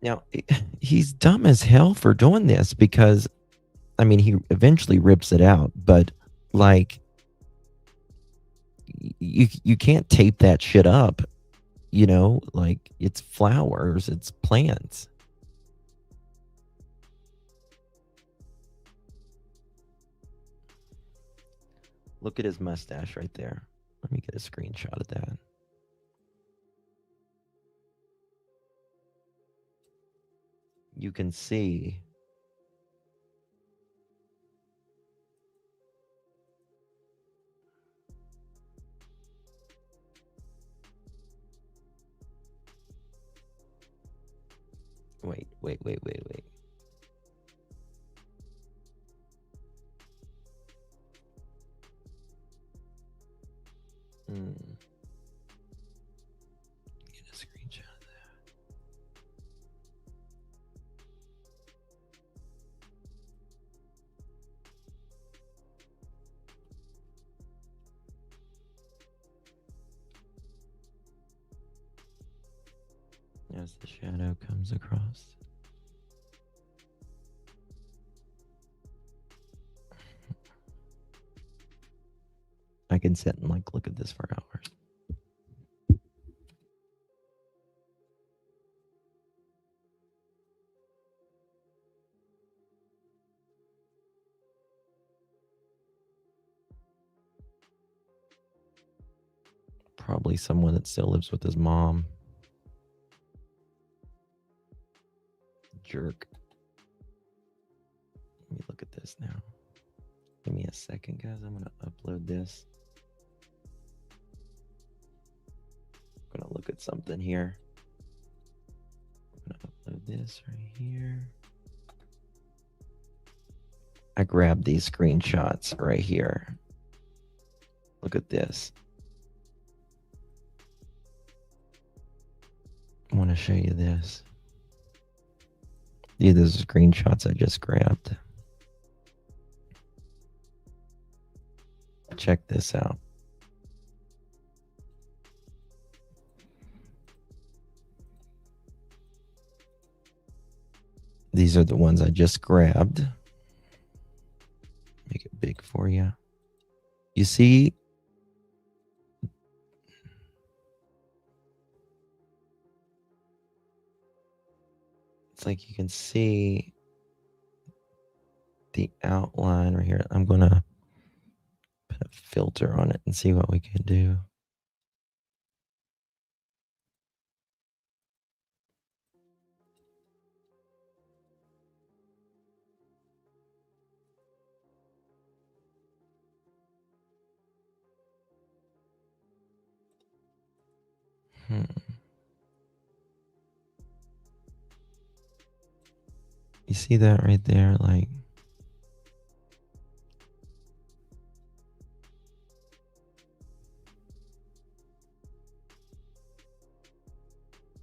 Now, he's dumb as hell for doing this because, he eventually rips it out, but, like, you can't tape that shit up, like, it's flowers, it's plants. Look at his mustache right there. Let me get a screenshot of that. You can see wait. Get a screenshot of that. As the shadow comes across. I can sit and like look at this for hours. Probably someone that still lives with his mom. Jerk. Let me look at this now. Give me a second, guys. I'm going to upload this. I'm going to look at something here. I'm going to upload this right here. I grabbed these screenshots right here. Look at this. I want to show you this. These are the screenshots I just grabbed. Check this out. These are the ones I just grabbed. Make it big for you. You see? It's like you can see the outline right here. I'm going to put a filter on it and see what we can do. You see that right there? Like,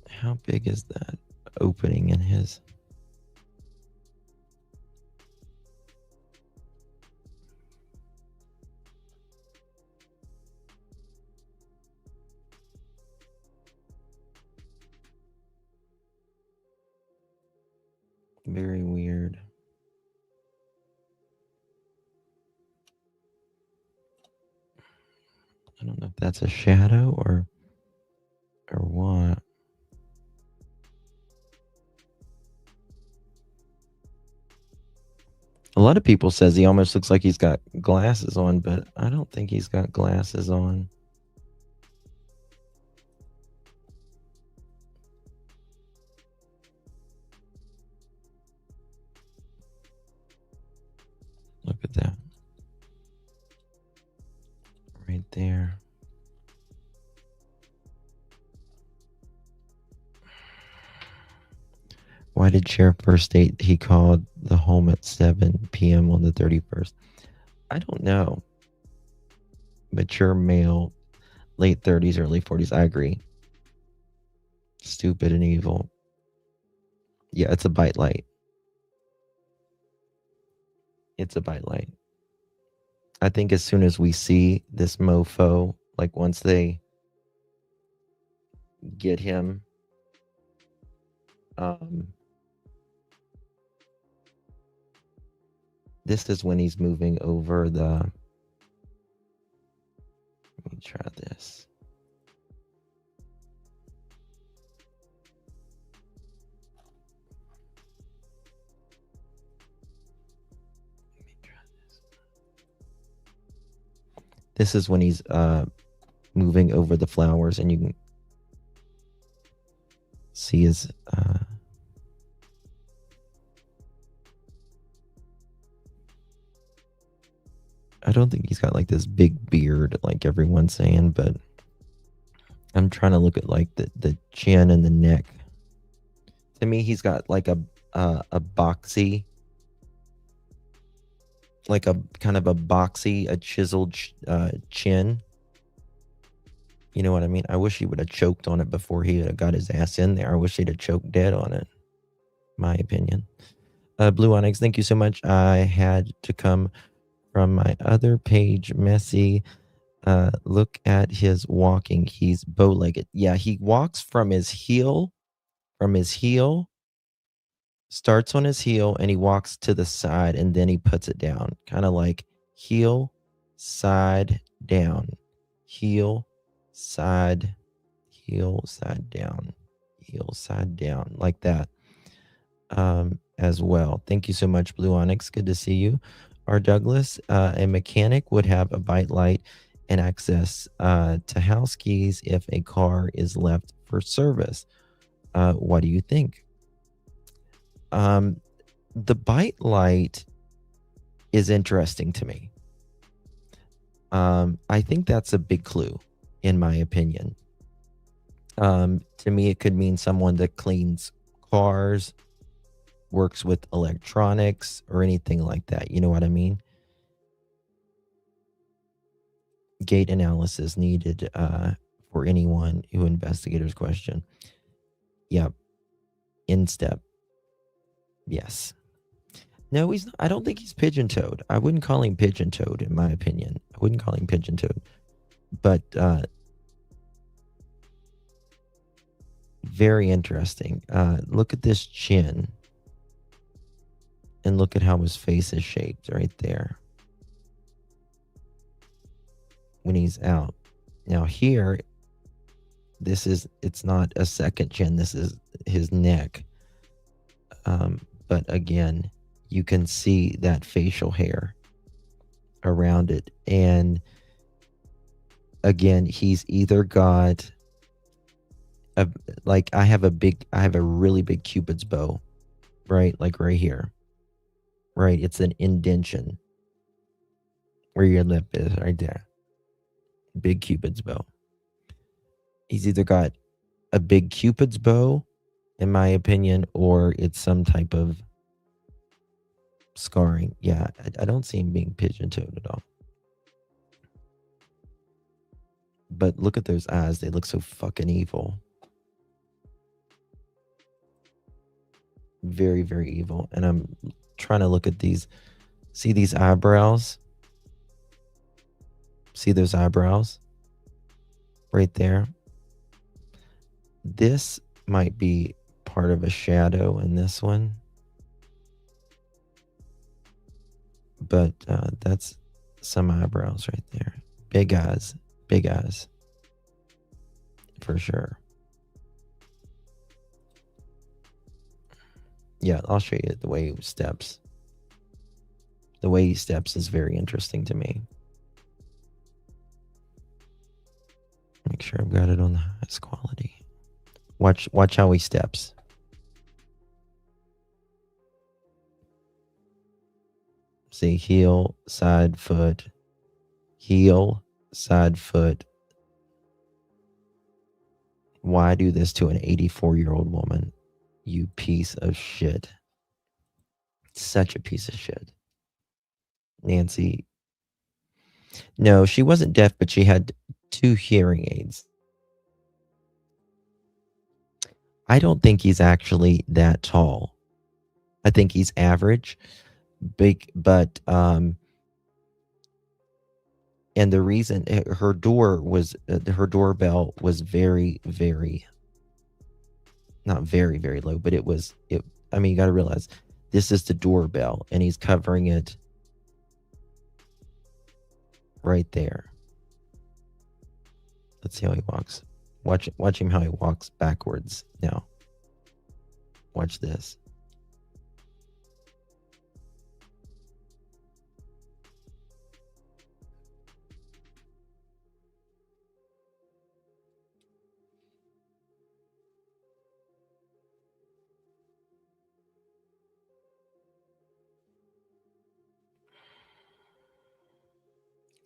how big is that opening in his? Very weird. I don't know if that's a shadow or what. A lot of people says he almost looks like he's got glasses on, but I don't think he's got glasses on. Look at that. Right there. Why did Sheriff first state he called the home at 7 p.m. on the 31st? I don't know. Mature male, late 30s, early 40s. I agree. Stupid and evil. Yeah, it's a bite light. It's a bite light. I think as soon as we see this mofo, like once they get him, this is when he's moving over the, let me try this. This is when he's moving over the flowers, and you can see his I don't think he's got like this big beard like everyone's saying, but I'm trying to look at like the chin and the neck. To me, he's got like a boxy, like a kind of a boxy, a chiseled chin. You know what I mean? I wish he would have choked on it before he had got his ass in there. I wish he'd have choked dead on it. My opinion. Blue Onyx, thank you so much. I had to come from my other page, Messy. Look at his walking. He's bow-legged. Yeah, he walks from his heel, starts on his heel, and he walks to the side, and then he puts it down. Kind of like heel, side, down. heel, side down, heel, side down, like that. As well. Thank you so much, Blue Onyx. Good to see you. R. Douglas, a mechanic would have a bite light and access to house keys if a car is left for service. What do you think? The bite light is interesting to me. I think that's a big clue, in my opinion. To me, it could mean someone that cleans cars, works with electronics, or anything like that. You know what I mean? Gate analysis needed for anyone who investigators question. Yep. Instep. Yes. No, he's not. I don't think he's pigeon-toed. I wouldn't call him pigeon-toed, in my opinion. I wouldn't call him pigeon-toed. But very interesting. Look at this chin. And look at how his face is shaped right there. When he's out. Now here, it's not a second chin. This is his neck. But again, you can see that facial hair around it. And again, he's either got I have a really big Cupid's bow, right? Like right here. Right? It's an indention where your lip is, right there. Big Cupid's bow. He's either got a big Cupid's bow, in my opinion, or it's some type of scarring. Yeah, I don't see him being pigeon-toed at all. But look at those eyes. They look so fucking evil. Very, very evil. And I'm trying to look at these. See these eyebrows? See those eyebrows? Right there. This might be part of a shadow in this one. But that's some eyebrows right there. Big eyes. Big eyes. For sure. Yeah, I'll show you the way he steps. The way he steps is very interesting to me. Make sure I've got it on the highest quality. Watch how he steps. See, heel, side foot, heel, side foot. Why do this to an 84-year-old woman? You piece of shit. Such a piece of shit. Nancy. No, she wasn't deaf, but she had 2 hearing aids. I don't think he's actually that tall. I think he's average, big, but and the reason her doorbell was very, very, not very, very low, but I mean, you got to realize this is the doorbell and he's covering it right there. Let's see how he walks. Watch him how he walks backwards now. Watch this.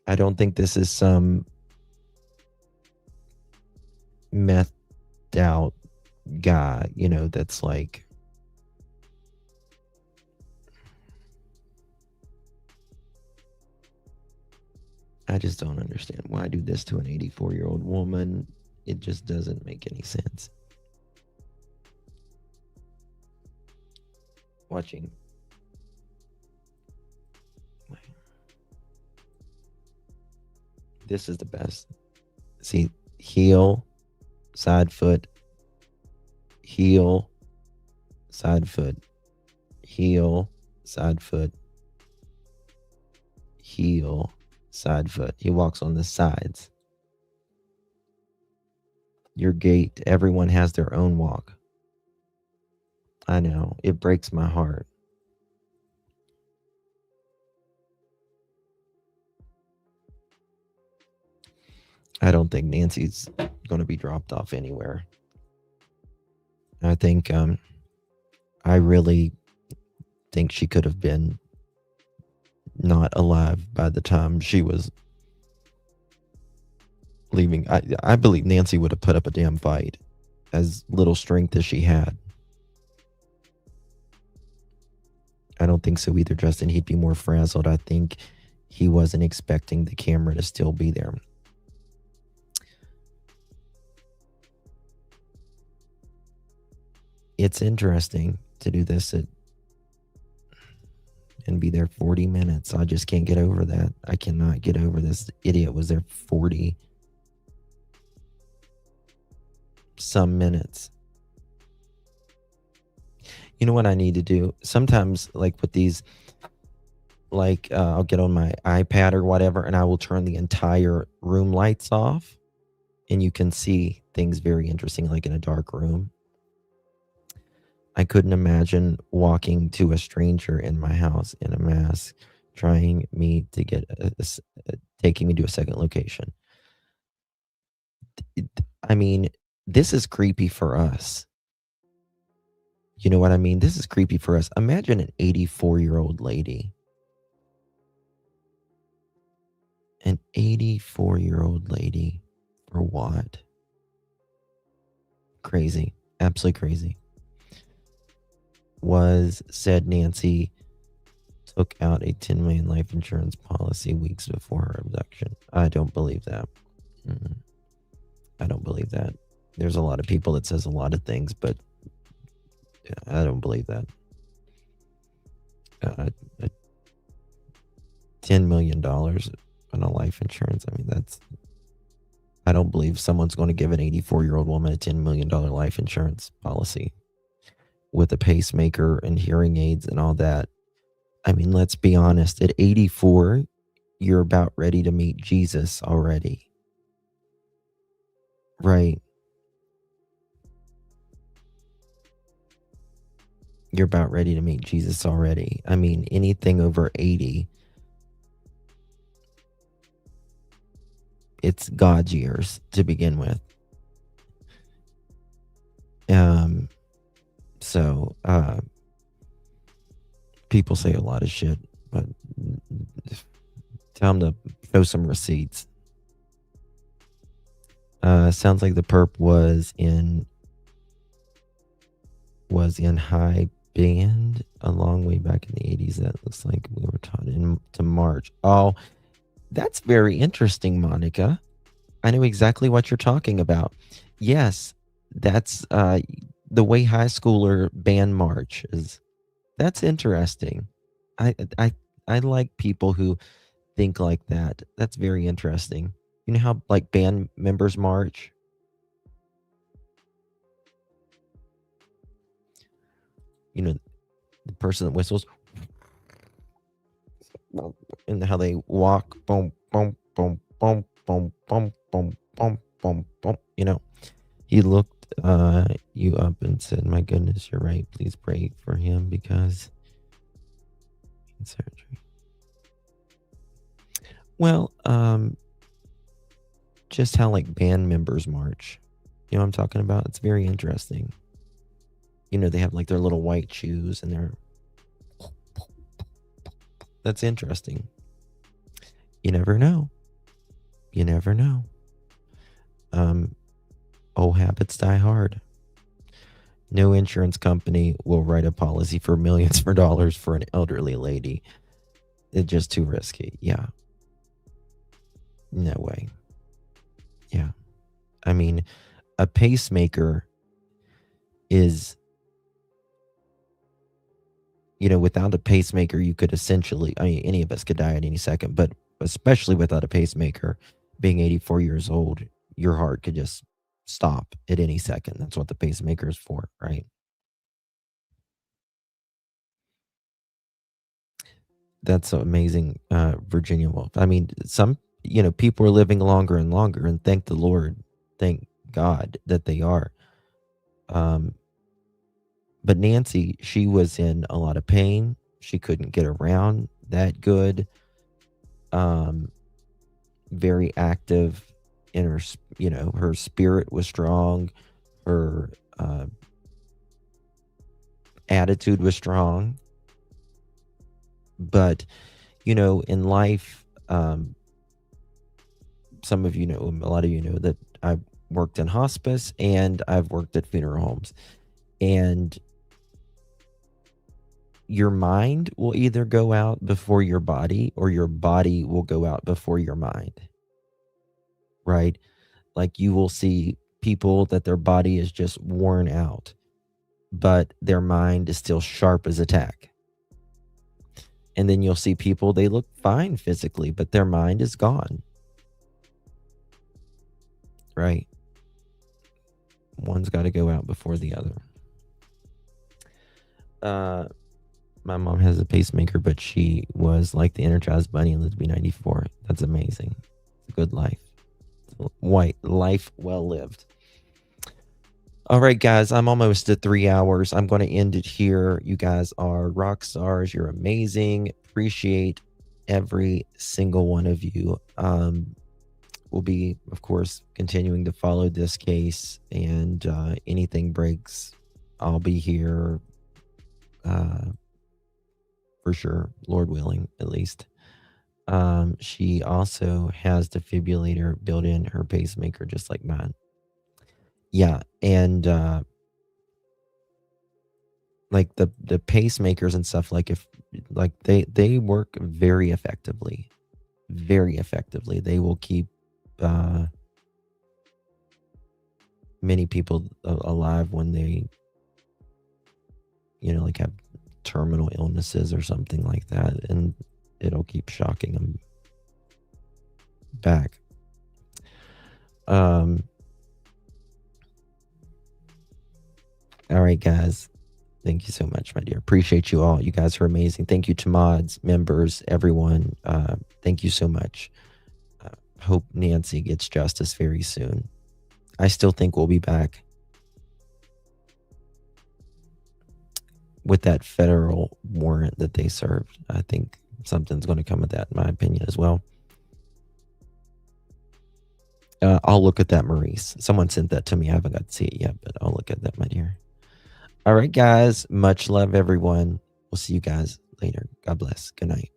I don't think this is some methed out guy, that's like, I just don't understand why do this to an 84-year-old woman. It just doesn't make any sense. Watching. This is the best. See, heel, side foot, heel, side foot, heel, side foot, heel, side foot. He walks on the sides. Your gait. Everyone has their own walk. I know. It breaks my heart. I don't think Nancy's going to be dropped off anywhere. I think, I really think she could have been not alive by the time she was leaving. I believe Nancy would have put up a damn fight, as little strength as she had. I don't think so either, Justin. He'd be more frazzled. I think he wasn't expecting the camera to still be there. It's interesting to do this and be there 40 minutes. I just can't get over that. I cannot get over this idiot was there 40 some minutes. You know what I need to do? Sometimes, like with these, like I'll get on my iPad or whatever, and I will turn the entire room lights off, and you can see things very interesting, like in a dark room. I couldn't imagine walking to a stranger in my house in a mask, trying me to get taking me to a second location. I mean, this is creepy for us. You know what I mean? This is creepy for us. Imagine an 84-year-old lady. An 84-year-old lady. For what? Crazy. Absolutely crazy. Said Nancy took out a $10 million life insurance policy weeks before her abduction. I don't believe that. I don't believe that. There's a lot of people that says a lot of things, but I don't believe that. $10 million on a life insurance. I mean, I don't believe someone's going to give an 84-year-old woman a $10 million life insurance policy with a pacemaker and hearing aids and all that. I mean, let's be honest. At 84, you're about ready to meet Jesus already. Right. You're about ready to meet Jesus already. I mean, anything over 80, it's God's years to begin with. So people say a lot of shit, but tell them to show some receipts. Sounds like the perp was in high band a long way back in the 80s. That looks like we were taught into March. Oh, that's very interesting, Monica. I know exactly what you're talking about. Yes, that's the way high schooler band march is. That's interesting. I like people who think like that. That's very interesting. You know how like band members march? You know, the person that whistles and how they walk, boom, boom, boom, boom, boom, boom, boom, boom, boom, boom. You know, he looked you up and said, "My goodness, you're right. Please pray for him because in surgery." Well, just how like band members march. You know what I'm talking about? It's very interesting. You know, they have like their little white shoes and they're. That's interesting. You never know. You never know. Old habits die hard. No insurance company will write a policy for millions of dollars for an elderly lady. It's just too risky. Yeah. No way. Yeah. I mean, a pacemaker is, you know, without a pacemaker, you could essentially, I mean, any of us could die at any second, but especially without a pacemaker, being 84 years old, your heart could just stop at any second. That's what the pacemaker is for, right? That's amazing, Virginia Woolf. I mean, some, you know, people are living longer and longer, and thank the Lord. Thank God that they are. But Nancy, she was in a lot of pain. She couldn't get around that good. Very active in her, her spirit was strong. Her attitude was strong. But, in life, some of you know, a lot of you know that I've worked in hospice and I've worked at funeral homes. And your mind will either go out before your body, or your body will go out before your mind. Right? Like, you will see people that their body is just worn out, but their mind is still sharp as a tack. And then you'll see people, they look fine physically, but their mind is gone. Right? One's got to go out before the other. My mom has a pacemaker, but she was like the Energized Bunny and lived to be 94. That's amazing. Good life. Life well lived. All right, guys, I'm almost at 3 hours. I'm going to end it here. You guys are rock stars. You're amazing. Appreciate every single one of you. We'll be, of course, continuing to follow this case, and anything breaks, I'll be here for sure, Lord willing, at least. She also has defibrillator built in her pacemaker, just like mine. Yeah, and like the pacemakers and stuff, like they work very effectively. They will keep many people alive when they, like have terminal illnesses or something like that, and it'll keep shocking them back. All right, guys. Thank you so much, my dear. Appreciate you all. You guys are amazing. Thank you to mods, members, everyone. Thank you so much. Hope Nancy gets justice very soon. I still think we'll be back with that federal warrant that they served. I think something's going to come of that, in my opinion, as well. I'll look at that, Maurice. Someone sent that to me. I haven't got to see it yet, but I'll look at that, my dear. All right, guys. Much love, everyone. We'll see you guys later. God bless. Good night.